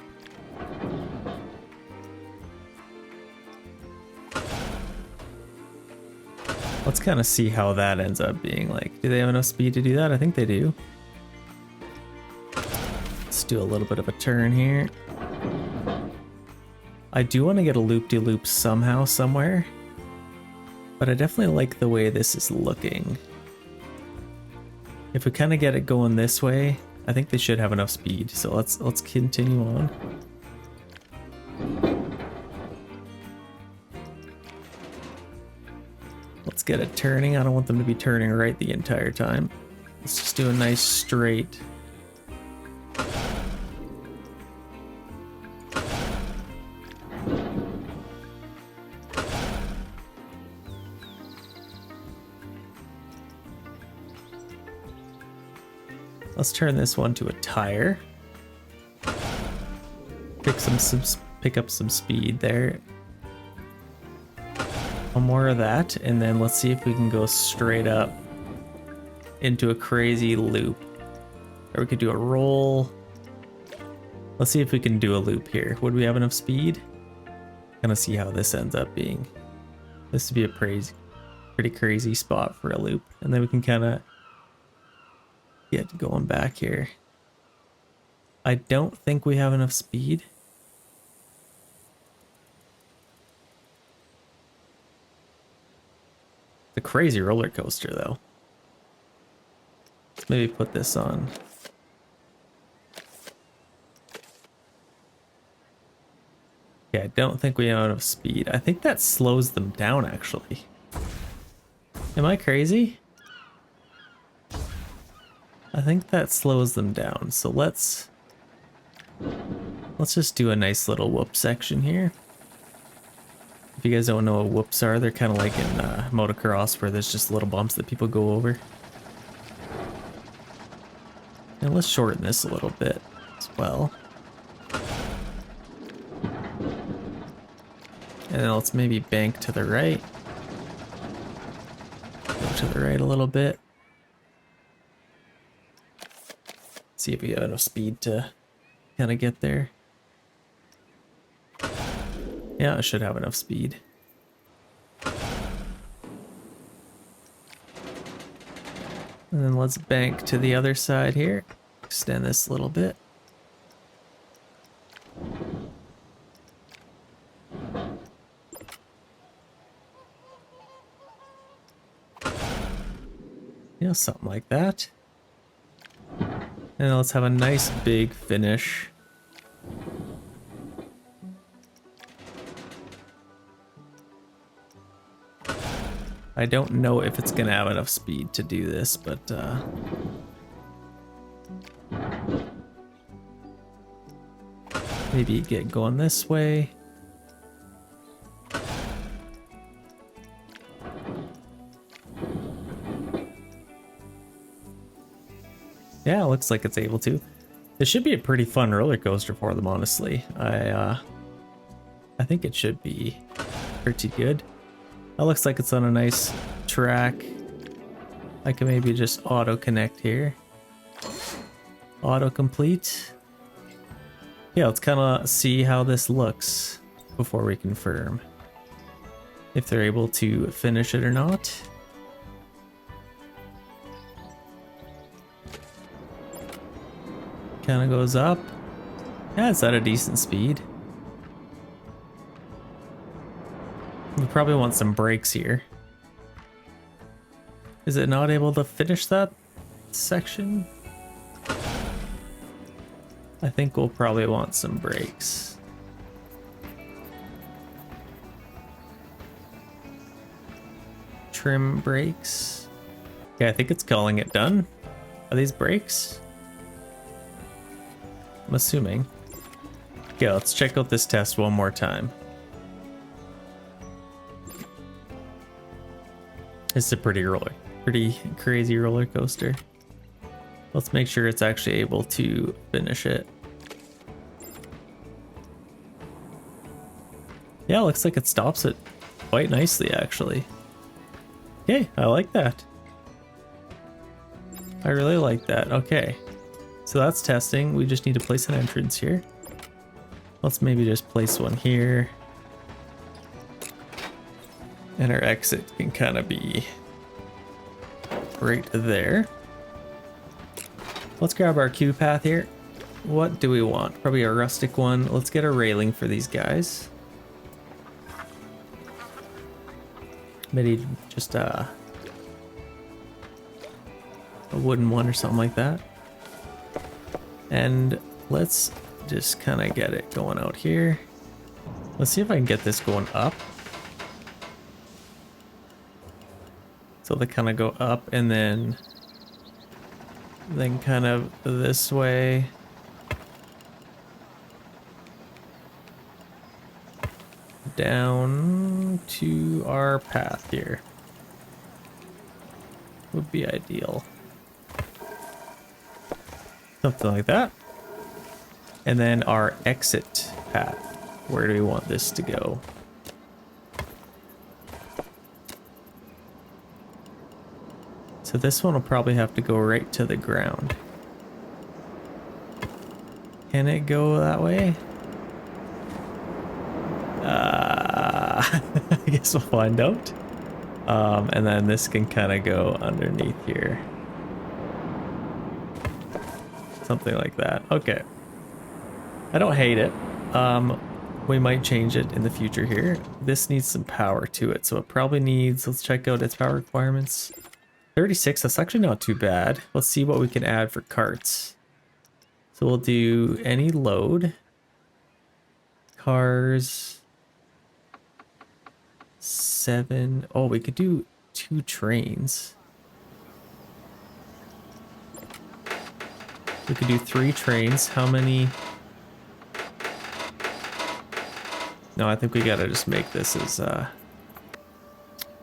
Let's kind of see how that ends up being like. Do they have enough speed to do that? I think they do. Let's do a little bit of a turn here. I do want to get a loop-de-loop somehow, somewhere. But I definitely like the way this is looking. If we kind of get it going this way, I think they should have enough speed. So let's continue on. Let's get it turning. I don't want them to be turning right the entire time. Let's just do a nice straight. Let's turn this one to a tire. Pick up some speed there. One more of that, and then let's see if we can go straight up into a crazy loop. Or we could do a roll. Let's see if we can do a loop here. Would we have enough speed? Kind of see how this ends up being. This would be a pretty crazy spot for a loop, and then we can kind of get going back here. I don't think we have enough speed. It's a crazy roller coaster though. Let's maybe put this on. Yeah, I don't think we have enough speed. I think that slows them down actually. Am I crazy? I think that slows them down, so let's just do a nice little whoop section here. If you guys don't know what whoops are, they're kind of like in motocross where there's just little bumps that people go over. And let's shorten this a little bit as well. And then let's maybe bank to the right. Go to the right a little bit. See if we have enough speed to kind of get there. Yeah, I should have enough speed. And then let's bank to the other side here. Extend this a little bit. Yeah, something like that. And let's have a nice big finish. I don't know if it's gonna have enough speed to do this, but maybe get going this way. Yeah, looks like it's able to. This should be a pretty fun roller coaster for them, honestly. I think it should be pretty good. That looks like it's on a nice track. I can maybe just auto connect here. Auto complete. Yeah, let's kind of see how this looks before we confirm if they're able to finish it or not. Kind of goes up. Yeah, it's at a decent speed. We probably want some brakes here. Is it not able to finish that section? I think we'll probably want some brakes. Trim brakes. Okay, I think it's calling it done. Are these brakes? I'm assuming. Okay, let's check out this test one more time. It's a pretty crazy roller coaster. Let's make sure it's actually able to finish it. Yeah, looks like it stops it quite nicely, actually. Okay, I like that. I really like that. Okay. So that's testing. We just need to place an entrance here. Let's maybe just place one here. And our exit can kind of be right there. Let's grab our queue path here. What do we want? Probably a rustic one. Let's get a railing for these guys. Maybe just a wooden one or something like that. And let's just kind of get it going out here. Let's see if I can get this going up. So they kind of go up and then kind of this way. Down to our path here. Would be ideal. Something like that. And then our exit path. Where do we want this to go? So this one will probably have to go right to the ground. Can it go that way? I guess we'll find out. And then this can kind of go underneath here. Something like that. Okay. I don't hate it. We might change it in the future here. This needs some power to it, so it probably needs, let's check out its power requirements. 36, that's actually not too bad. Let's see what we can add for carts. So we'll do any load. Cars. 7. Oh, we could do 2 trains. We could do 3 trains. How many? No, I think we gotta just make this as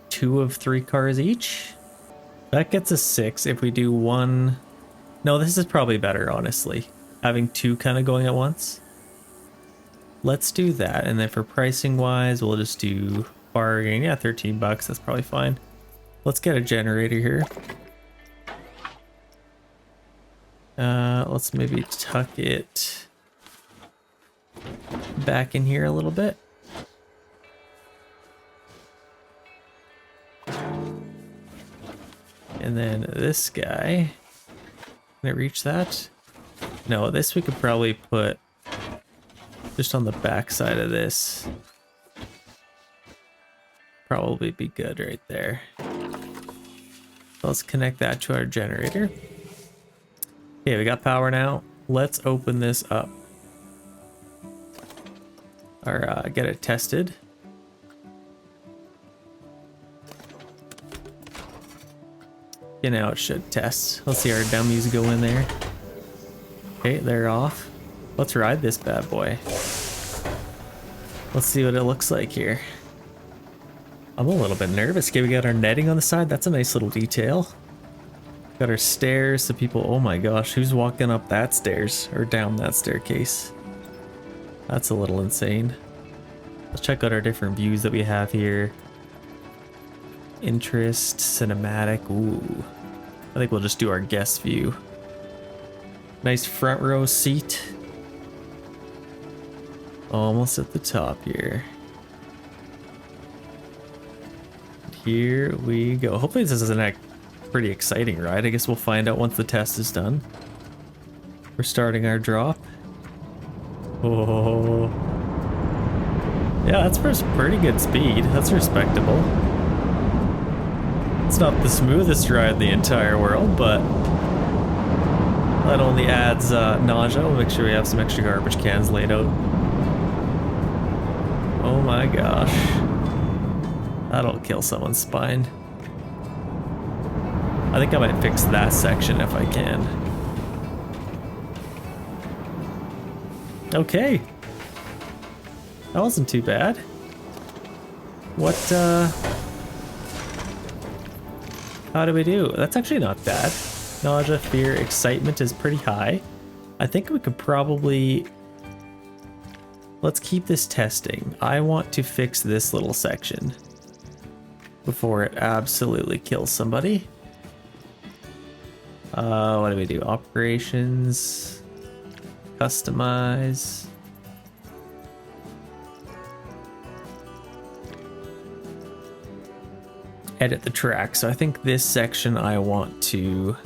2 of 3 cars each. That gets us 6 if we do one No, this is probably better, honestly. Having two kind of going at once. Let's do that. And then for pricing wise, we'll just do bargain. Yeah, 13 bucks. That's probably fine. Let's get a generator here. Let's maybe tuck it back in here a little bit. And then this guy, can it reach that? No, this we could probably put just on the back side of this. Probably be good right there. So let's connect that to our generator. Okay, we got power now. Let's open this up. Or get it tested. Okay, now it should test. Let's see our dummies go in there. Okay, they're off. Let's ride this bad boy. Let's see what it looks like here. I'm a little bit nervous. Okay, we got our netting on the side. That's a nice little detail. Got our stairs so people, oh my gosh, who's walking up that stairs or down that staircase? That's a little insane. Let's check out our different views that we have here. Interest, cinematic, ooh. I think we'll just do our guest view. Nice front row seat. Almost at the top here. Here we go. Hopefully this is a pretty exciting ride. I guess we'll find out once the test is done. We're starting our drop. Oh. Yeah, that's for pretty good speed. That's respectable. It's not the smoothest ride in the entire world, but that only adds nausea. We'll make sure we have some extra garbage cans laid out. Oh my gosh. That'll kill someone's spine. I think I might fix that section if I can. Okay. That wasn't too bad. What, how do we do? That's actually not bad. Nausea, fear, excitement is pretty high. I think we could probably... Let's keep this testing. I want to fix this little section before it absolutely kills somebody. What do we do? Operations, customize. Edit the track. So I think this section I want to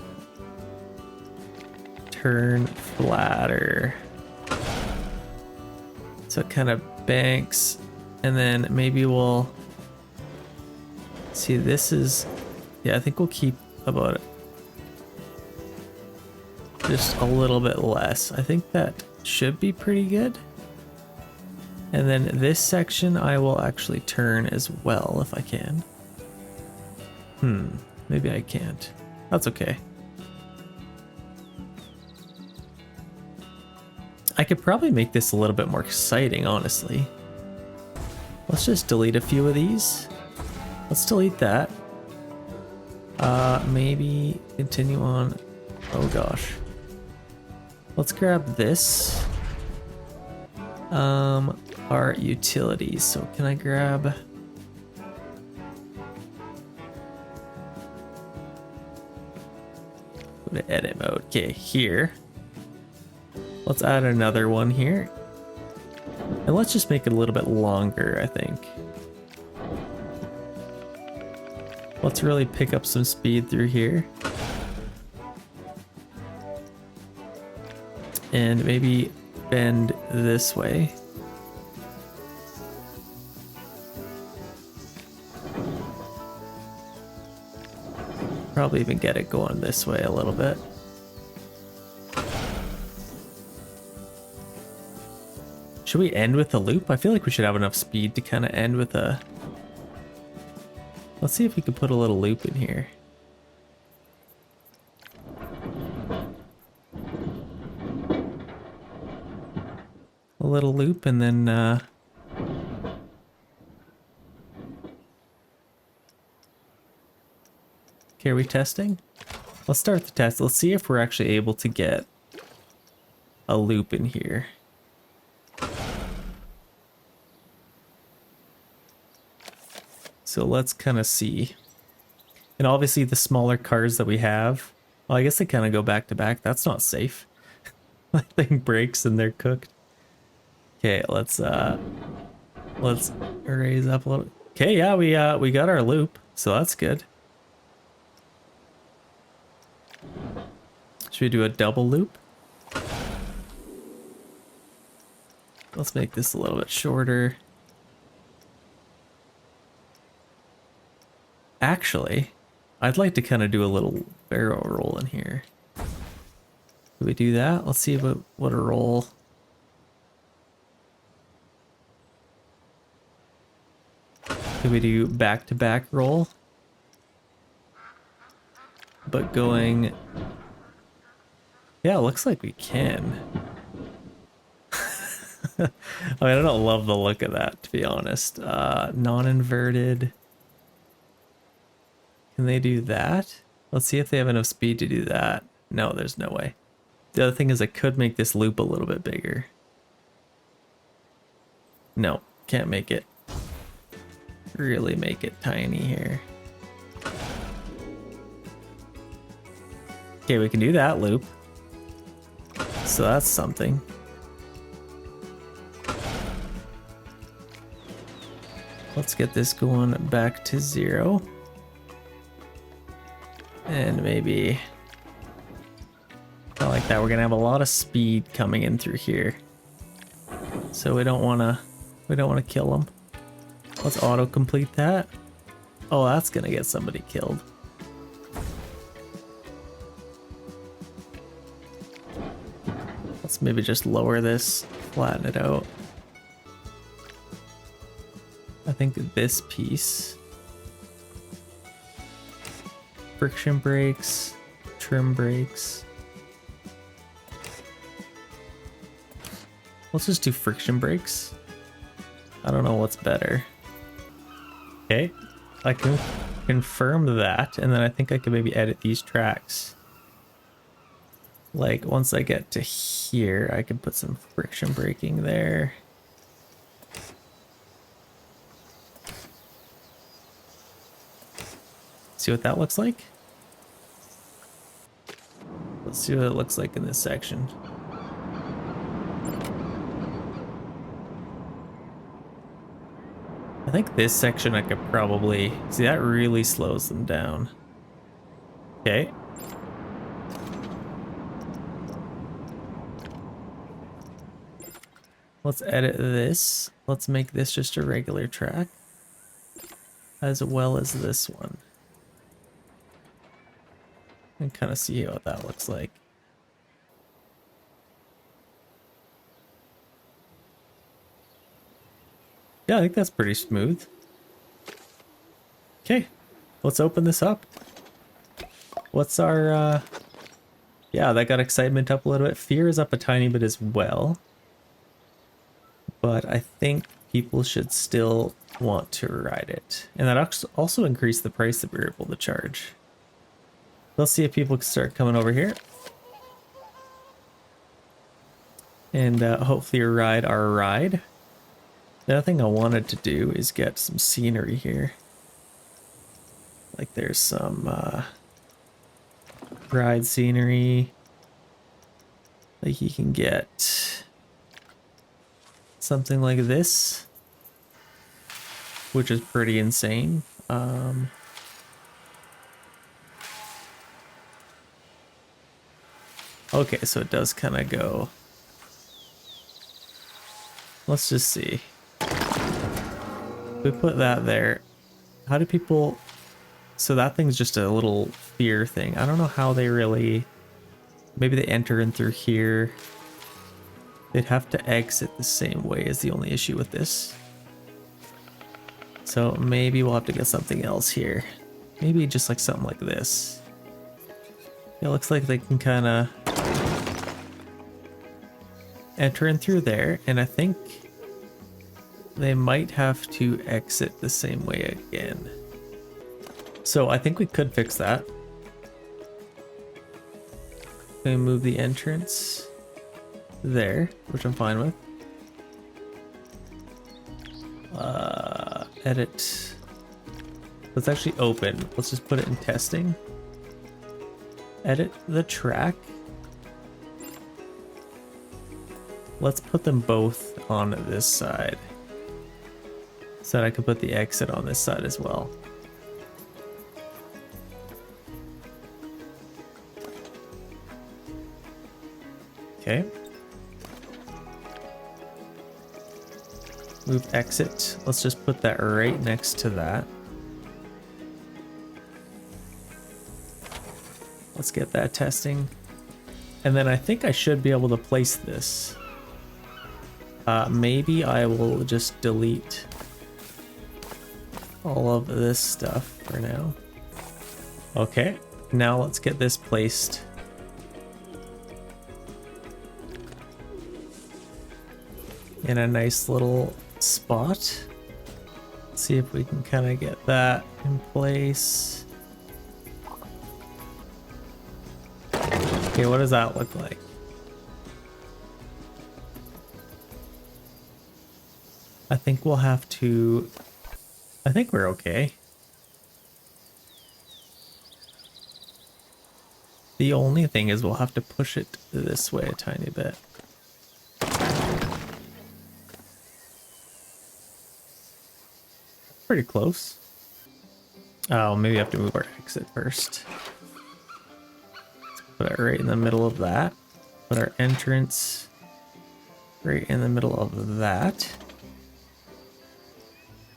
turn flatter. So it kind of banks, and then maybe we'll see, this is, yeah, I think we'll keep about it just a little bit less. I think that should be pretty good. And then this section I will actually turn as well if I can. Maybe I can't. That's okay. I could probably make this a little bit more exciting, honestly. Let's just delete a few of these. Let's delete that. Maybe continue on. Oh gosh. Let's grab this. Our utilities. So can I grab... Go to edit mode. Okay, here. Let's add another one here. And let's just make it a little bit longer, I think. Let's really pick up some speed through here. And maybe bend this way. Probably even get it going this way a little bit. Should we end with a loop? I feel like we should have enough speed to kind of end with a... Let's see if we can put a little loop in here. A little loop and then... Okay, are we testing? Let's start the test. Let's see if we're actually able to get a loop in here. So let's kind of see. And obviously the smaller cars that we have, well, I guess they kind of go back to back. That's not safe. That thing breaks and they're cooked. Okay, let's raise up a little. Okay, yeah, we got our loop, so that's good. Should we do a double loop? Let's make this a little bit shorter. Actually, I'd like to kind of do a little barrel roll in here. Do we do that? Let's see what a roll. Do we do back-to-back roll? But going... Yeah, it looks like we can. I mean, I don't love the look of that, to be honest. Non-inverted. Can they do that? Let's see if they have enough speed to do that. No, there's no way. The other thing is I could make this loop a little bit bigger. No, can't make it. Really make it tiny here. Okay, we can do that loop. So that's something. Let's get this going back to 0. And maybe not like that. We're gonna have a lot of speed coming in through here. So we don't wanna kill them. Let's auto-complete that. Oh, that's gonna get somebody killed. Let's maybe just lower this, flatten it out. I think this piece. Friction brakes, trim brakes. Let's just do friction brakes. I don't know what's better. Okay, I can confirm that, and then I think I can maybe edit these tracks. Like once I get to here, I can put some friction braking there. See what that looks like? Let's see what it looks like in this section. I think this section I could probably... See, that really slows them down. Okay. Let's edit this. Let's make this just a regular track. As well as this one. And kind of see what that looks like. Yeah, I think that's pretty smooth. Okay, let's open this up. What's our, yeah, that got excitement up a little bit. Fear is up a tiny bit as well. But I think people should still want to ride it. And that also increased the price that we were able to charge. Let's see if people can start coming over here. And hopefully ride our ride. The other thing I wanted to do is get some scenery here. Like there's some ride scenery. Like you can get something like this, which is pretty insane. Okay, so it does kind of go. Let's just see. If we put that there, how do people... So that thing's just a little fear thing. I don't know how they really... Maybe they enter in through here. They'd have to exit the same way is the only issue with this. So maybe we'll have to get something else here. Maybe just like something like this. It looks like they can kind of enter in through there, and I think they might have to exit the same way again. So I think we could fix that. Going to move the entrance there, which I'm fine with. Edit. Let's actually open. Let's just put it in testing. Edit the track. Let's put them both on this side, so that I can put the exit on this side as well. Okay. Move exit. Let's just put that right next to that. Let's get that testing. And then I think I should be able to place this. Maybe I will just delete all of this stuff for now. Okay, now let's get this placed. In a nice little spot. See if we can kind of get that in place. Okay, what does that look like? I think we'll have to... I think we're okay. The only thing is we'll have to push it this way a tiny bit. Pretty close. Oh, maybe I have to move our exit first. Let's put it right in the middle of that. Put our entrance right in the middle of that.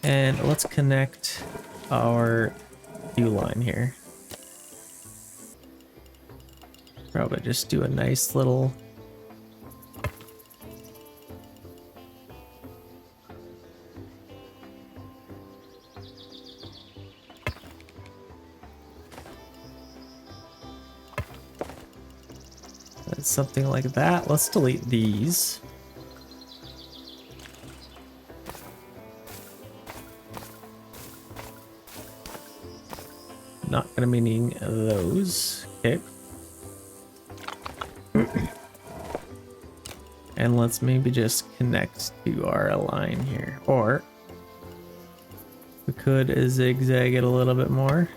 And let's connect our queue line here. Probably just do a nice little... something like that. Let's delete these. Not gonna be needing those. Okay. And let's maybe just connect to our line here. Or we could zigzag it a little bit more.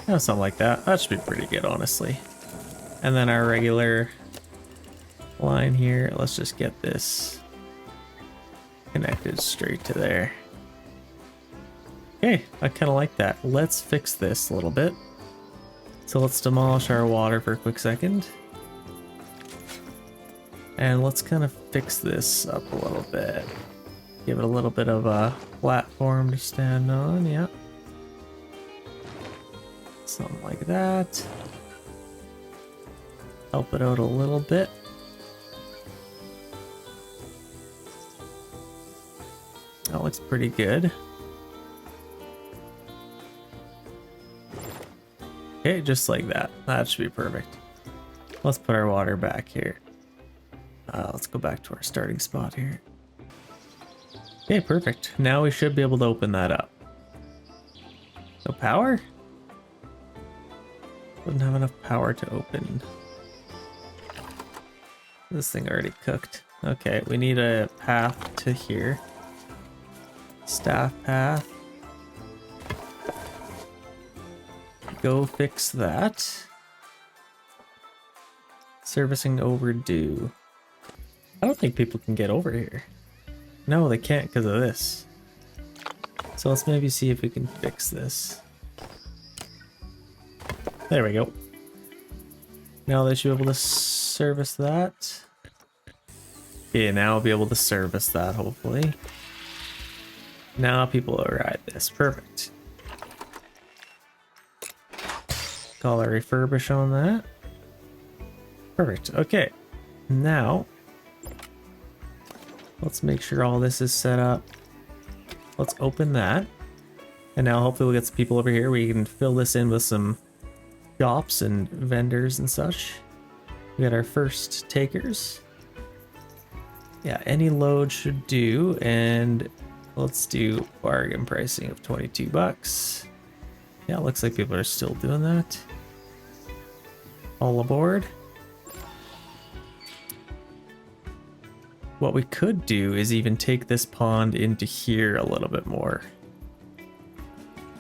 No, something like that. That should be pretty good, honestly. And then our regular line here, let's just get this connected straight to there. Okay, I kind of like that. Let's fix this a little bit. So let's demolish our water for a quick second. And let's kind of fix this up a little bit. Give it a little bit of a platform to stand on, yeah. Something like that. Help it out a little bit. That looks pretty good. Okay, just like that. That should be perfect. Let's put our water back here. Let's go back to our starting spot here. Okay, perfect. Now we should be able to open that up. So power? Doesn't have enough power to open. This thing already cooked. Okay, we need a path to here. Staff path. Go fix that. Servicing overdue. I don't think people can get over here. No, they can't because of this. So let's maybe see if we can fix this. There we go. Now they should be able to service that. Yeah, now I'll be able to service that, hopefully. Now people will ride this. Perfect. Call a refurbish on that. Perfect. Okay. Now, let's make sure all this is set up. Let's open that. And now hopefully we'll get some people over here. We can fill this in with some shops and vendors and such. We got our first takers. Yeah, any load should do. And Let's do bargain pricing of 22 bucks. Yeah, it looks like people are still doing that. All aboard. What we could do is even take this pond into here a little bit more.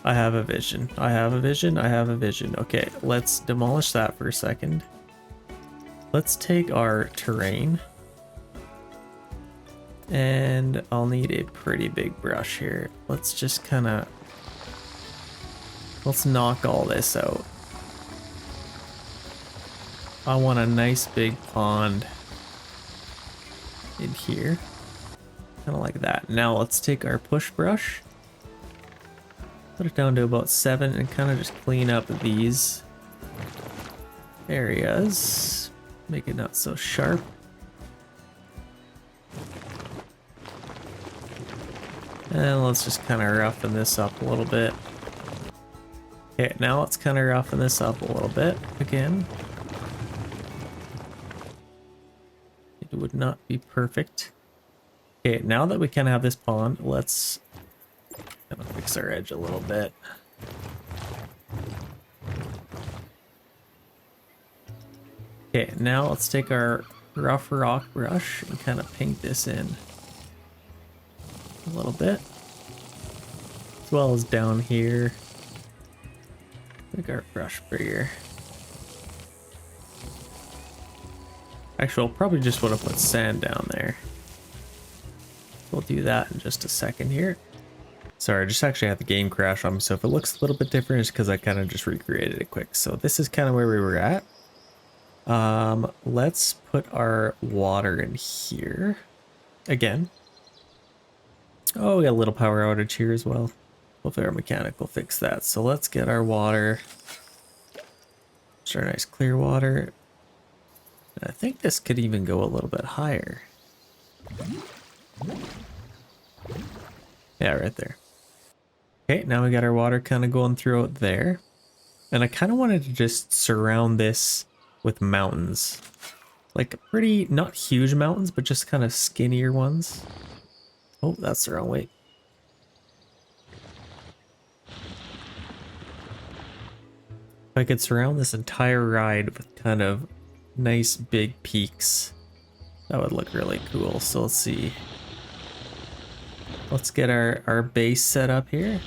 I have a vision. I have a vision. I have a vision. Okay, let's demolish that for a second. Let's take our terrain. And I'll need a pretty big brush here. Let's just kind of... let's knock all this out. I want a nice big pond in here. Kind of like that. Now let's take our push brush. Put it down to about 7 and kind of just clean up these areas. Make it not so sharp. And let's just kind of roughen this up a little bit. Okay, now let's kind of roughen this up a little bit again. It would not be perfect. Okay, now that we kind of have this pond, let's kind of fix our edge a little bit. Okay, now let's take our rough rock brush and kind of paint this in a little bit, as well as down here. Make our brush bigger. Actually, I'll probably just want to put sand down there. We'll do that in just a second here. Sorry, I just actually had the game crash on me, so if it looks a little bit different, it's because I kind of just recreated it quick. So this is kind of where we were at. Let's put our water in here again. Oh, we got a little power outage here as well. Hopefully our mechanic will fix that. So let's get our water. Just our nice clear water. And I think this could even go a little bit higher. Yeah, right there. Okay, now we got our water kind of going through out there. And I kind of wanted to just surround this with mountains. Like pretty, not huge mountains, but just kind of skinnier ones. Oh, that's the wrong way. If I could surround this entire ride with kind of nice big peaks, that would look really cool. So let's see. Let's get our base set up here.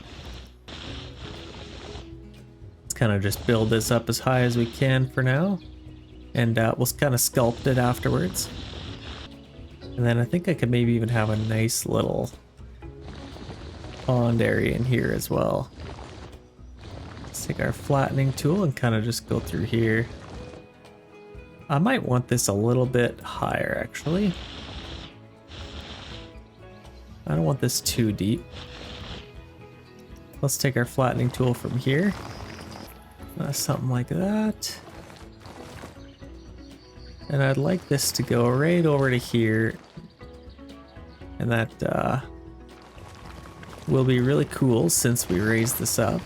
Let's kind of just build this up as high as we can for now. And we'll kind of sculpt it afterwards. And then I think I could maybe even have a nice little pond area in here as well. Let's take our flattening tool and kind of just go through here. I might want this a little bit higher actually. I don't want this too deep. Let's take our flattening tool from here. Something like that. And I'd like this to go right over to here. And that will be really cool since we raised this up.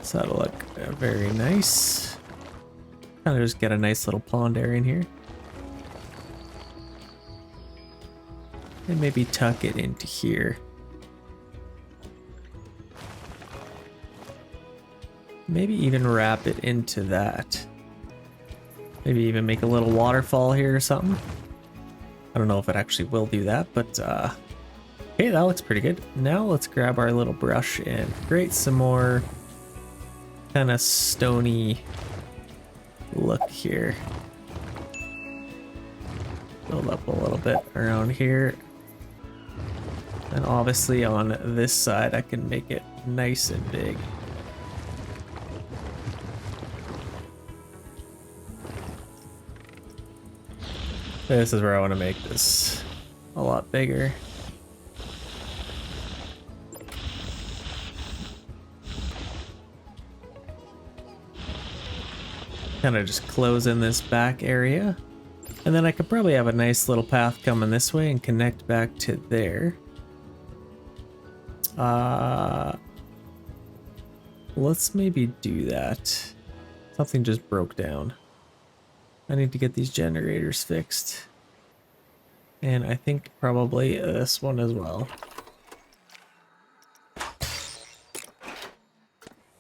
So that'll look very nice. Kind of just get a nice little pond area in here. And maybe tuck it into here. Maybe even wrap it into that. Maybe even make a little waterfall here or something. I don't know if it actually will do that, but hey, that looks pretty good. Now let's grab our little brush and create some more kind of stony look here. Build up a little bit around here. And obviously on this side I can make it nice and big. This is where I want to make this a lot bigger. Kind of just close in this back area. And then I could probably have a nice little path coming this way and connect back to there. Let's maybe do that. Something just broke down. I need to get these generators fixed. And I think probably this one as well.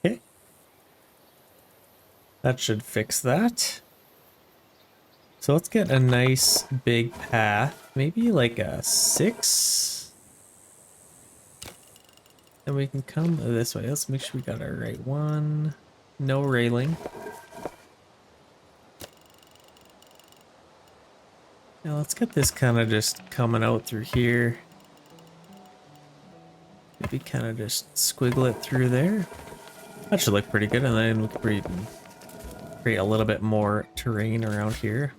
Okay. That should fix that. So let's get a nice big path, maybe like a 6. And we can come this way. Let's make sure we got our right one. No railing. Now let's get this kind of just coming out through here. Maybe kind of just squiggle it through there. That should look pretty good, and then we can create a little bit more terrain around here.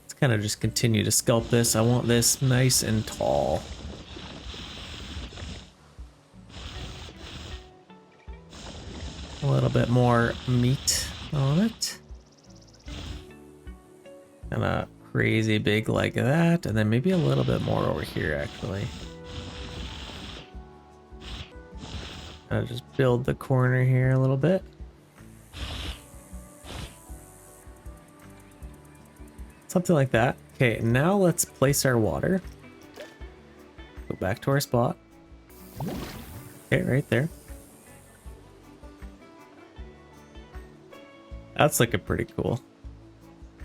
Let's kind of just continue to sculpt this. I want this nice and tall. A little bit more meat on it. Kind of crazy big like that, and then maybe a little bit more over here actually. I'll just build the corner here a little bit. Something like that. Okay, now let's place our water. Go back to our spot. Okay, right there. That's looking pretty cool.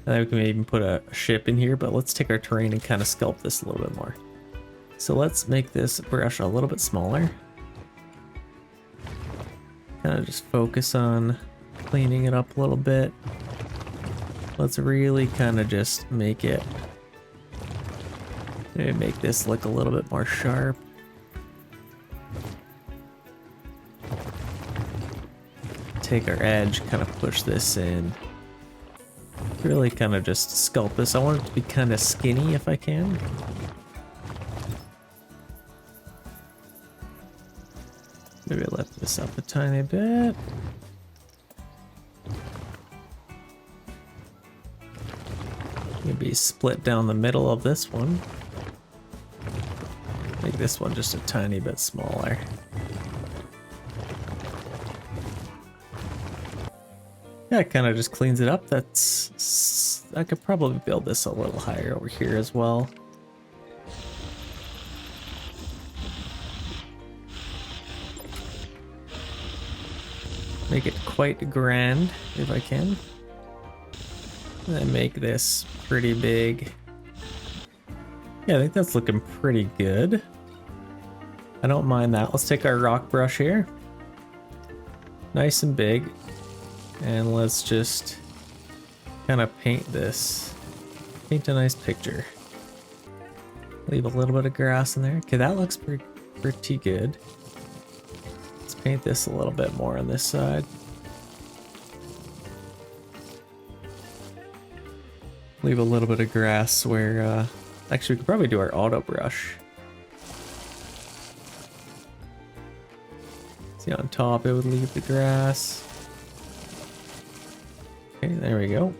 And then we can even put a ship in here, but let's take our terrain and kind of sculpt this a little bit more. So let's make this brush a little bit smaller. Kind of just focus on cleaning it up a little bit. Let's really kind of just make it, maybe make this look a little bit more sharp. Take our edge, kind of push this in. Really kind of just sculpt this. I want it to be kind of skinny if I can. Maybe lift this up a tiny bit. Maybe split down the middle of this one. Make this one just a tiny bit smaller. Yeah, it kind of just cleans it up. I could probably build this a little higher over here as well. Make it quite grand if I can. And then make this pretty big. Yeah, I think that's looking pretty good. I don't mind that. Let's take our rock brush here. Nice and big. And let's just kind of paint this. Paint a nice picture. Leave a little bit of grass in there. Okay, that looks pretty good. Let's paint this a little bit more on this side. Leave a little bit of grass where, actually we could probably do our auto brush. See, on top it would leave the grass. Okay, there we go.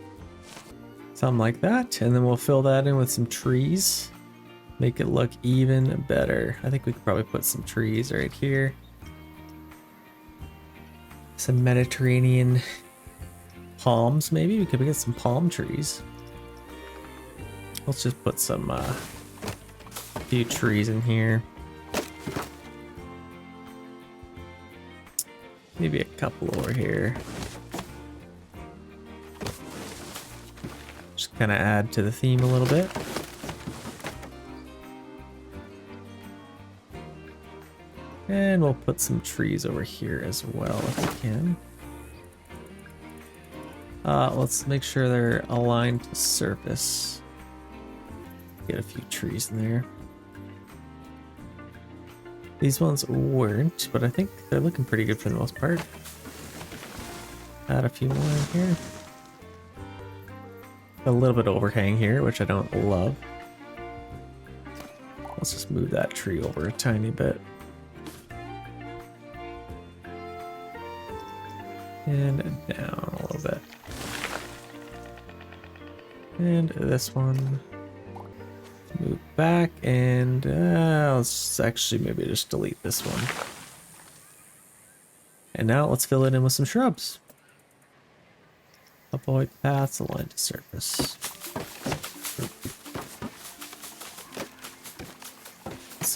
Something like that, and then we'll fill that in with some trees. Make it look even better. I think we could probably put some trees right here. Some Mediterranean palms, maybe? We could get some palm trees. Let's just put some, a few trees in here. Maybe a couple over here. Just kind of add to the theme a little bit. And we'll put some trees over here as well if we can. Let's make sure they're aligned to the surface. Get a few trees in there. These ones weren't, but I think they're looking pretty good for the most part. Add a few more in here. A little bit of overhang here, which I don't love. Let's just move that tree over a tiny bit. And down a little bit. And this one. Move back, and let's actually maybe just delete this one. And now let's fill it in with some shrubs. Avoid paths aligned to surface.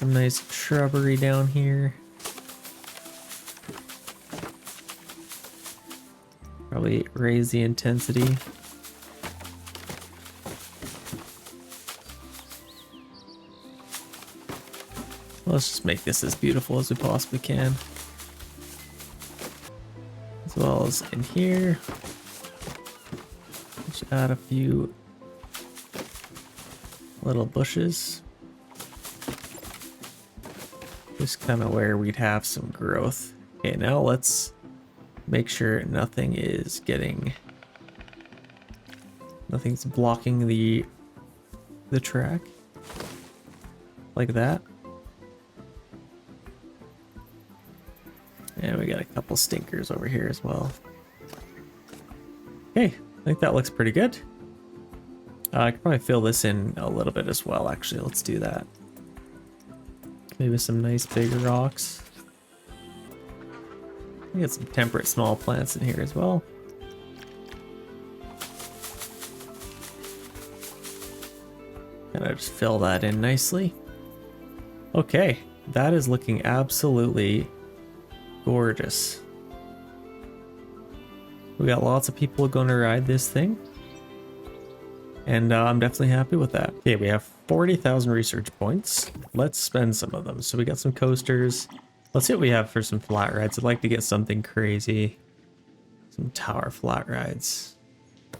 some nice shrubbery down here. Probably raise the intensity. Let's just make this as beautiful as we possibly can. As well as in here. Let's add a few little bushes. Just kind of where we'd have some growth. Okay, now let's make sure nothing's blocking the track. Like that. And we got a couple stinkers over here as well. Okay, I think that looks pretty good. I could probably fill this in a little bit as well, actually. Let's do that. Maybe some nice big rocks. We got some temperate small plants in here as well. And I just fill that in nicely. Okay, that is looking absolutely gorgeous. We got lots of people going to ride this thing. And I'm definitely happy with that. Okay, we have 40,000 research points. Let's spend some of them. So we got some coasters. Let's see what we have for some flat rides. I'd like to get something crazy. Some tower flat rides.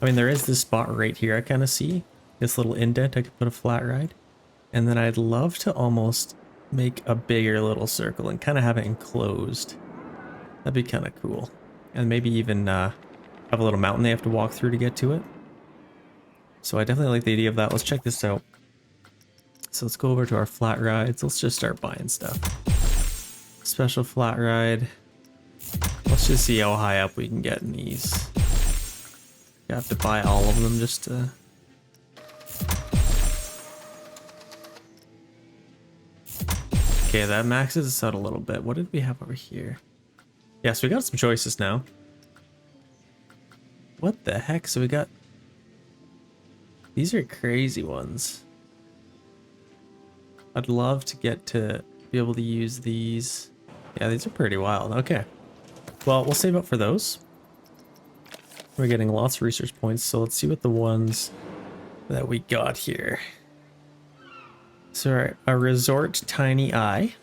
I mean, there is this spot right here I kind of see. This little indent, I could put a flat ride. And then I'd love to almost make a bigger little circle and kind of have it enclosed. That'd be kind of cool. And maybe even have a little mountain they have to walk through to get to it. So I definitely like the idea of that. Let's check this out. So let's go over to our flat rides. Let's just start buying stuff. Special flat ride. Let's just see how high up we can get in these. You have to buy all of them just to... Okay, that maxes us out a little bit. What did we have over here? Yeah, so we got some choices now. What the heck? So we got... These are crazy ones. I'd love to get to be able to use these. Yeah, these are pretty wild. Okay. Well, we'll save up for those. We're getting lots of research points, so let's see what the ones that we got here. So a resort tiny eye.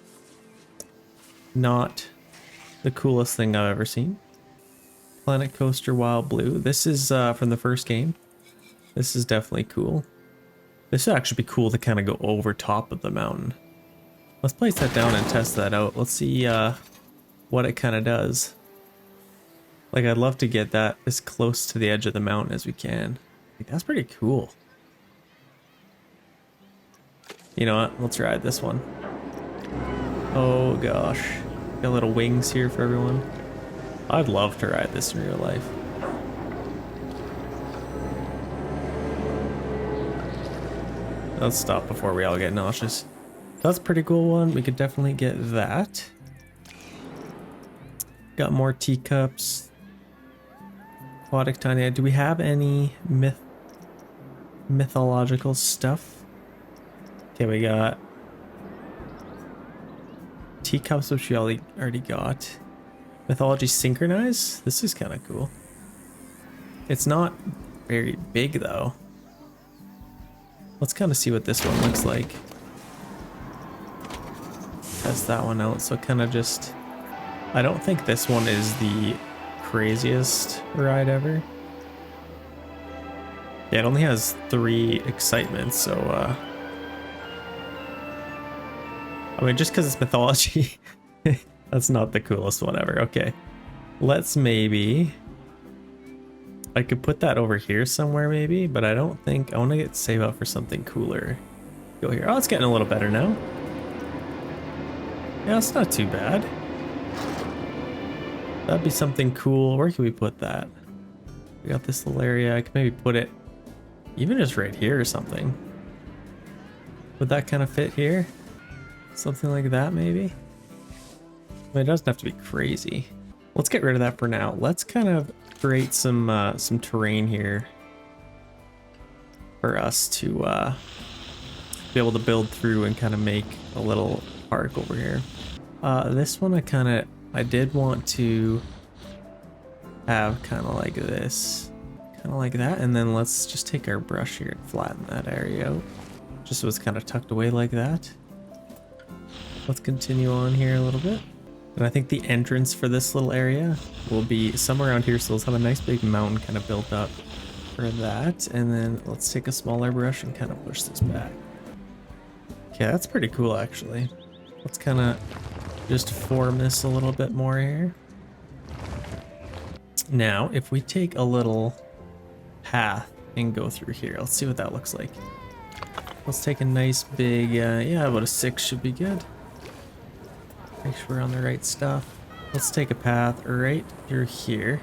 Not the coolest thing I've ever seen. Planet Coaster Wild Blue. This is from the first game. This is definitely cool. This would actually be cool to kind of go over top of the mountain. Let's place that down and test that out. Let's see what it kind of does. Like, I'd love to get that as close to the edge of the mountain as we can. Like, that's pretty cool. You know what? Let's ride this one. Oh gosh. Got little wings here for everyone. I'd love to ride this in real life. Let's stop before we all get nauseous. That's a pretty cool one. We could definitely get that. Got more teacups. Aquatic tiny. Do we have any mythological stuff? Okay, we got teacups, which we already got. Mythology synchronize. This is kind of cool. It's not very big though. Let's kind of see what this one looks like. Test that one out. So kind of just... I don't think this one is the craziest ride ever. Yeah, it only has 3 excitements, so... I mean, just because it's mythology, that's not the coolest one ever. Okay, let's maybe... I could put that over here somewhere maybe, but I don't think... I want to save up for something cooler. Go here. Oh, it's getting a little better now. Yeah, it's not too bad. That'd be something cool. Where can we put that? We got this little area. I could maybe put it even just right here or something. Would that kind of fit here? Something like that maybe? I mean, it doesn't have to be crazy. Let's get rid of that for now. Let's kind of create some terrain here for us to be be able to build through and kind of make a little park over here. This one I did want to have kind of like this, kind of like that, and then let's just take our brush here and flatten that area out, just so it's kind of tucked away like that. Let's continue on here a little bit. And I think the entrance for this little area will be somewhere around here, so let's have a nice big mountain kind of built up for that. And then let's take a smaller brush and kind of push this back. Okay, that's pretty cool actually. Let's kind of just form this a little bit more here. Now, if we take a little path and go through here, let's see what that looks like. Let's take a nice big, yeah, about a 6 should be good. Make sure we're on the right stuff. Let's take a path right through here.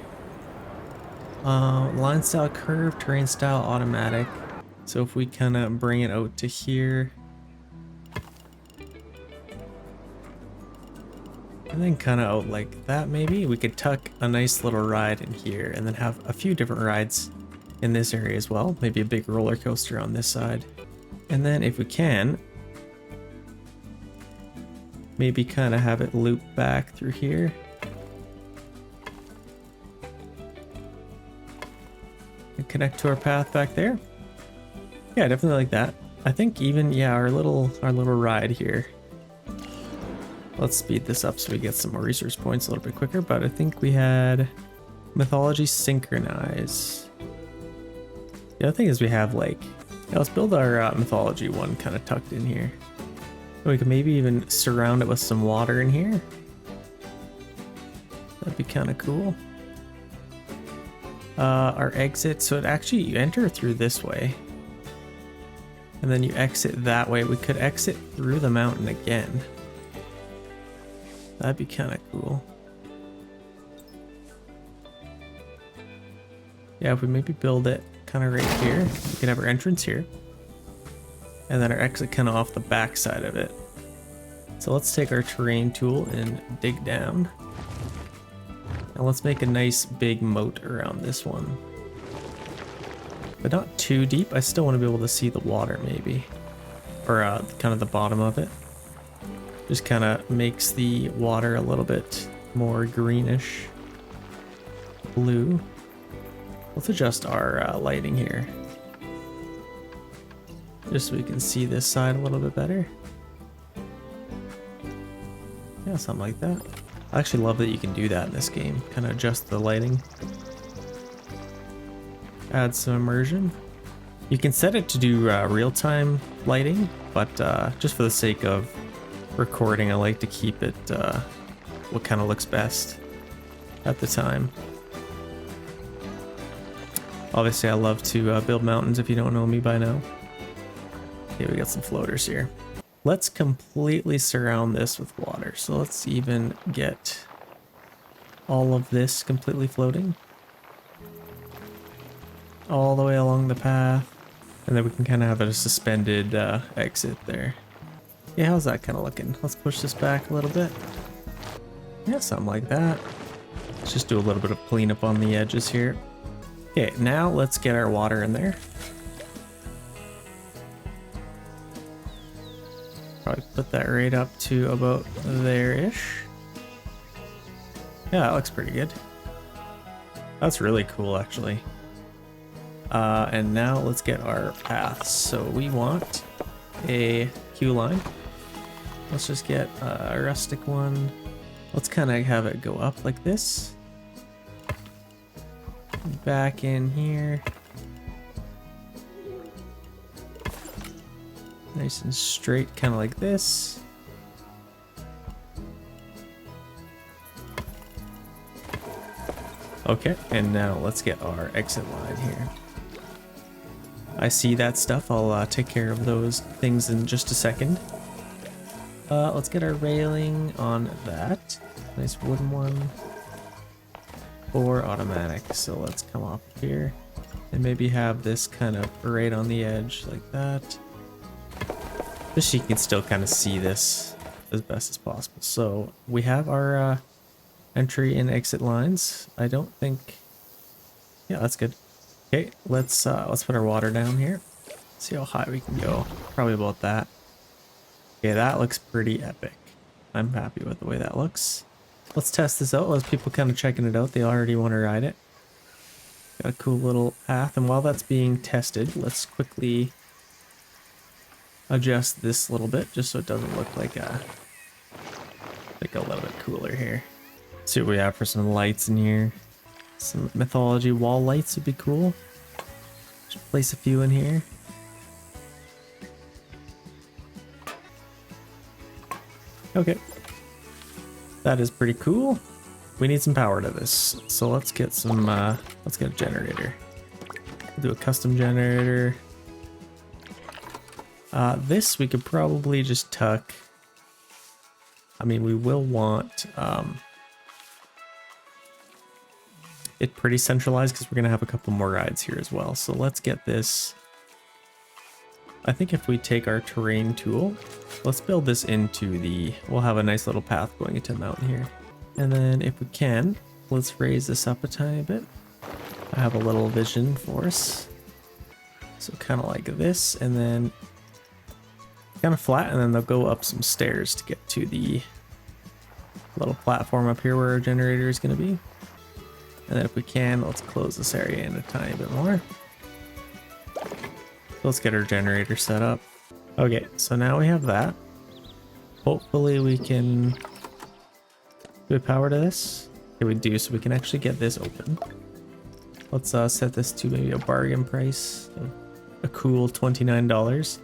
Line style, curve, terrain style, automatic. So if we kind of bring it out to here, and then kind of out like that, maybe we could tuck a nice little ride in here and then have a few different rides in this area as well. Maybe a big roller coaster on this side. And then if we can, maybe kind of have it loop back through here. And connect to our path back there. Yeah, definitely like that. I think even, yeah, our little ride here. Let's speed this up so we get some more resource points a little bit quicker, but I think we had mythology synchronize. The other thing is we have like, yeah, let's build our mythology one kind of tucked in here. We could maybe even surround it with some water in here. That'd be kind of cool. Our exit, so it actually, you enter through this way. And then you exit that way. We could exit through the mountain again. That'd be kind of cool. Yeah, if we maybe build it kind of right here, we can have our entrance here. And then our exit kind of off the back side of it. So let's take our terrain tool and dig down. And let's make a nice big moat around this one. But not too deep. I still want to be able to see the water maybe. Or kind of the bottom of it. Just kind of makes the water a little bit more greenish blue. Let's adjust our lighting here. Just so we can see this side a little bit better. Yeah, something like that. I actually love that you can do that in this game. Kind of adjust the lighting. Add some immersion. You can set it to do real-time lighting, but just for the sake of recording, I like to keep it what kind of looks best at the time. Obviously, I love to build mountains if you don't know me by now. Okay, we got some floaters here. Let's completely surround this with water. So let's even get all of this completely floating. All the way along the path. And then we can kind of have a suspended exit there. Yeah, how's that kind of looking? Let's push this back a little bit. Yeah, something like that. Let's just do a little bit of cleanup on the edges here. Okay, now let's get our water in there. Probably put that right up to about there-ish. Yeah, that looks pretty good. That's really cool, actually. And now let's get our paths. So we want a queue line. Let's just get a rustic one. Let's kind of have it go up like this. Back in here. Nice and straight, kind of like this. Okay, and now let's get our exit line here. I see that stuff. I'll take care of those things in just a second. Let's get our railing on that. Nice wooden one. Or automatic. So let's come off here and maybe have this kind of right on the edge like that. Just so you can still kind of see this as best as possible. So we have our entry and exit lines. I don't think, yeah, that's good. Okay, let's put our water down here. See how high we can go. Probably about that. Okay, that looks pretty epic. I'm happy with the way that looks. Let's test this out. Let's people kind of checking it out. They already want to ride it. Got a cool little path. And while that's being tested, let's quickly adjust this a little bit just so it doesn't look like a little bit cooler here. Let's see what we have for some lights in here. Some mythology wall lights would be cool. Just place a few in here. Okay. That is pretty cool. We need some power to this. So let's get some let's get a generator. We'll do a custom generator. This we could probably just tuck. I mean, we will want it pretty centralized because we're gonna have a couple more rides here as well. So let's get this. I think if we take our terrain tool, let's build this into the, we'll have a nice little path going into the mountain here. And then if we can, let's raise this up a tiny bit. I have a little vision for us. So kind of like this, and then kind of flat, and then they'll go up some stairs to get to the little platform up here where our generator is going to be. And then if we can, let's close this area in a tiny bit more. Let's get our generator set up. Okay, so now we have that. Hopefully we can do power to this. Okay, we do, so we can actually get this open. Let's set this to maybe a bargain price of a cool $29.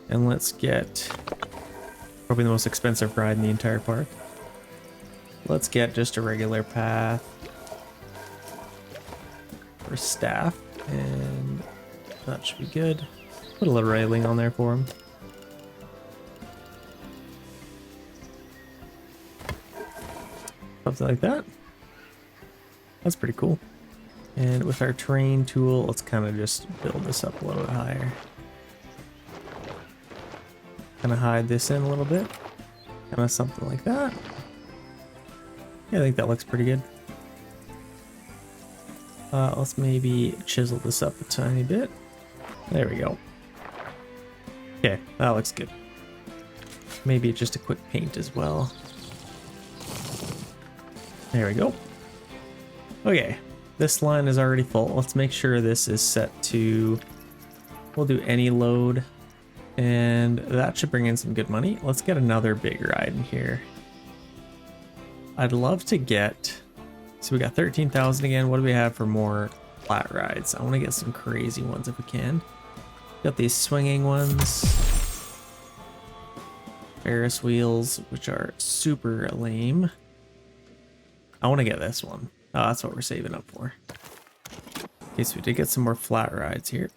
And let's get probably the most expensive ride in the entire park. Let's get just a regular path for staff, and that should be good. Put a little railing on there for him. Something like that. That's pretty cool. And with our terrain tool, let's kind of just build this up a little bit higher. Kind of hide this in a little bit. Kind of something like that. Yeah, I think that looks pretty good. Let's maybe chisel this up a tiny bit. There we go. Okay, that looks good. Maybe just a quick paint as well. There we go. Okay, this line is already full. Let's make sure this is set to, we'll do any load, and that should bring in some good money. Let's get another big ride in here. I'd love to get, so we got 13,000 again. What do we have for more flat rides? I want to get some crazy ones if we can. Got these swinging ones. Ferris wheels, which are super lame. I want to get this one. Oh, that's what we're saving up for. Okay, so we did get some more flat rides here.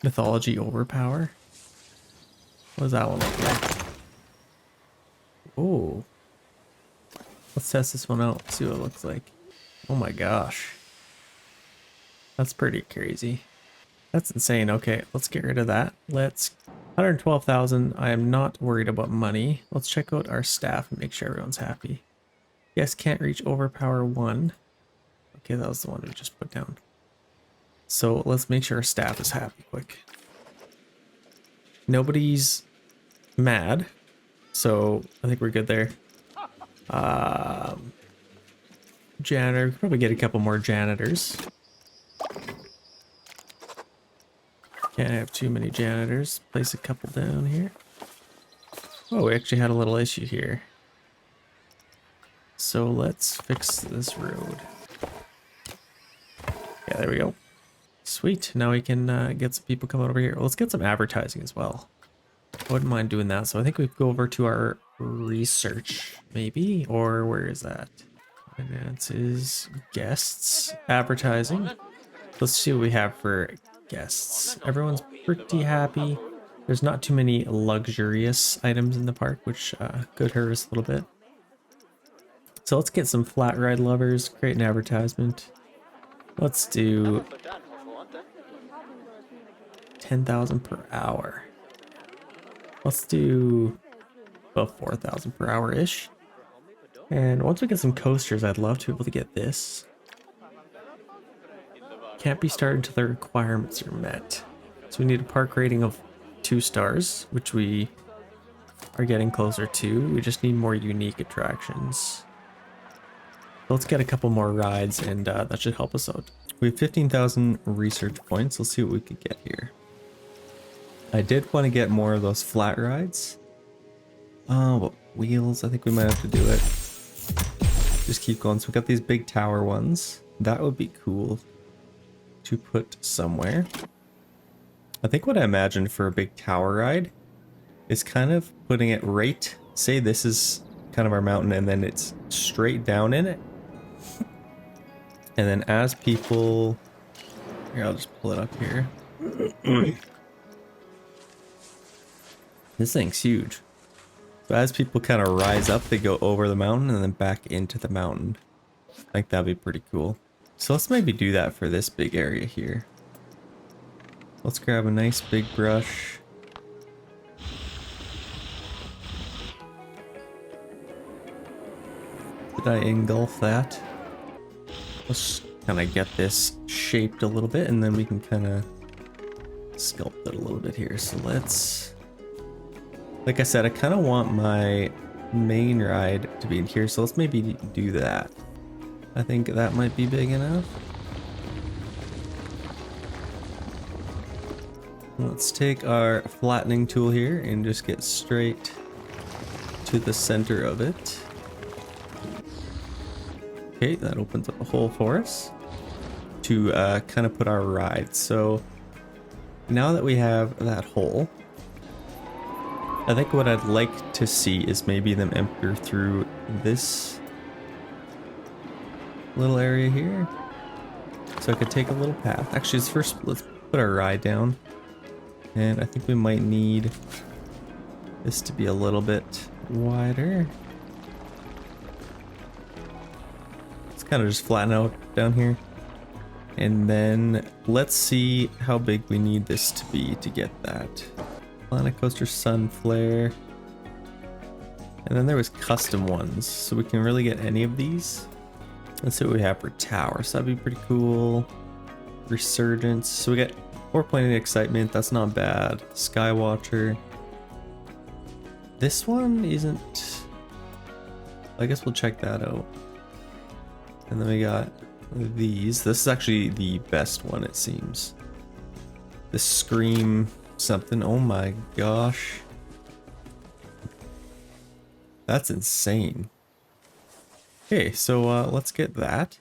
Mythology Overpower. What does that one look like? Oh. Let's test this one out, see what it looks like. Oh my gosh. That's pretty crazy. That's insane. Okay, let's get rid of that. Let's 112,000. I am not worried about money. Let's check out our staff and make sure everyone's happy. Yes, can't reach overpower 1. Okay, that was the one we just put down. So let's make sure our staff is happy quick. Nobody's mad, so I think we're good there. Janitor, we could probably get a couple more janitors. Can't have too many janitors. Place a couple down here. Oh, we actually had a little issue here. So let's fix this road. Yeah, there we go. Sweet. Now we can get some people coming over here. Well, let's get some advertising as well. I wouldn't mind doing that. So I think we go over to our research, maybe, or where is that? Finances, guests, advertising. Let's see what we have for guests. Everyone's pretty happy. There's not too many luxurious items in the park, which could hurt us a little bit. So let's get some flat ride lovers, create an advertisement. Let's do 10,000 per hour. Let's do about 4,000 per hour-ish. And once we get some coasters, I'd love to be able to get this. Can't be started until the requirements are met. So we need a park rating of 2 stars, which we are getting closer to. We just need more unique attractions. Let's get a couple more rides and that should help us out. We have 15,000 research points. Let's see what we could get here. I did want to get more of those flat rides. What wheels? I think we might have to do it. Just keep going. So we got these big tower ones. That would be cool to put somewhere. I think what I imagined for a big tower ride is kind of putting it right, say this is kind of our mountain and then it's straight down in it. And then as people, here, I'll just pull it up here. This thing's huge. So as people kind of rise up, they go over the mountain and then back into the mountain. I think that'd be pretty cool. So let's maybe do that for this big area here. Let's grab a nice big brush. Did I engulf that? Let's kind of get this shaped a little bit and then we can kind of sculpt it a little bit here. So let's, like I said, I kind of want my main ride to be in here. So let's maybe do that. I think that might be big enough. Let's take our flattening tool here and just get straight to the center of it. Okay, that opens up a hole for us to kind of put our ride. So now that we have that hole, I think what I'd like to see is maybe them enter through this little area here. So I could take a little path. Actually, let's put our ride down. And I think we might need this to be a little bit wider. Kind of just flatten out down here, and then let's see how big we need this to be to get that. Planet Coaster Sun Flare, and then there was custom ones, so we can really get any of these. Let's see what we have for tower. So that'd be pretty cool. Resurgence, so we get 4.8 excitement, that's not bad. Skywatcher, this one isn't, I guess we'll check that out. And then we got these. This is actually the best one, it seems. The Scream something. Oh my gosh. That's insane. Okay, so let's get that.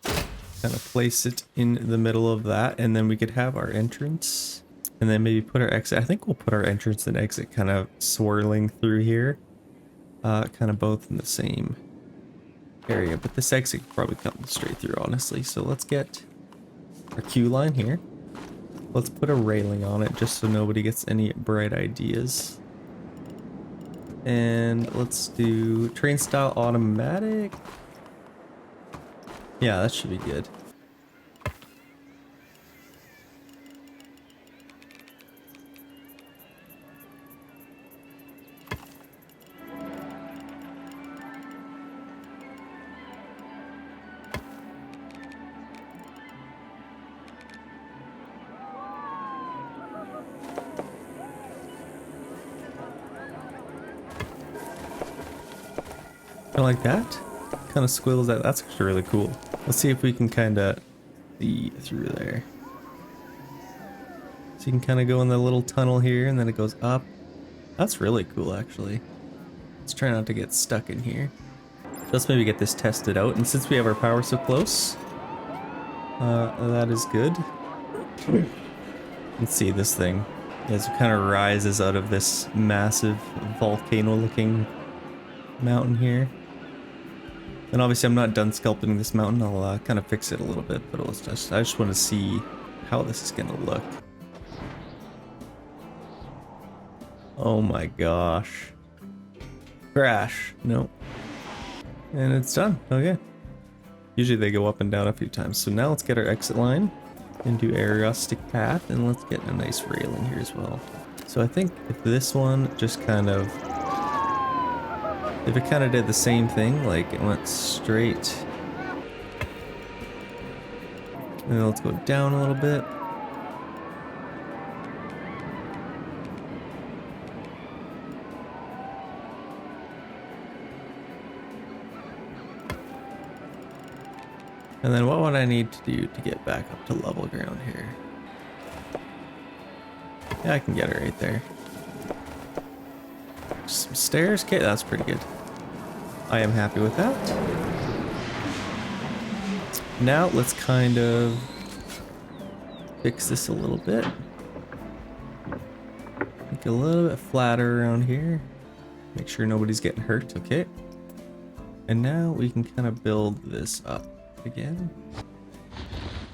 Kind of place it in the middle of that. And then we could have our entrance. And then maybe put our exit. I think we'll put our entrance and exit kind of swirling through here. Kind of both in the same area, but this exit could probably come straight through, honestly. So let's get our queue line here. Let's put a railing on it just so nobody gets any bright ideas. And let's do train style automatic. Yeah, that should be good. I like that. Kind of squiggles that. That's actually really cool. Let's see if we can kind of see through there. So you can kind of go in the little tunnel here and then it goes up. That's really cool, actually. Let's try not to get stuck in here. Let's maybe get this tested out. And since we have our power so close, that is good. Let's see this thing as it kind of rises out of this massive volcano-looking mountain here. And obviously I'm not done sculpting this mountain. I'll kind of fix it a little bit, but I just want to see how this is going to look. Oh my gosh. Crash. Nope. And it's done. Okay. Usually they go up and down a few times. So now let's get our exit line and do a rustic path, and let's get a nice railing here as well. So I think if this one just kind of, if it kind of did the same thing, like it went straight, and then let's go down a little bit. And then what would I need to do to get back up to level ground here? Yeah, I can get it right there. Some stairs? Okay, that's pretty good. I am happy with that. Now let's kind of fix this a little bit. Make it a little bit flatter around here. Make sure nobody's getting hurt, okay? And now we can kind of build this up again.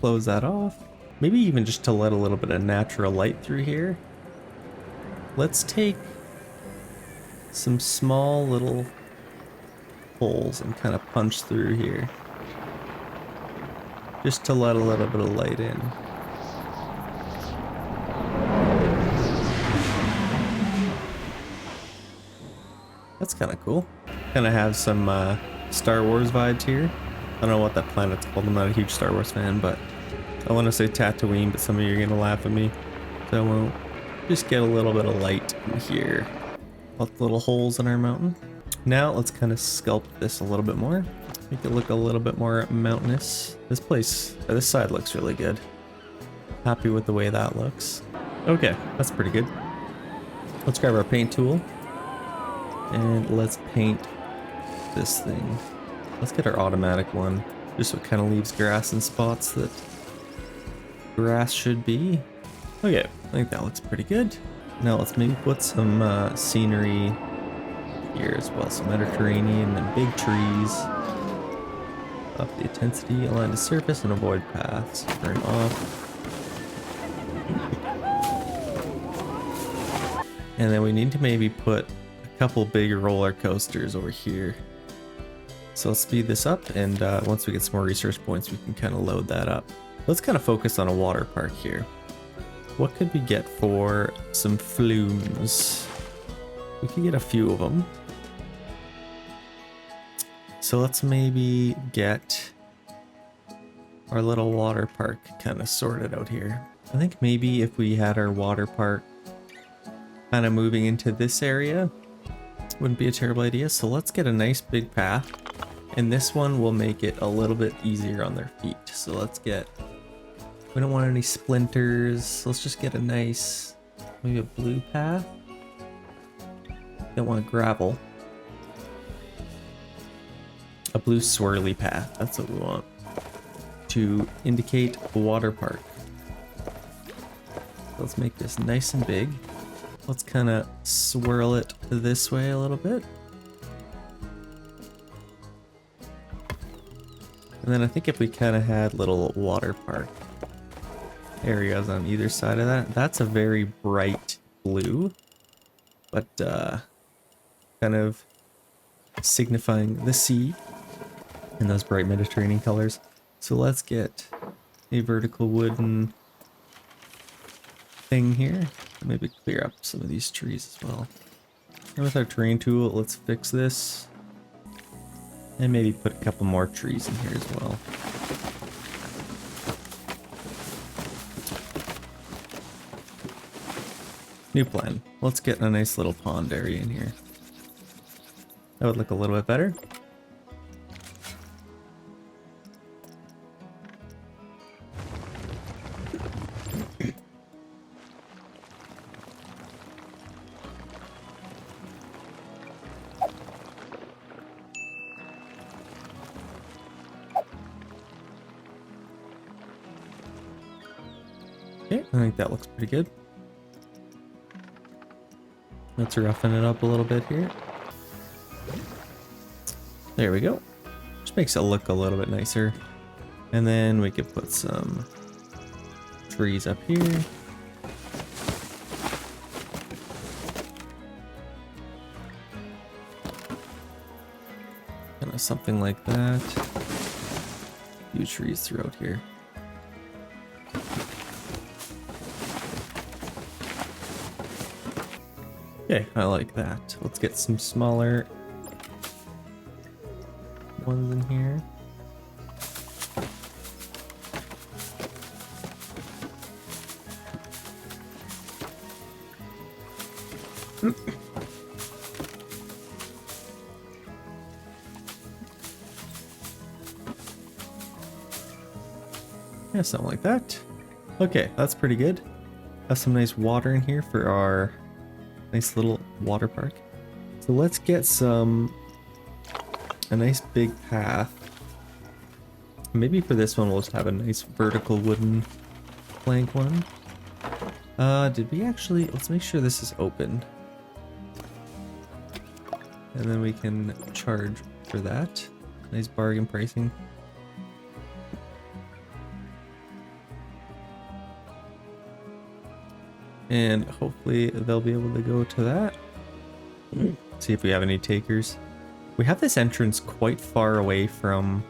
Close that off. Maybe even just to let a little bit of natural light through here. Let's take some small little holes and kind of punch through here. Just to let a little bit of light in. That's kind of cool. Kind of have some Star Wars vibes here. I don't know what that planet's called. I'm not a huge Star Wars fan, but I want to say Tatooine, but some of you are going to laugh at me. So I won't. Just get a little bit of light in here. Lots of little holes in our mountain. Now let's kind of sculpt this a little bit more. Make it look a little bit more mountainous. This place, this side looks really good. Happy with the way that looks. Okay, that's pretty good. Let's grab our paint tool. And let's paint this thing. Let's get our automatic one. Just so it kind of leaves grass in spots that grass should be. Okay, I think that looks pretty good. Now let's maybe put some scenery here as well. Some Mediterranean and big trees. Up the intensity, align the surface and avoid paths. Turn off. And then we need to maybe put a couple big roller coasters over here. So let's speed this up, and once we get some more research points, we can kind of load that up. Let's kind of focus on a water park here. What could we get for some flumes? We could get a few of them. So let's maybe get our little water park kind of sorted out here. I think maybe if we had our water park kind of moving into this area, wouldn't be a terrible idea. So let's get a nice big path, and this one will make it a little bit easier on their feet. So let's get, we don't want any splinters. Let's just get a nice, maybe a blue path. Don't want gravel. A blue swirly path, that's what we want. To indicate a water park. Let's make this nice and big. Let's kind of swirl it this way a little bit. And then I think if we kind of had little water park areas on either side of that, that's a very bright blue, but kind of signifying the sea in those bright Mediterranean colors. So let's get a vertical wooden thing here. Maybe clear up some of these trees as well. And with our terrain tool, let's fix this. And maybe put a couple more trees in here as well. New plan. Let's get a nice little pond area in here. That would look a little bit better. Okay, I think that looks pretty good. Let's roughen it up a little bit here. There we go. Just makes it look a little bit nicer. And then we could put some trees up here. Kind of something like that. A few trees throughout here. Okay, I like that. Let's get some smaller ones in here. Yeah, something like that. Okay, that's pretty good. Have some nice water in here for our nice little water park. So let's get a nice big path. Maybe for this one we'll just have a nice vertical wooden plank one. Did we actually, let's make sure this is open. And then we can charge for that. Nice bargain pricing. And hopefully they'll be able to go to that. See if we have any takers. We have this entrance quite far away from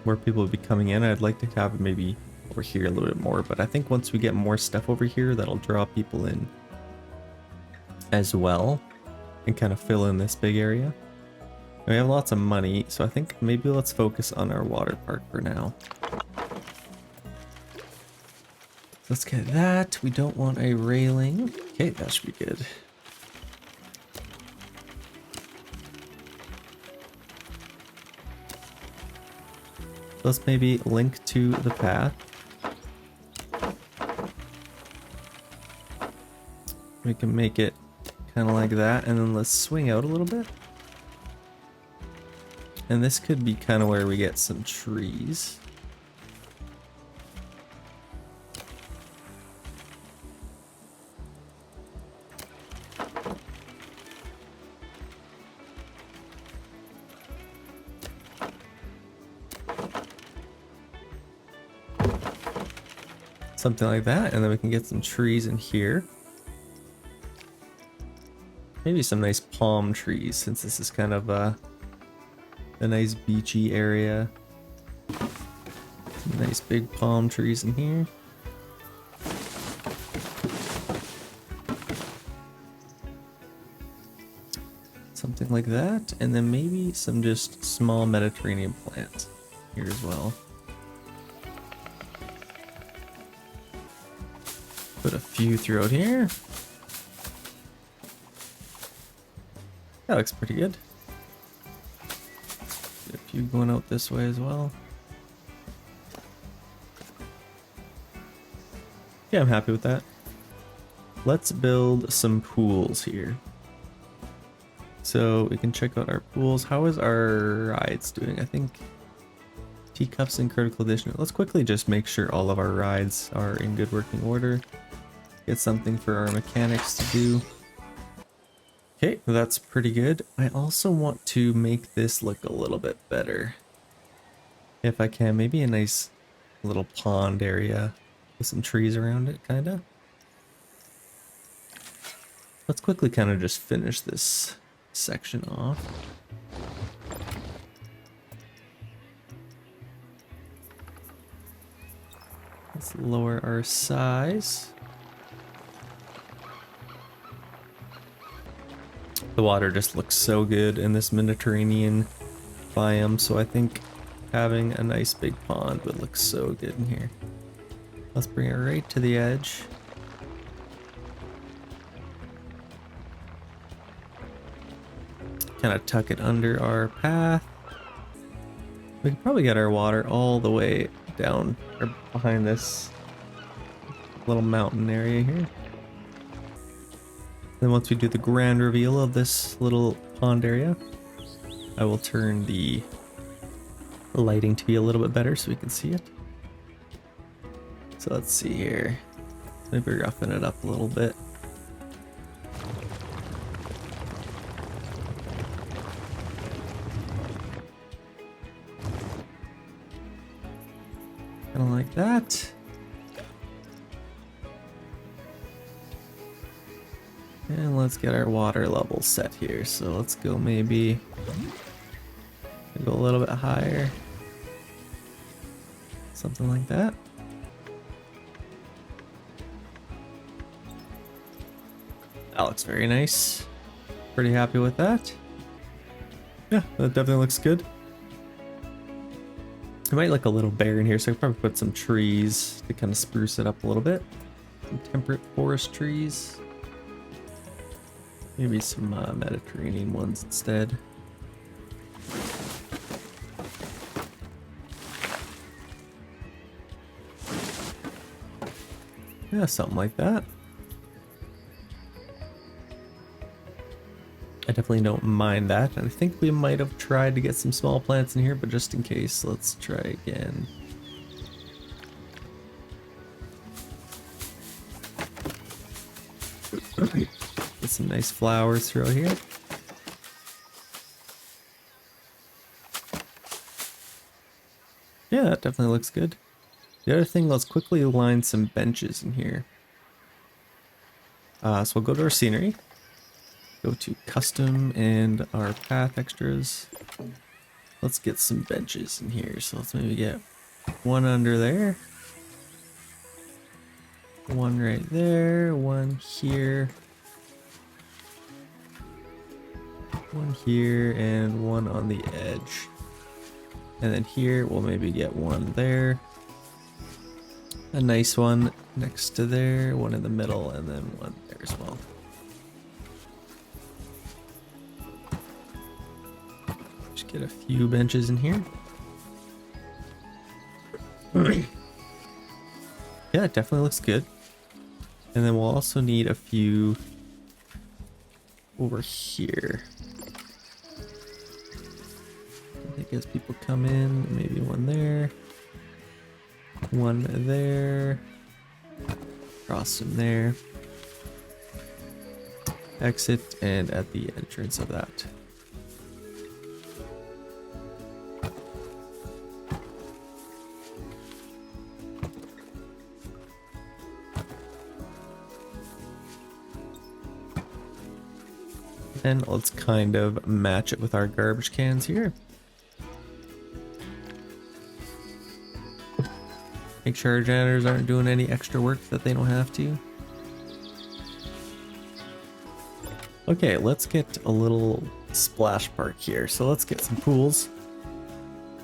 where people will be coming in. I'd like to have it maybe over here a little bit more, but I think once we get more stuff over here, that'll draw people in as well and kind of fill in this big area. We have lots of money, so I think maybe let's focus on our water park for now. Let's get that. We don't want a railing. Okay, that should be good. Let's maybe link to the path. We can make it kind of like that, and then let's swing out a little bit. And this could be kind of where we get some trees. Something like that, and then we can get some trees in here. Maybe some nice palm trees, since this is kind of a nice beachy area. Some nice big palm trees in here. Something like that, and then maybe some just small Mediterranean plants here as well. Put a few throughout here. That looks pretty good. A few going out this way as well. Yeah, I'm happy with that. Let's build some pools here. So we can check out our pools. How is our rides doing? I think teacups in critical condition. Let's quickly just make sure all of our rides are in good working order. Get something for our mechanics to do. Okay, that's pretty good. I also want to make this look a little bit better. If I can, maybe a nice little pond area with some trees around it, kinda. Let's quickly kind of just finish this section off. Let's lower our size. The water just looks so good in this Mediterranean biome, so I think having a nice big pond would look so good in here. Let's bring it right to the edge. Kind of tuck it under our path. We could probably get our water all the way down or behind this little mountain area here. Then once we do the grand reveal of this little pond area, I will turn the lighting to be a little bit better so we can see it. So let's see here. Maybe roughing it up a little bit. Kind of like that. And let's get our water level set here. So let's go maybe go a little bit higher. Something like that. That looks very nice. Pretty happy with that. Yeah, that definitely looks good. It might look a little bare in here, so I could probably put some trees to kind of spruce it up a little bit. Some temperate forest trees. Maybe some Mediterranean ones instead. Yeah, something like that. I definitely don't mind that. I think we might have tried to get some small plants in here, but just in case, let's try again. Get some nice flowers through here. Yeah, that definitely looks good. The other thing, let's quickly line some benches in here. So we'll go to our scenery, go to custom and our path extras. Let's get some benches in here. So let's maybe get one under there, one right there, one here, one here, and one on the edge. And then here we'll maybe get one there, a nice one next to there, one in the middle, and then one there as well. Just get a few benches in here. Yeah, it definitely looks good. And then we'll also need a few over here. I think as people come in, maybe one there, one there, cross them there, exit, and at the entrance of that. And let's kind of match it with our garbage cans here. Make sure our janitors aren't doing any extra work that they don't have to. Okay, let's get a little splash park here. So let's get some pools.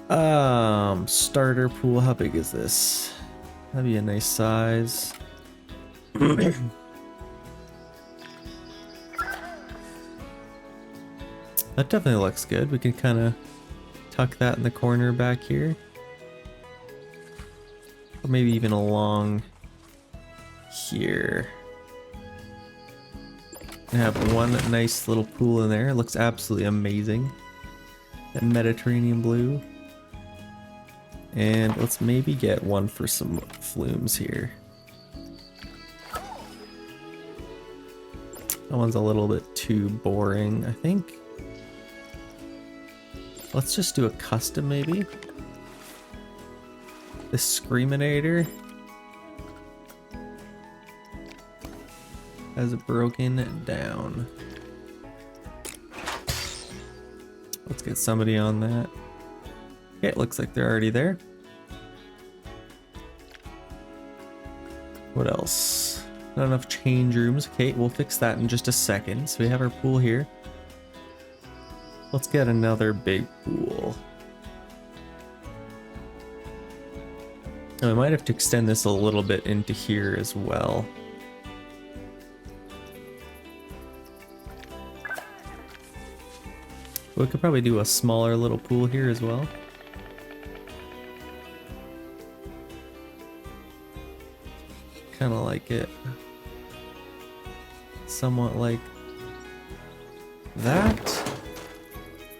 Starter pool, how big is this? That'd be a nice size. That definitely looks good. We can kind of tuck that in the corner back here. Or maybe even along here. And have one nice little pool in there. It looks absolutely amazing. That Mediterranean blue. And let's maybe get one for some flumes here. That one's a little bit too boring, I think. Let's just do a custom maybe. The Screaminator has broken down. Let's get somebody on that. Okay, it looks like they're already there. What else? Not enough change rooms. Okay, we'll fix that in just a second. So we have our pool here. Let's get another big pool. I might have to extend this a little bit into here as well. We could probably do a smaller little pool here as well. Kind of like it. Somewhat like that.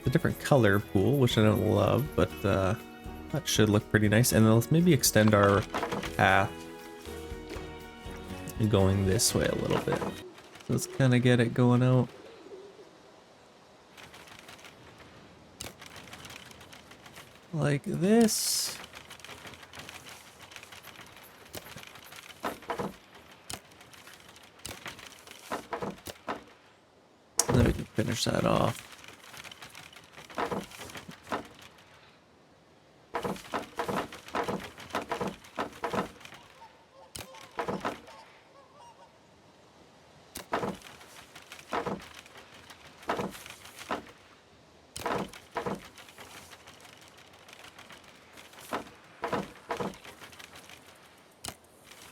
A different color pool, which I don't love, but that should look pretty nice. And then let's maybe extend our path going this way a little bit. Let's kind of get it going out. Like this. And then we can finish that off.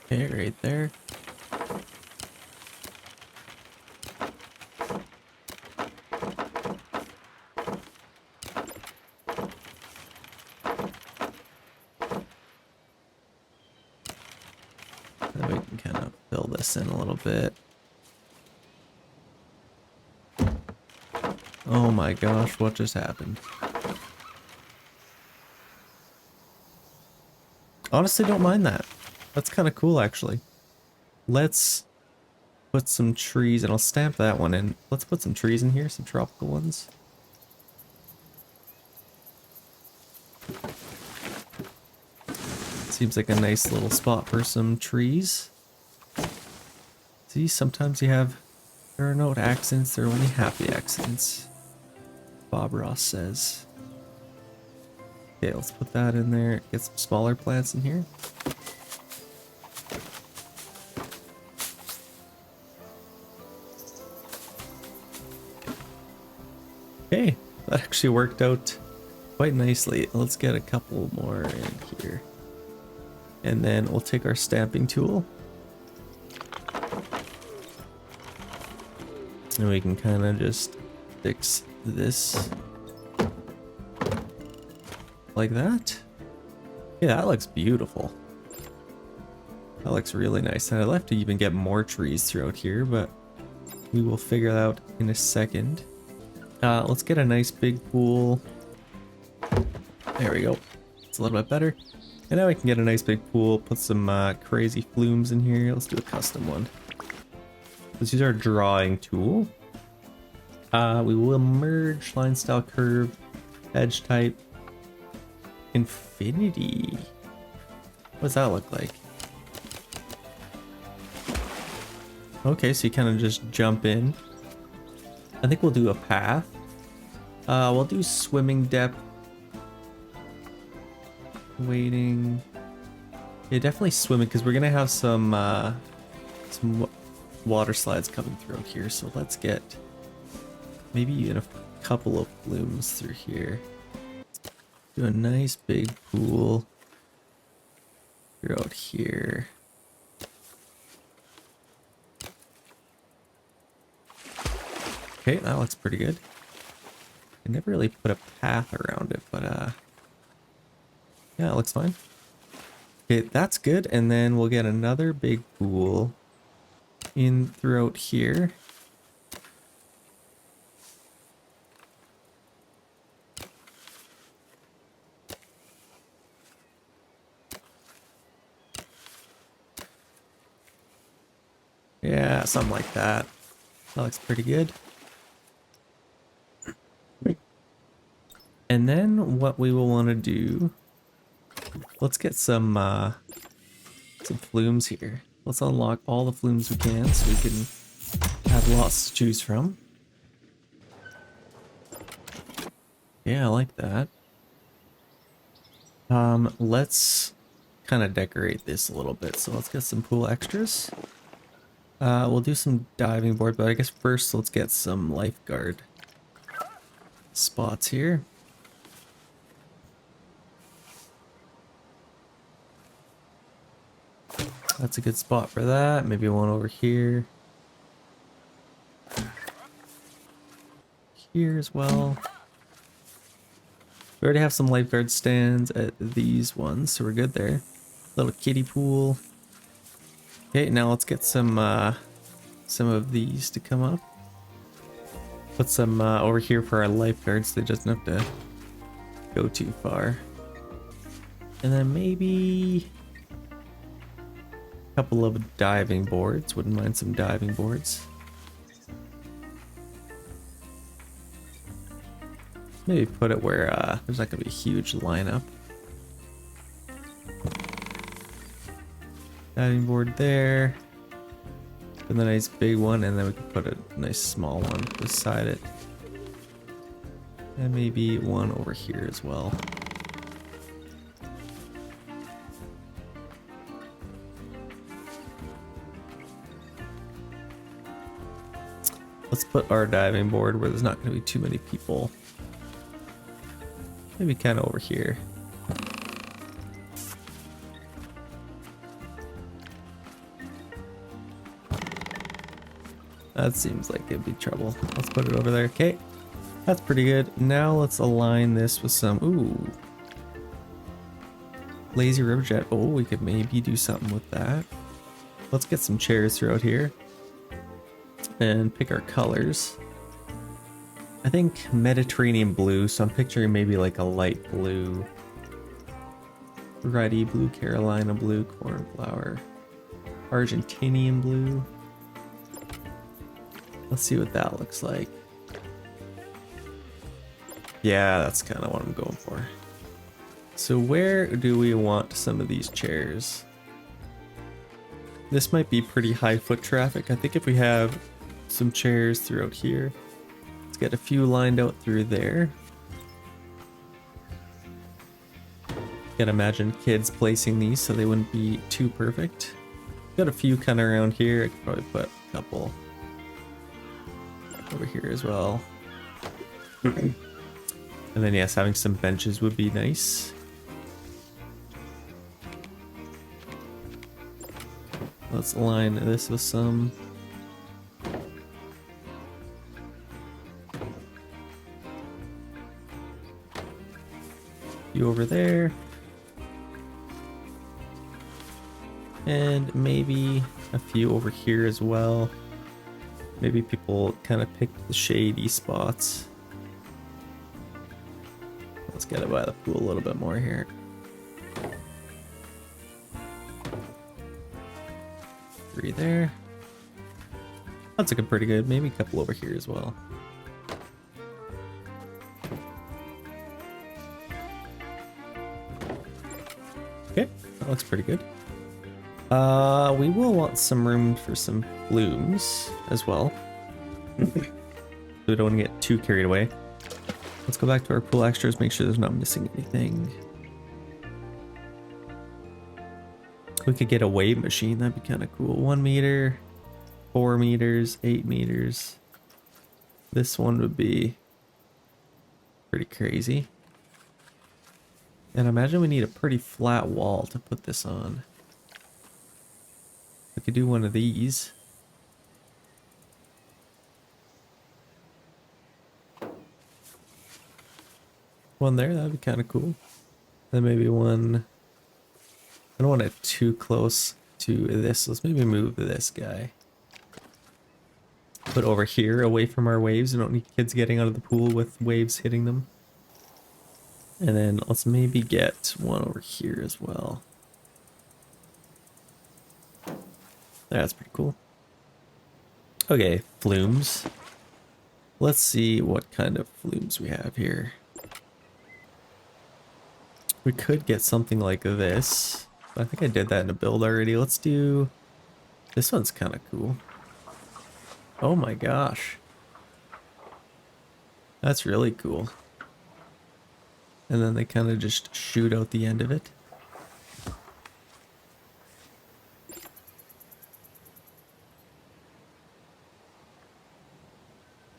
Okay, right there. Then we can kind of fill this in a little bit. Oh my gosh, what just happened? Honestly, don't mind that. That's kind of cool, actually. Let's put some trees, and I'll stamp that one in. Let's put some trees in here, some tropical ones. Seems like a nice little spot for some trees. See, sometimes there are no accidents, there are only happy accidents. Bob Ross says. Okay, let's put that in there. Get some smaller plants in here. Okay, that actually worked out quite nicely. Let's get a couple more in here. And then we'll take our stamping tool. And we can kind of just fix this like that. Yeah, that looks beautiful. That looks really nice. And I'd like to even get more trees throughout here, but we will figure that out in a second. Let's get a nice big pool. There we go. It's a little bit better. And now we can get a nice big pool, put some crazy flumes in here. Let's do a custom one. Let's use our drawing tool. We will merge line style curve, edge type, infinity. What does that look like? Okay, so you kind of just jump in. I think we'll do a path. We'll do swimming depth. Waiting. Yeah, definitely swimming, because we're gonna have some water slides coming through here. So let's get maybe even a couple of flumes through here. Do a nice big pool throughout here. Okay, that looks pretty good. I never really put a path around it, but yeah, it looks fine. Okay, that's good. And then we'll get another big pool in throughout here. Yeah, something like that. That looks pretty good. And then what we will want to do, let's get some flumes here. Let's unlock all the flumes we can so we can have lots to choose from. Yeah, I like that. Let's kind of decorate this a little bit. So let's get some pool extras. We'll do some diving board, but I guess first let's get some lifeguard spots here. That's a good spot for that. Maybe one over here. Here as well. We already have some lifeguard stands at these ones, so we're good there. Little kiddie pool. Okay, now let's get some of these to come up. Put some over here for our lifeguards. They just don't have to go too far. And then maybe a couple of diving boards. Wouldn't mind some diving boards. Maybe put it where there's not gonna be a huge lineup. Diving board there. And the nice big one, and then we can put a nice small one beside it. And maybe one over here as well. Let's put our diving board where there's not going to be too many people. Maybe kind of over here. That seems like it'd be trouble. Let's put it over there. Okay, that's pretty good. Now let's align this with some, ooh, lazy river jet. Oh, we could maybe do something with that. Let's get some chairs throughout here and pick our colors. I think Mediterranean blue, so I'm picturing maybe like a light blue. Ruddy blue, Carolina blue, cornflower, Argentinian blue. Let's see what that looks like. Yeah, that's kind of what I'm going for. So where do we want some of these chairs? This might be pretty high foot traffic. I think if we have some chairs throughout here, let's get a few lined out through there. Can't imagine kids placing these so they wouldn't be too perfect. Got a few kind of around here. I could probably put a couple over here as well. And then yes, having some benches would be nice. Let's line this with some. Few over there. And maybe a few over here as well. Maybe people kind of pick the shady spots. Let's get it by the pool a little bit more here. Three there. That's looking pretty good. Maybe a couple over here as well. Okay, that looks pretty good. We will want some room for some blooms as well. We don't want to get too carried away. Let's go back to our pool extras, make sure there's not missing anything. We could get a wave machine, that'd be kind of cool. 1 meter, 4 meters, 8 meters. This one would be pretty crazy. And I imagine we need a pretty flat wall to put this on. We could do one of these. One there, that'd be kind of cool. Then maybe one. I don't want it too close to this. Let's maybe move this guy. Put over here away from our waves. We don't need kids getting out of the pool with waves hitting them. And then let's maybe get one over here as well. That's pretty cool. Okay, flumes. Let's see what kind of flumes we have here. We could get something like this. I think I did that in a build already. Let's do... This one's kind of cool. Oh my gosh. That's really cool. And then they kind of just shoot out the end of it.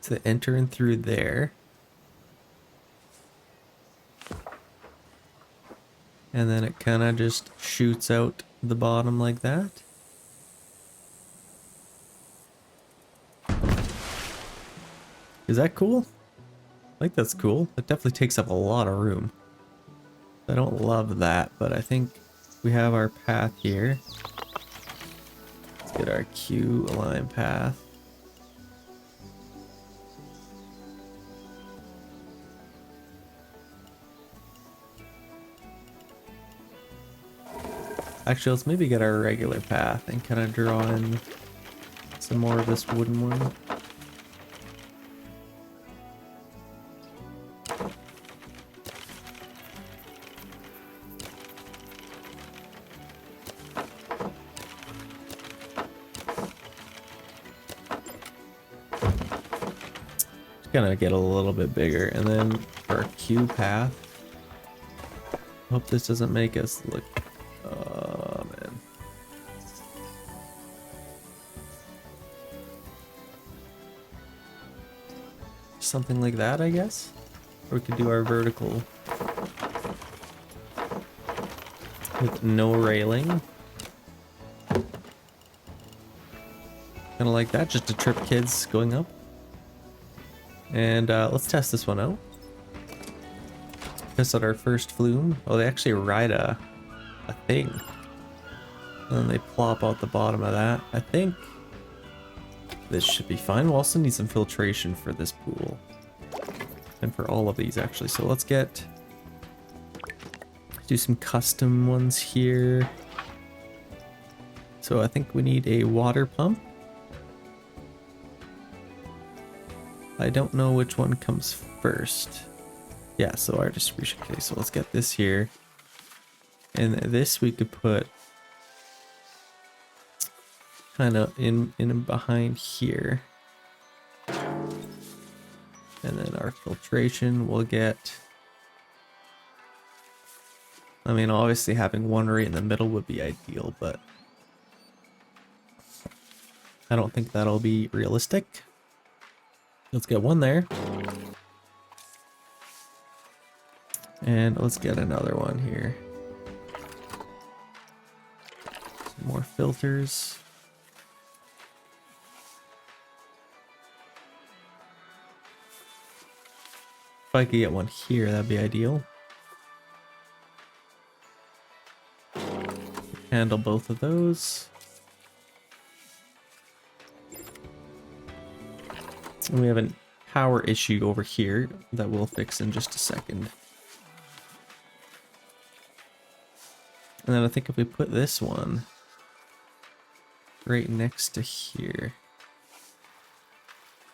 So they enter in through there. And then it kind of just shoots out the bottom like that. Is that cool? I think that's cool. It definitely takes up a lot of room. I don't love that, but I think we have our path here. Let's get our Q align path. Actually, let's maybe get our regular path and kind of draw in some more of this wooden one. Just gonna get a little bit bigger, and then for our Q path. Hope this doesn't make us look. Oh man. Something like that, I guess? Or we could do our vertical with no railing. Kind of like that, just to trip kids going up. And let's test this one out. Test out our first flume. Oh, they actually ride a thing. And then they plop out the bottom of that. I think this should be fine. We'll also need some filtration for this pool. And for all of these actually. So let's do some custom ones here. So I think we need a water pump. I don't know which one comes first. Yeah, so our distribution case. So let's get this here. And this we could put kind of in behind here. And then our filtration will get, I mean, obviously having one right in the middle would be ideal, but I don't think that'll be realistic. Let's get one there. And let's get another one here. Some more filters. If I could get one here, that'd be ideal. Handle both of those. And we have a power issue over here that we'll fix in just a second. And then I think if we put this one right next to here.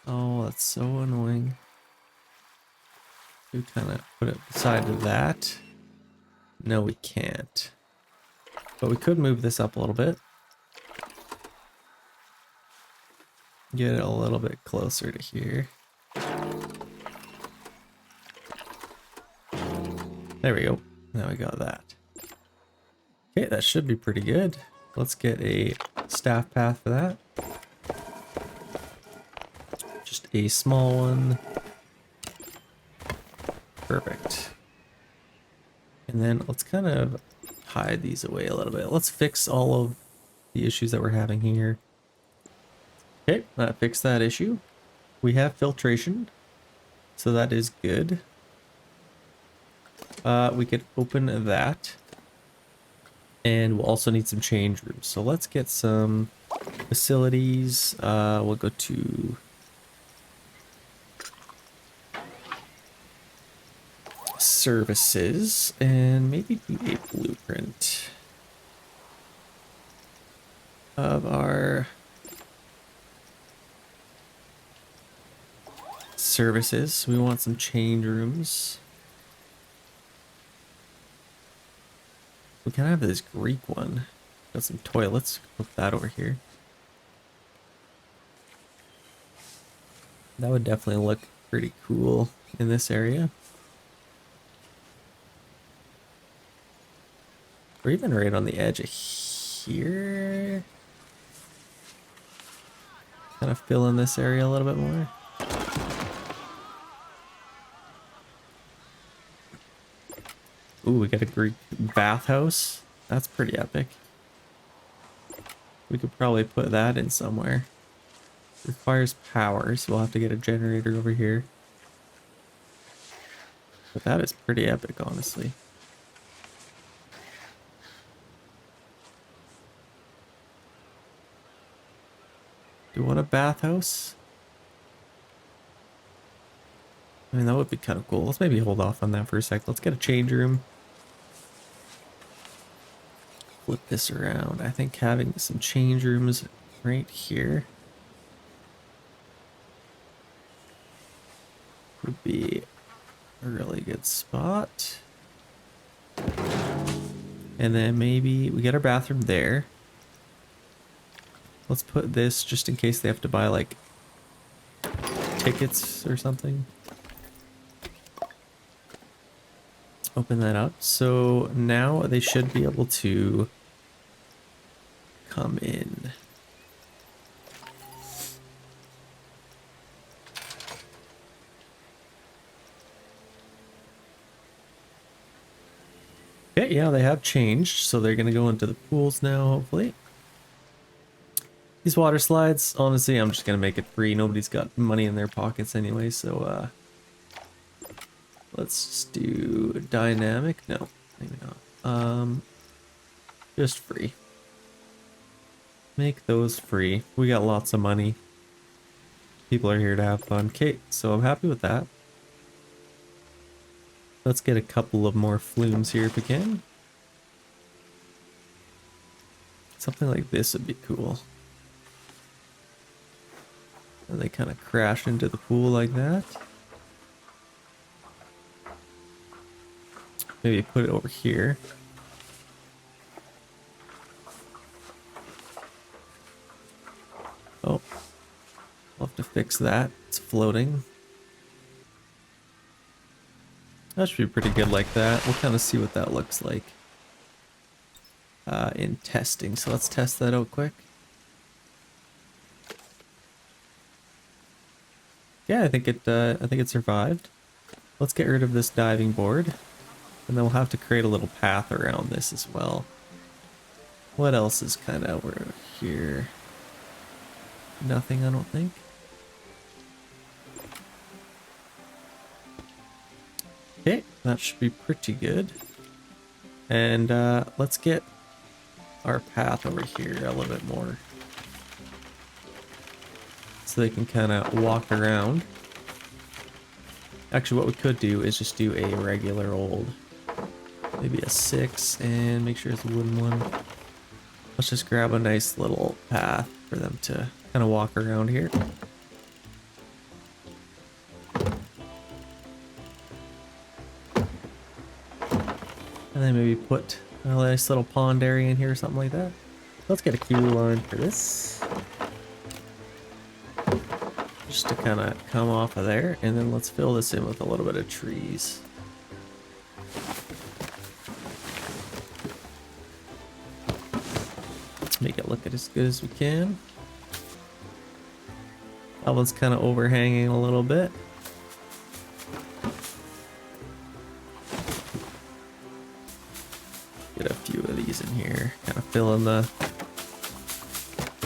Oh, that's so annoying. We kind of put it beside that. No, we can't. But we could move this up a little bit. Get it a little bit closer to here. There we go. Now we got that. Okay, that should be pretty good. Let's get a staff path for that. Just a small one. Perfect. And then let's kind of hide these away a little bit. Let's fix all of the issues that we're having here. Okay, that fixed that issue. We have filtration, so that is good. We could open that. And we'll also need some change rooms. So let's get some facilities. We'll go to services and maybe do a blueprint of our services. We want some change rooms. We can have this Greek one. Got some toilets. Put that over here. That would definitely look pretty cool in this area. Or even right on the edge of here. Kind of fill in this area a little bit more. Ooh, we got a Greek bathhouse. That's pretty epic. We could probably put that in somewhere. Requires power, so we'll have to get a generator over here. But that is pretty epic, honestly. Do you want a bathhouse? I mean, that would be kind of cool. Let's maybe hold off on that for a sec. Let's get a change room. Flip this around. I think having some change rooms right here would be a really good spot. And then maybe we get our bathroom there. Let's put this just in case they have to buy like tickets or something. Open that up. So now they should be able to come in. Okay, yeah, they have changed. So they're going to go into the pools now, hopefully. These water slides, honestly, I'm just going to make it free. Nobody's got money in their pockets anyway, so let's just do dynamic. No, maybe not. Just free. Make those free. We got lots of money. People are here to have fun. Okay, so I'm happy with that. Let's get a couple of more flumes here if we can. Something like this would be cool. And they kind of crash into the pool like that. Maybe put it over here. Oh, I'll have to fix that. It's floating. That should be pretty good like that. We'll kind of see what that looks like in testing. So let's test that out quick. Yeah, I think it survived. Let's get rid of this diving board, and then we'll have to create a little path around this as well. What else is kind of over here? Nothing, I don't think. Okay, that should be pretty good. And let's get our path over here a little bit more, so they can kind of walk around. Actually, what we could do is just do a regular old, maybe a 6, and make sure it's a wooden one. Let's just grab a nice little path for them to kind of walk around here. And then maybe put a nice little pond area in here or something like that. Let's get a queue line for this. Just to kind of come off of there, and then let's fill this in with a little bit of trees. Let's make it look as good as we can. That one's kind of overhanging a little bit. Get a few of these in here, kind of fill in the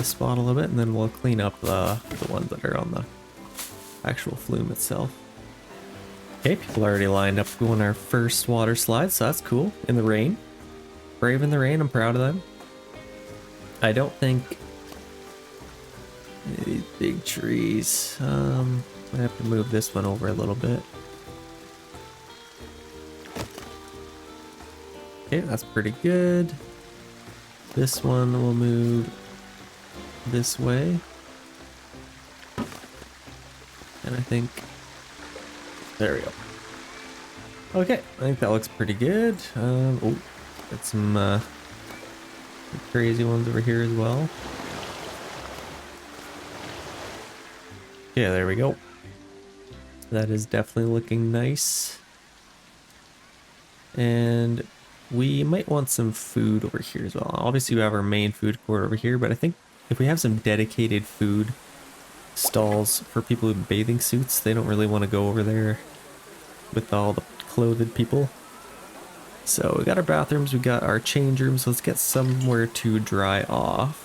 spot a little bit, and then we'll clean up the ones that are on the actual flume itself. Okay, people are already lined up doing our first water slide, so that's cool. In the rain. Brave in the rain, I'm proud of them. I don't think these big trees. I have to move this one over a little bit. Okay, that's pretty good. This one will move this way. And I think, there we go. Okay, I think that looks pretty good. Oh, got some crazy ones over here as well. Yeah, there we go. That is definitely looking nice. And we might want some food over here as well. Obviously we have our main food court over here, but I think if we have some dedicated food stalls for people in bathing suits, they don't really want to go over there with all the clothed people. So we got our bathrooms, we got our change rooms. Let's get somewhere to dry off.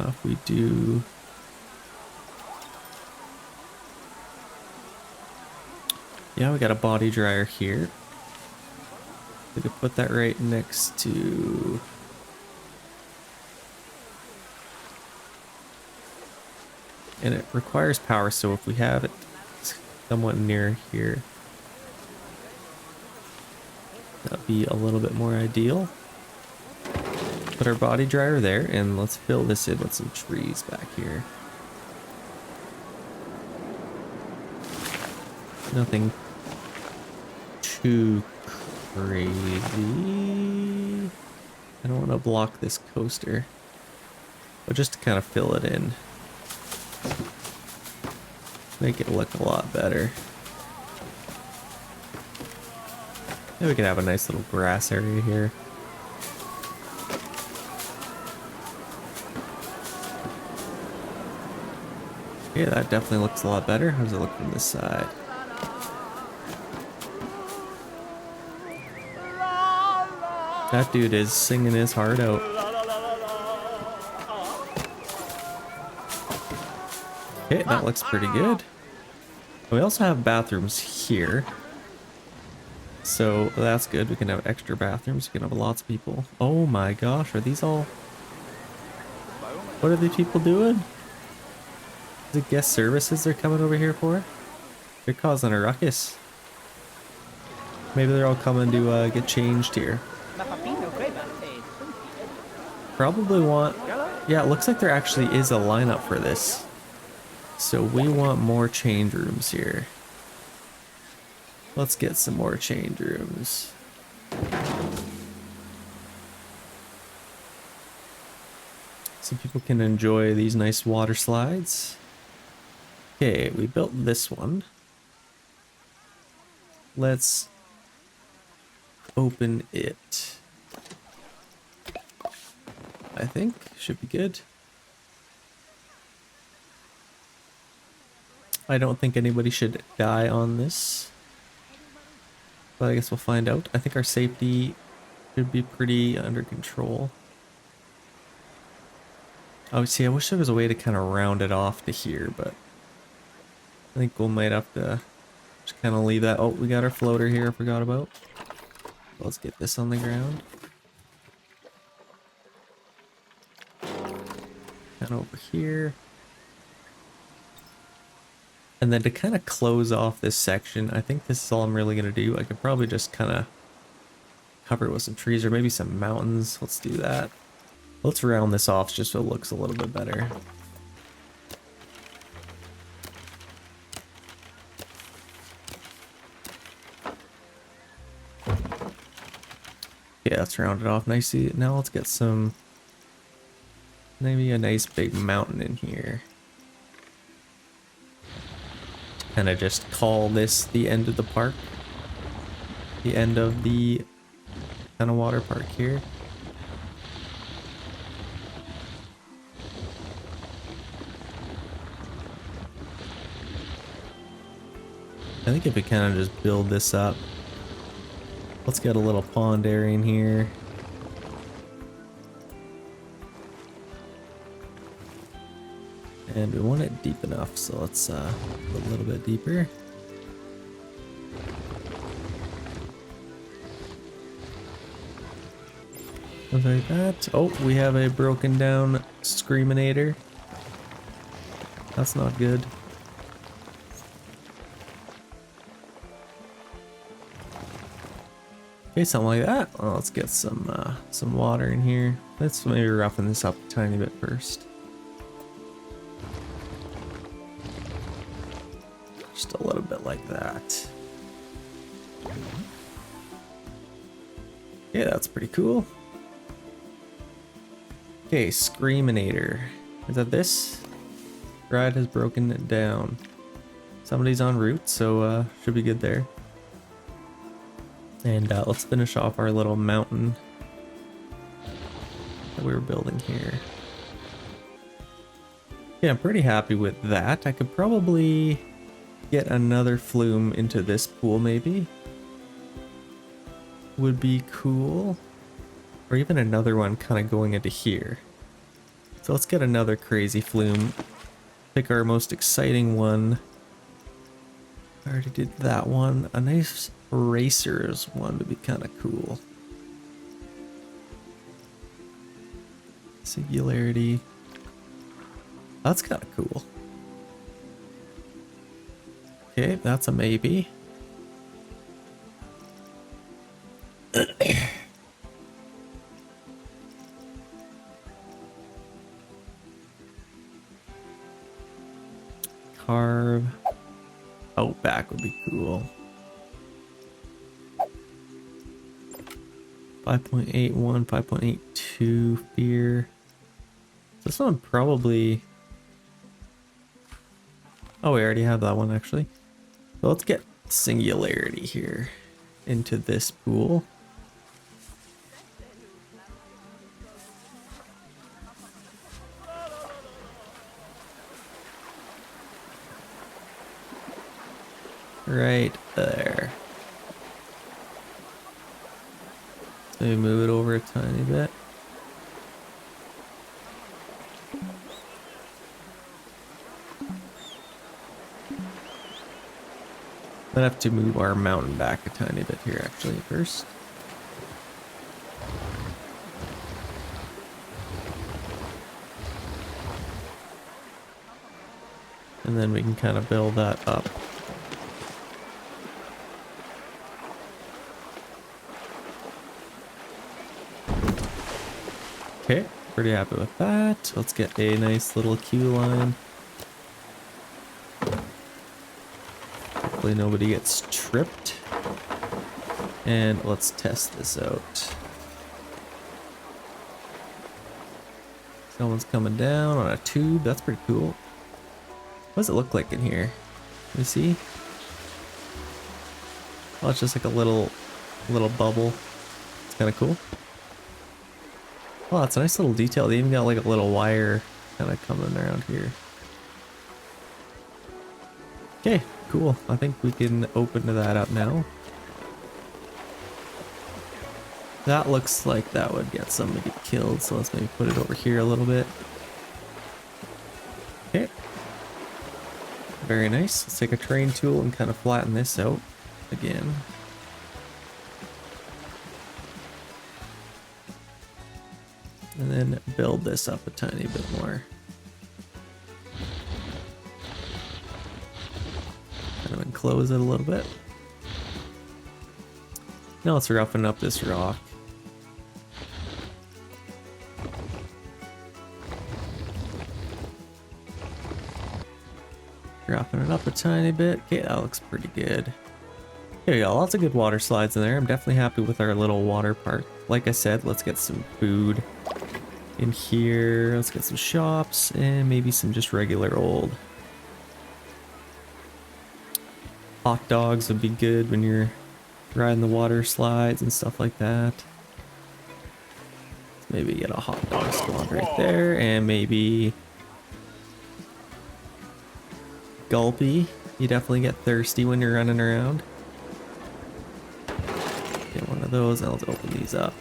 If we do, yeah, we got a body dryer here. We could put that right next to, and it requires power, so if we have it somewhat near here, that'd be a little bit more ideal. Put our body dryer there, and let's fill this in with some trees back here. Nothing too crazy. I don't want to block this coaster, but just to kind of fill it in. Make it look a lot better. Maybe we can have a nice little grass area here. Yeah, that definitely looks a lot better. How does it look from this side? That dude is singing his heart out. Okay, that looks pretty good. We also have bathrooms here. So that's good. We can have extra bathrooms. We can have lots of people. Oh my gosh, are these all... What are these people doing? Is it guest services they're coming over here for? They're causing a ruckus. Maybe they're all coming to get changed here. Probably want... Yeah, it looks like there actually is a lineup for this. So we want more change rooms here. Let's get some more change rooms. So people can enjoy these nice water slides. Okay, we built this one. Let's open it. I think should be good. I don't think anybody should die on this, but I guess we'll find out. I think our safety should be pretty under control. Obviously, I wish there was a way to kind of round it off to here, but I think we might have to just kind of leave that. Oh, we got our floater here I forgot about. Let's get this on the ground. Kind of over here. And then to kind of close off this section, I think this is all I'm really going to do. I could probably just kind of cover it with some trees or maybe some mountains. Let's do that. Let's round this off just so it looks a little bit better. Yeah, let's round it off nicely. Now let's get some, maybe a nice big mountain in here. Kind of just call this the end of the park. The end of the kind of water park here. I think if we kind of just build this up. Let's get a little pond area in here. And we want it deep enough, so let's go a little bit deeper. Something like that. Oh, we have a broken down Screaminator. That's not good. Okay, something like that. Well, let's get some water in here. Let's maybe roughen this up a tiny bit first. Just a little bit like that. Yeah, that's pretty cool. Okay, Screaminator. Is that this? Ride has broken it down. Somebody's en route, so should be good there. And let's finish off our little mountain that we were building here. Yeah, I'm pretty happy with that. I could probably get another flume into this pool maybe. Would be cool. Or even another one kind of going into here. So let's get another crazy flume. Pick our most exciting one. I already did that one. A nice racers one would be kind of cool. Singularity. That's kind of cool. Okay, that's a maybe. Carve. Outback would be cool. 5.81, 5.82 fear. This one probably... Oh, we already have that one actually. So let's get singularity here into this pool. Right there. So maybe move it over a tiny bit. Might have to move our mountain back a tiny bit here actually first. And then we can kind of build that up. Okay, pretty happy with that. Let's get a nice little queue line. Hopefully nobody gets tripped. And let's test this out. Someone's coming down on a tube. That's pretty cool. What does it look like in here? Let me see. Oh, it's just like a little bubble. It's kind of cool. Oh, it's a nice little detail. They even got like a little wire kind of coming around here. Okay, cool. I think we can open that up now. That looks like that would get somebody killed, so let's maybe put it over here a little bit. Okay. Very nice. Let's take a terrain tool and kind of flatten this out again. And then build this up a tiny bit more. Kind of enclose it a little bit. Now let's roughen up this rock. Dropping it up a tiny bit. Okay, that looks pretty good. Here we go, lots of good water slides in there. I'm definitely happy with our little water park. Like I said, let's get some food in here. Let's get some shops and maybe some just regular old hot dogs would be good when you're riding the water slides and stuff like that. Maybe get a hot dog spawn right there, and maybe Gulpy. You definitely get thirsty when you're running around. Get one of those, and let's open these up.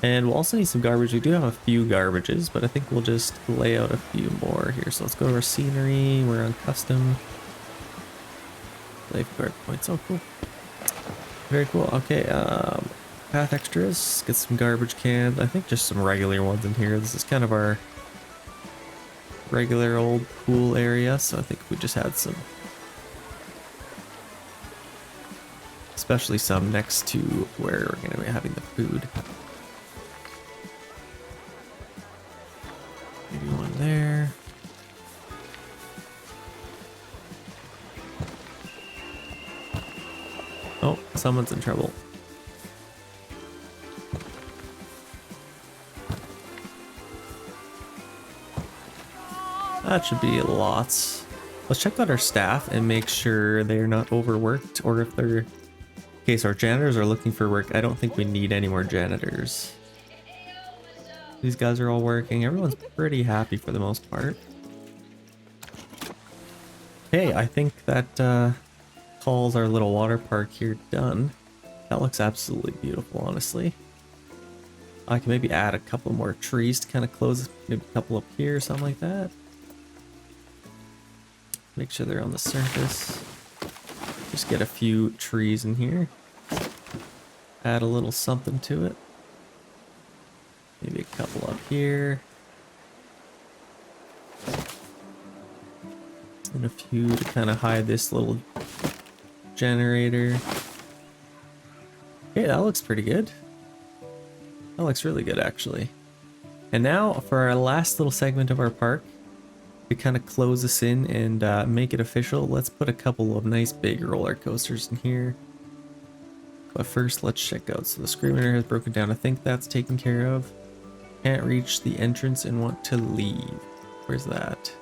And we'll also need some garbage. We do have a few garbages, but I think we'll just lay out a few more here. So let's go to our scenery. We're on custom. Lifeguard points. Oh, cool. Very cool. Okay, path extras. Get some garbage cans. I think just some regular ones in here. This is kind of our regular old pool area, so I think we just had some. Especially some next to where we're going to be having the food. Maybe one there. Oh, someone's in trouble. That should be lots. Let's check out our staff and make sure they're not overworked, or if they're... Okay, so our janitors are looking for work. I don't think we need any more janitors. These guys are all working. Everyone's pretty happy for the most part. Okay, I think that calls our little water park here done. That looks absolutely beautiful, honestly. I can maybe add a couple more trees to kind of close, maybe a couple up here, something like that. Make sure they're on the surface. Just get a few trees in here. Add a little something to it. Maybe a couple up here. And a few to kind of hide this little generator. Okay, that looks pretty good. That looks really good, actually. And now for our last little segment of our park, to kind of close this in and make it official, let's put a couple of nice big roller coasters in here. But first, let's check out. So the screener has broken down. I think that's taken care of. Can't reach the entrance and want to leave. Where's that?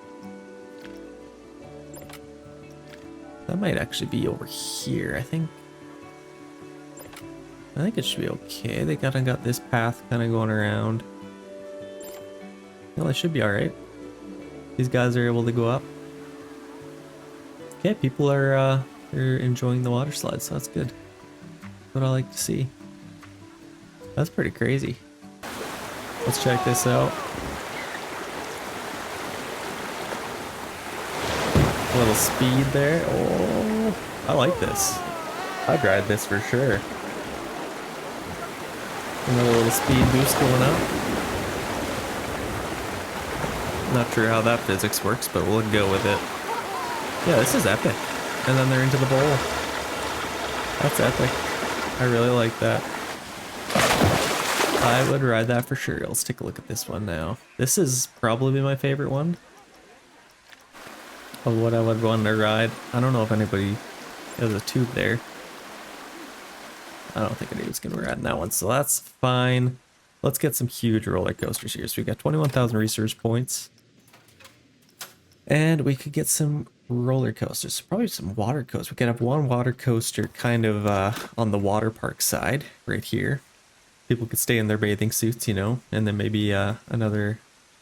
That might actually be over here, I think. I think it should be okay. They kind of got this path kind of going around. Well, it should be alright. These guys are able to go up. Okay, people are enjoying the water slides, so that's good. What I like to see. That's pretty crazy. Let's check this out. little speed there. Oh, I like this. I'd ride this for sure. Another little speed boost going up. Not sure how that physics works, but we'll go with it. Yeah, this is epic. And then they're into the bowl. That's epic. I really like that. I would ride that for sure. Let's take a look at this one now. This is probably my favorite one of what I would want to ride. I don't know if anybody has a tube there. I don't think anybody's going to ride in that one, so that's fine. Let's get some huge roller coasters here. So we got 21,000 research points. And we could get some roller coasters, probably some water coasters. We could have one water coaster kind of on the water park side right here. People could stay in their bathing suits, you know, and then maybe another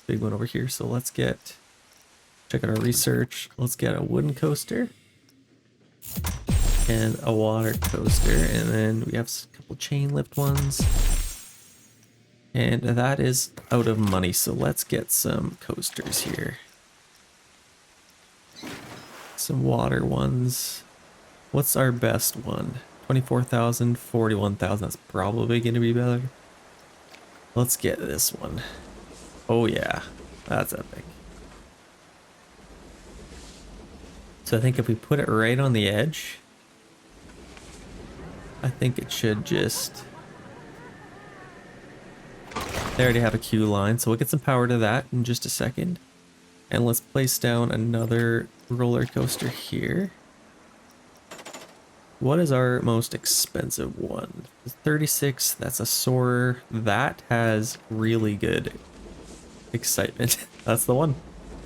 big one over here. So let's check out our research. Let's get a wooden coaster and a water coaster. And then we have a couple chain lift ones. And that is out of money. So let's get some coasters here. Some water ones. What's our best one? 24,000, 41,000. That's probably going to be better. Let's get this one. Oh yeah, that's epic. So I think if we put it right on the edge, I think it should just... They already have a queue line, so we'll get some power to that in just a second. And let's place down another roller coaster here. What is our most expensive one? 36, that's a Soarer. That has really good excitement. That's the one.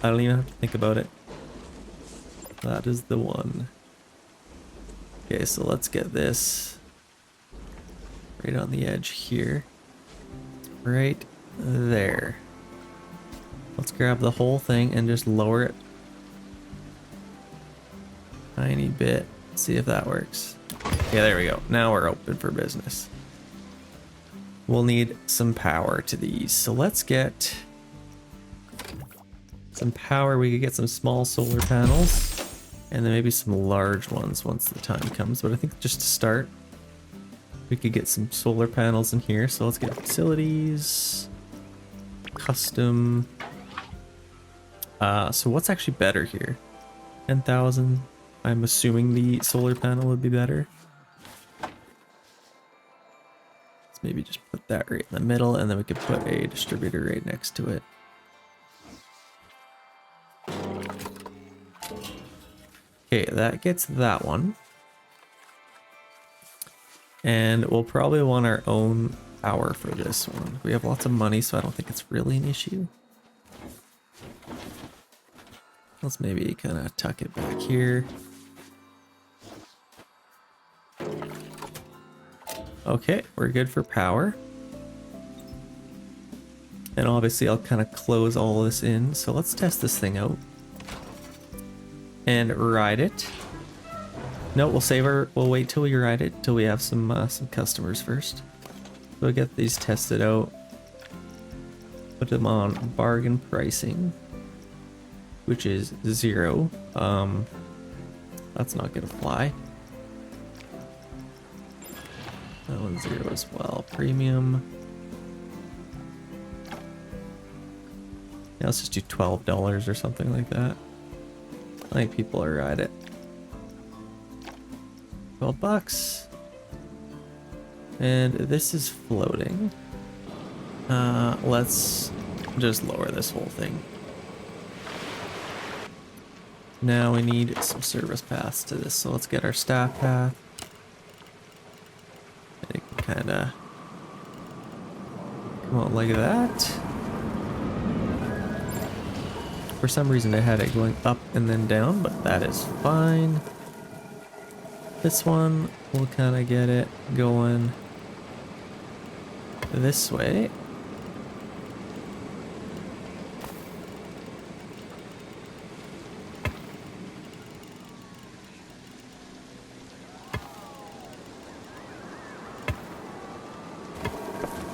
I don't even have to think about it. That is the one. Okay, so let's get this right on the edge here. Right there. Let's grab the whole thing and just lower it. Tiny bit. See if that works. Yeah, there we go. Now we're open for business. We'll need some power to these. So let's get some power. We could get some small solar panels and then maybe some large ones once the time comes. But I think just to start, we could get some solar panels in here. So let's get facilities, custom. So what's actually better here? 10,000. I'm assuming the solar panel would be better. Let's maybe just put that right in the middle, and then we could put a distributor right next to it. Okay, that gets that one. And we'll probably want our own power for this one. We have lots of money, so I don't think it's really an issue. Let's maybe kind of tuck it back here. Okay, we're good for power. And obviously I'll kind of close all this in. So let's test this thing out. And ride it. No, we'll wait till we ride it, till we have some customers first. So we'll get these tested out. Put them on bargain pricing, which is 0. That's not gonna fly. That one's 0 as well. Premium. Yeah, let's just do $12 or something like that. I think people will ride it. 12 bucks. And this is floating. Let's just lower this whole thing. Now we need some service paths to this, so let's get our staff path. And it can kind of come out like that. For some reason I had it going up and then down, but that is fine. This one, we'll kind of get it going this way.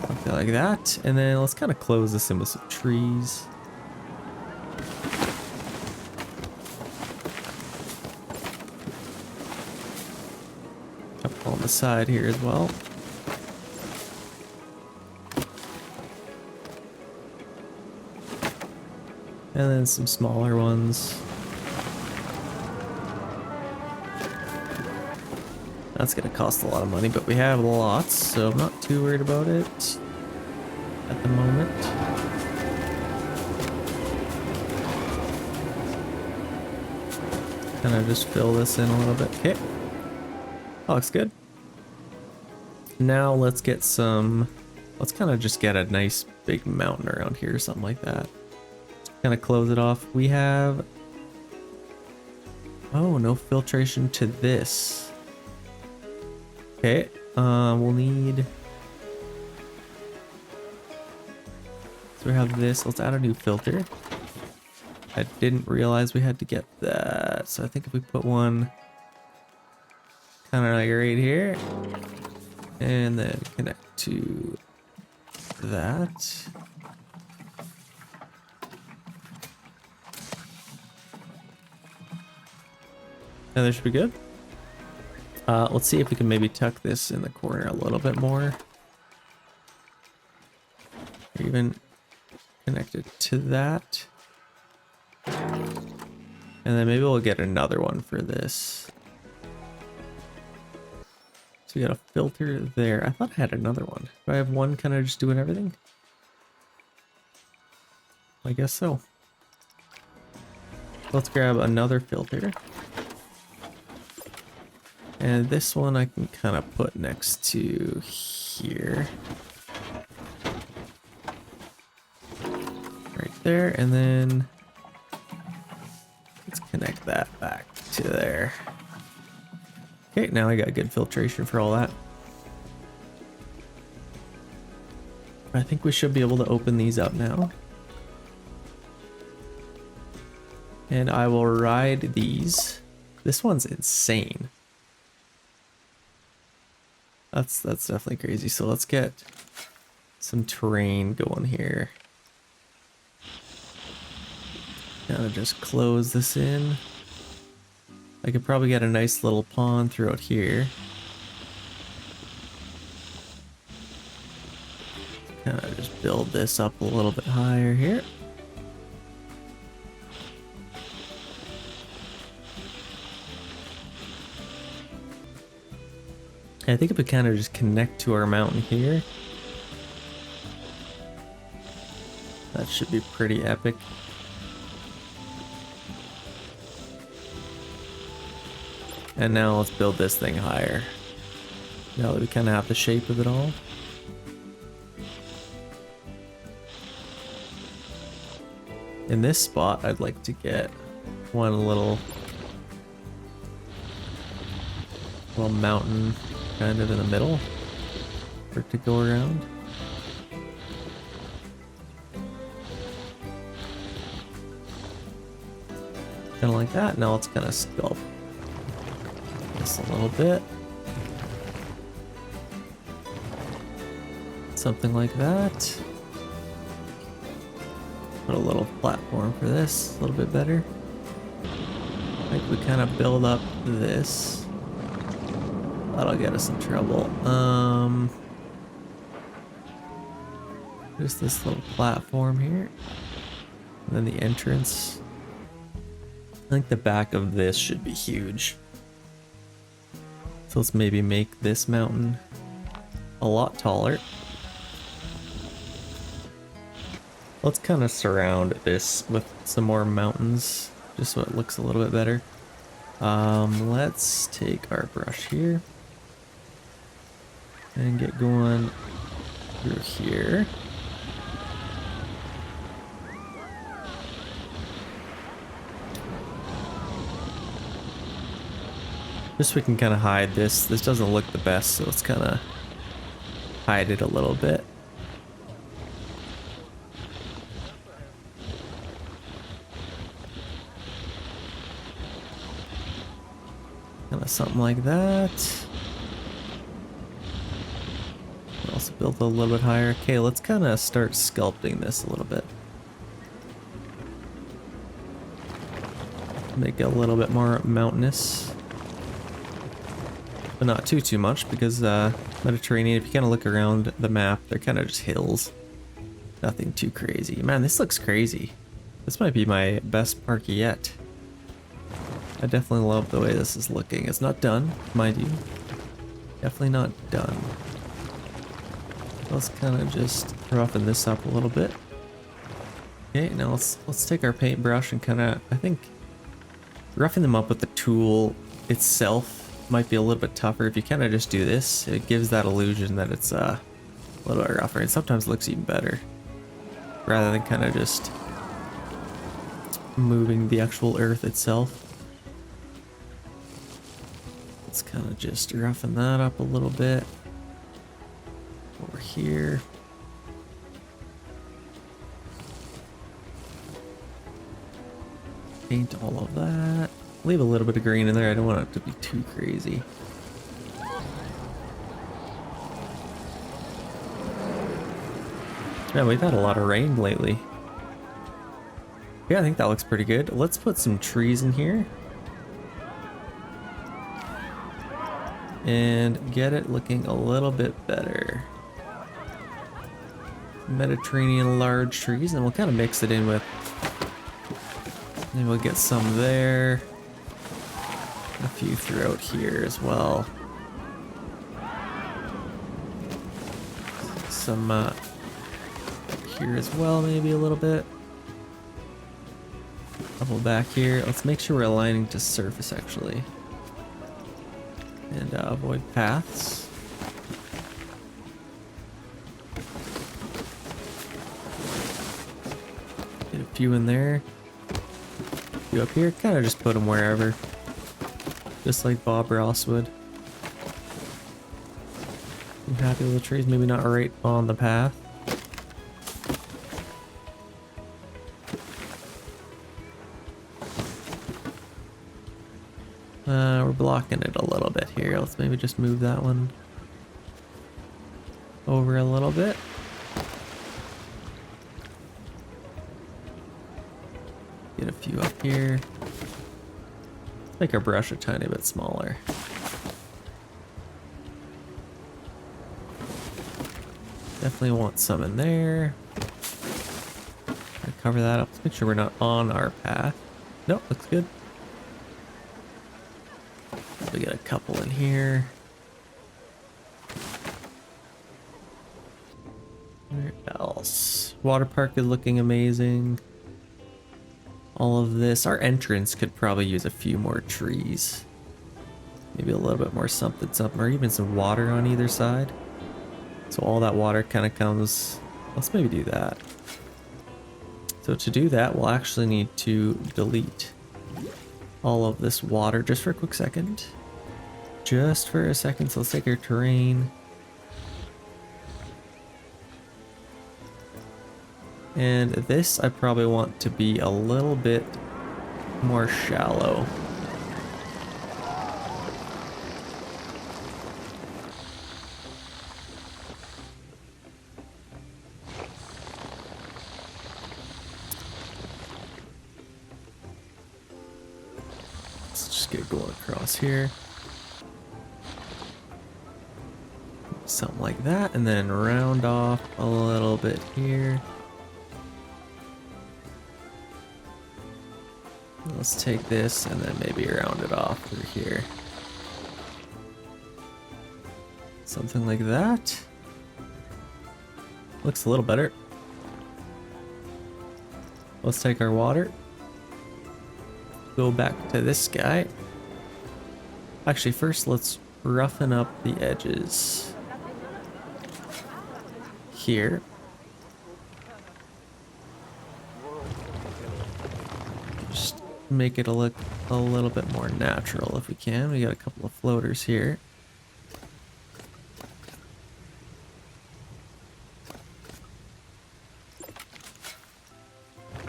Something like that. And then let's kind of close this in with some trees. Couple on the side here as well. And then some smaller ones. That's gonna cost a lot of money, but we have lots, so I'm not too worried about it at the moment. Kind of just fill this in a little bit. Okay. That looks good. Now let's get some, let's kind of just get a nice big mountain around here or something like that. Kind of close it off. We have, oh, no filtration to this. Okay, we'll need, so we have this, let's add a new filter. I didn't realize we had to get that, so I think if we put one kind of like right here, and then connect to that. And that should be good. Let's see if we can maybe tuck this in the corner a little bit more. Or even connect it to that. And then maybe we'll get another one for this. So we got a filter there. I thought I had another one. Do I have one kind of just doing everything? I guess so. Let's grab another filter. And this one I can kind of put next to here. Right there, and then let's connect that back to there. Okay, now I got good filtration for all that. I think we should be able to open these up now. And I will ride these. This one's insane. That's definitely crazy. So let's get some terrain going here. Kind of just close this in. I could probably get a nice little pond throughout here. Kind of just build this up a little bit higher here. I think if we kind of just connect to our mountain here, that should be pretty epic. And now let's build this thing higher. Now that we kind of have the shape of it all. In this spot, I'd like to get one little mountain kind of in the middle for it to go around. Kind of like that. Now let's kind of sculpt this a little bit. Something like that. Put a little platform for this, a little bit better. I think we kind of build up this. That'll get us in trouble. Just this little platform here. And then the entrance. I think the back of this should be huge. So let's maybe make this mountain a lot taller. Let's kind of surround this with some more mountains, just so it looks a little bit better. Let's take our brush here and get going through here. Just so we can kind of hide this. This doesn't look the best, so let's kind of hide it a little bit. Kind of something like that. Also build a little bit higher. Okay, let's kind of start sculpting this a little bit. Make it a little bit more mountainous. but not too much because Mediterranean, if you kind of look around the map, they're kind of just hills. Nothing too crazy. Man, this looks crazy. This might be my best park yet. I definitely love the way this is looking. It's not done, mind you. Definitely not done. Let's kind of just roughen this up a little bit. Okay, now let's take our paintbrush and kind of, I think, roughing them up with the tool itself might be a little bit tougher. If you kind of just do this, it gives that illusion that it's a little bit rougher, and sometimes it looks even better, rather than kind of just moving the actual earth itself. Let's kind of just roughen that up a little bit over here. Paint all of that. Leave a little bit of green in there. I don't want it to be too crazy. Yeah, we've had a lot of rain lately. Yeah, I think that looks pretty good. Let's put some trees in here. And get it looking a little bit better. Mediterranean large trees, and we'll kind of mix it in with, maybe we'll get some there, a few throughout here as well. Some here as well, maybe a little bit. Couple back here. Let's make sure we're aligning to surface actually. And avoid paths. Get a few in there. A few up here. Kind of just put them wherever. Just like Bob Ross would. I'm happy with the trees. Maybe not right on the path. We're blocking it a little bit here. Let's maybe just move that one over a little bit. Get a few up here. Let's make our brush a tiny bit smaller. Definitely want some in there. Cover that up. Let's make sure we're not on our path. Nope, looks good. We got a couple in here. Where else? Water park is looking amazing. All of this. Our entrance could probably use a few more trees. Maybe a little bit more something, or even some water on either side. So all that water kind of comes. Let's maybe do that. So to do that, we'll actually need to delete all of this water just for a quick second. Just for a second. So let's take our terrain. And this I probably want to be a little bit more shallow. Let's just get going across here. Something like that, and then round off a little bit here. Let's take this and then maybe round it off through here. Something like that. Looks a little better. Let's take our water. Go back to this guy. Actually, first let's roughen up the edges here. Just make it look a little bit more natural if we can. We got a couple of floaters here.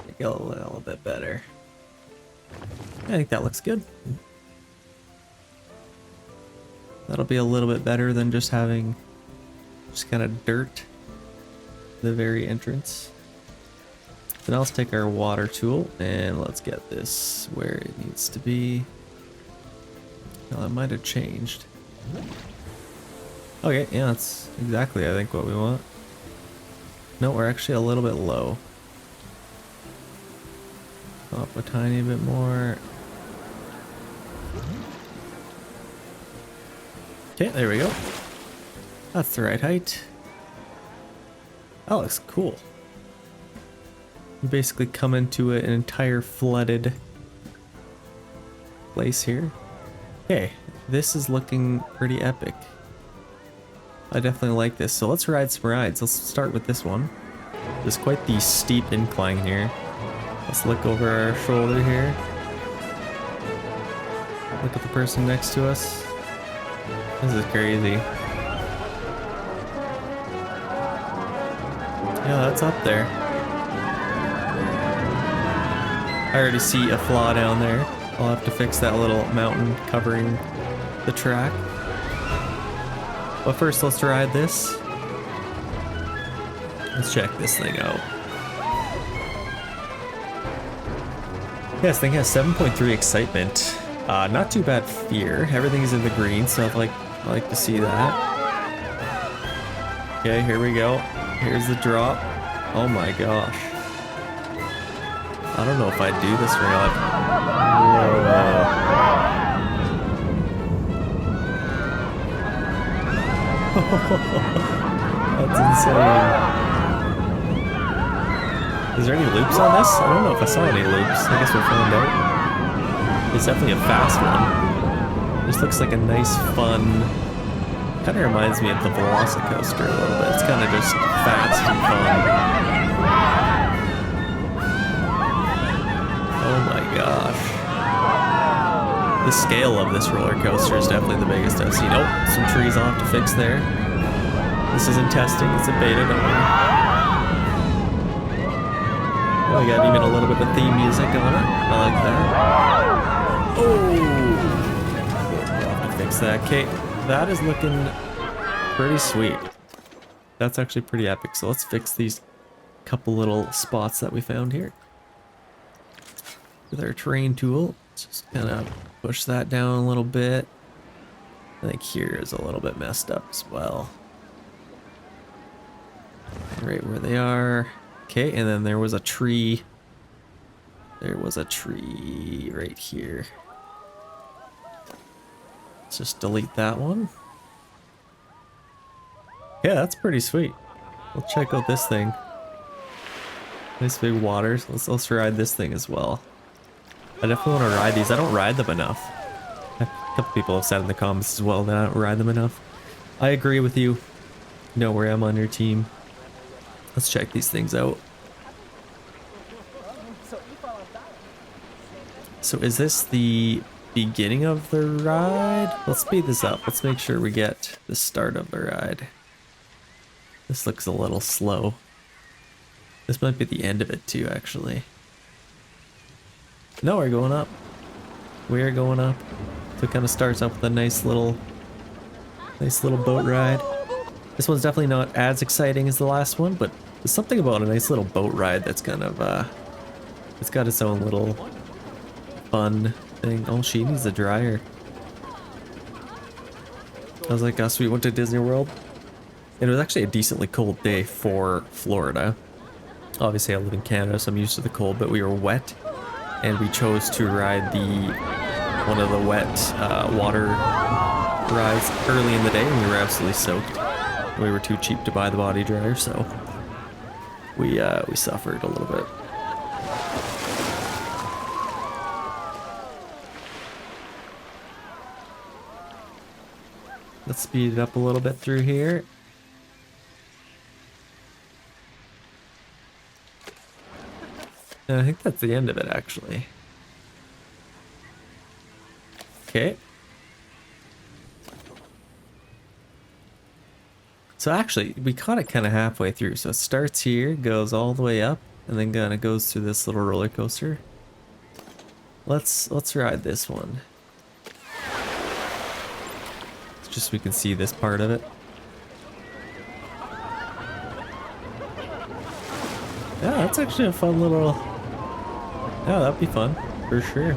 Make it a little bit better. I think that looks good. That'll be a little bit better than just having just kind of dirt the very entrance. So now let's take our water tool and let's get this where it needs to be. Well, it might have changed. Okay, yeah, that's exactly, I think, what we want. No, we're actually a little bit low. Up a tiny bit more. Okay, there we go. That's the right height. That looks cool. You basically come into an entire flooded place here. Okay, this is looking pretty epic. I definitely like this. So let's ride some rides. Let's start with this one. There's quite the steep incline here. Let's look over our shoulder here. Look at the person next to us. This is crazy. Yeah, that's up there. I already see a flaw down there. I'll have to fix that little mountain covering the track. But first, let's ride this. Let's check this thing out. Yeah, this thing has 7.3 excitement. Not too bad fear. Everything is in the green, so I like to see that. Okay, here we go. Here's the drop. Oh my gosh. I don't know if I'd do this in real life. That's insane. Is there any loops on this? I don't know if I saw any loops. I guess we'll find out. It's definitely a fast one. This looks like a nice, fun... Kind of reminds me of the Velocicoaster a little bit. It's kind of just fast and fun. Oh my gosh. The scale of this roller coaster is definitely the biggest I've seen. Oh, some trees I'll have to fix there. This is in testing. It's a beta, don't worry. Oh, we got even a little bit of theme music on it. I like that. Oh! I'll have to fix that. Okay, that is looking pretty sweet. That's actually pretty epic. So let's fix these couple little spots that we found here. With our terrain tool, just kind of push that down a little bit. I think here is a little bit messed up as well. Right where they are. Okay, and then there was a tree. There was a tree right here. Let's just delete that one. Yeah, that's pretty sweet. We'll check out this thing. Nice big waters. Let's ride this thing as well. I definitely want to ride these. I don't ride them enough. A couple people have said in the comments as well that I don't ride them enough. I agree with you. Know where I'm on your team. Let's check these things out. So is this the beginning of the ride? Let's speed this up. Let's make sure we get the start of the ride. This looks a little slow. This might be the end of it too, actually. No, we're going up. We are going up. So it kind of starts up with a nice little boat ride. This one's definitely not as exciting as the last one, but there's something about a nice little boat ride that's kind of, it's got its own little fun thing. Oh, she needs a dryer. I was like us, we went to Disney World. And it was actually a decently cold day for Florida. Obviously I live in Canada, so I'm used to the cold, but we were wet. And we chose to ride one of the wet water rides early in the day, and we were absolutely soaked. We were too cheap to buy the body dryer, so we suffered a little bit. Let's speed it up a little bit through here. I think that's the end of it, actually. Okay. So actually, we caught it kind of halfway through. So it starts here, goes all the way up, and then kind of goes through this little roller coaster. Let's ride this one. It's just so we can see this part of it. Yeah, that's actually a fun little... Yeah, that'd be fun, for sure.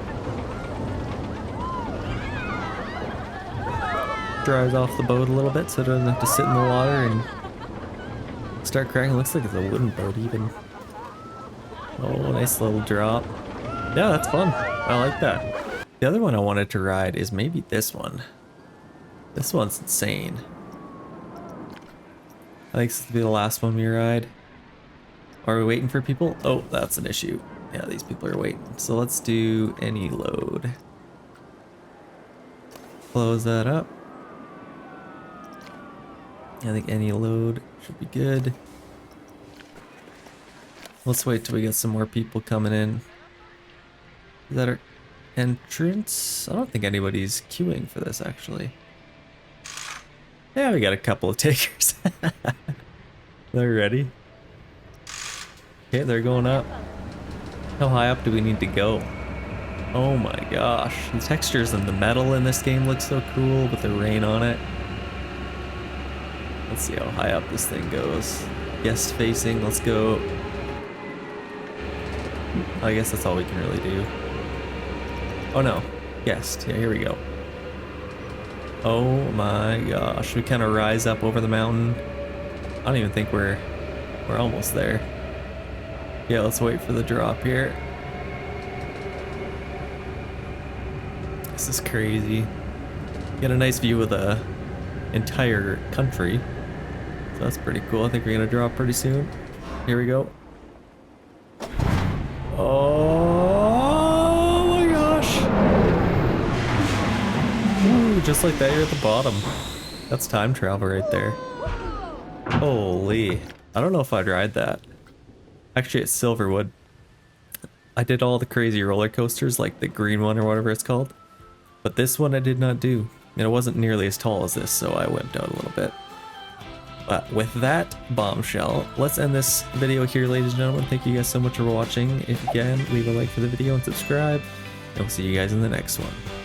dries off the boat a little bit so it doesn't have to sit in the water and start cracking. Looks like it's a wooden boat even. Oh, nice little drop. Yeah, that's fun. I like that. The other one I wanted to ride is maybe this one. This one's insane. I think this will be the last one we ride. Are we waiting for people? Oh, that's an issue. Yeah, these people are waiting. So let's do any load. Close that up. I think any load should be good. Let's wait till we get some more people coming in. Is that our entrance? I don't think anybody's queuing for this actually. Yeah, we got a couple of takers. They're ready. Okay, they're going up. How high up do we need to go? Oh my gosh. The textures and the metal in this game look so cool with the rain on it. Let's see how high up this thing goes. Guest facing, let's go. I guess that's all we can really do. Oh no, guest. Yeah, here we go. Oh my gosh, we kind of rise up over the mountain. I don't even think we're almost there. Yeah, let's wait for the drop here. This is crazy. Get a nice view of the entire country. So that's pretty cool. I think we're gonna drop pretty soon. Here we go. Oh my gosh. Ooh, just like that, you're at the bottom. That's time travel right there. Holy. I don't know if I'd ride that. Actually, it's Silverwood. I did all the crazy roller coasters, like the green one or whatever it's called. But this one I did not do. And it wasn't nearly as tall as this, so I wimped out a little bit. But with that bombshell, let's end this video here, ladies and gentlemen. Thank you guys so much for watching. If you can, leave a like for the video and subscribe. And we'll see you guys in the next one.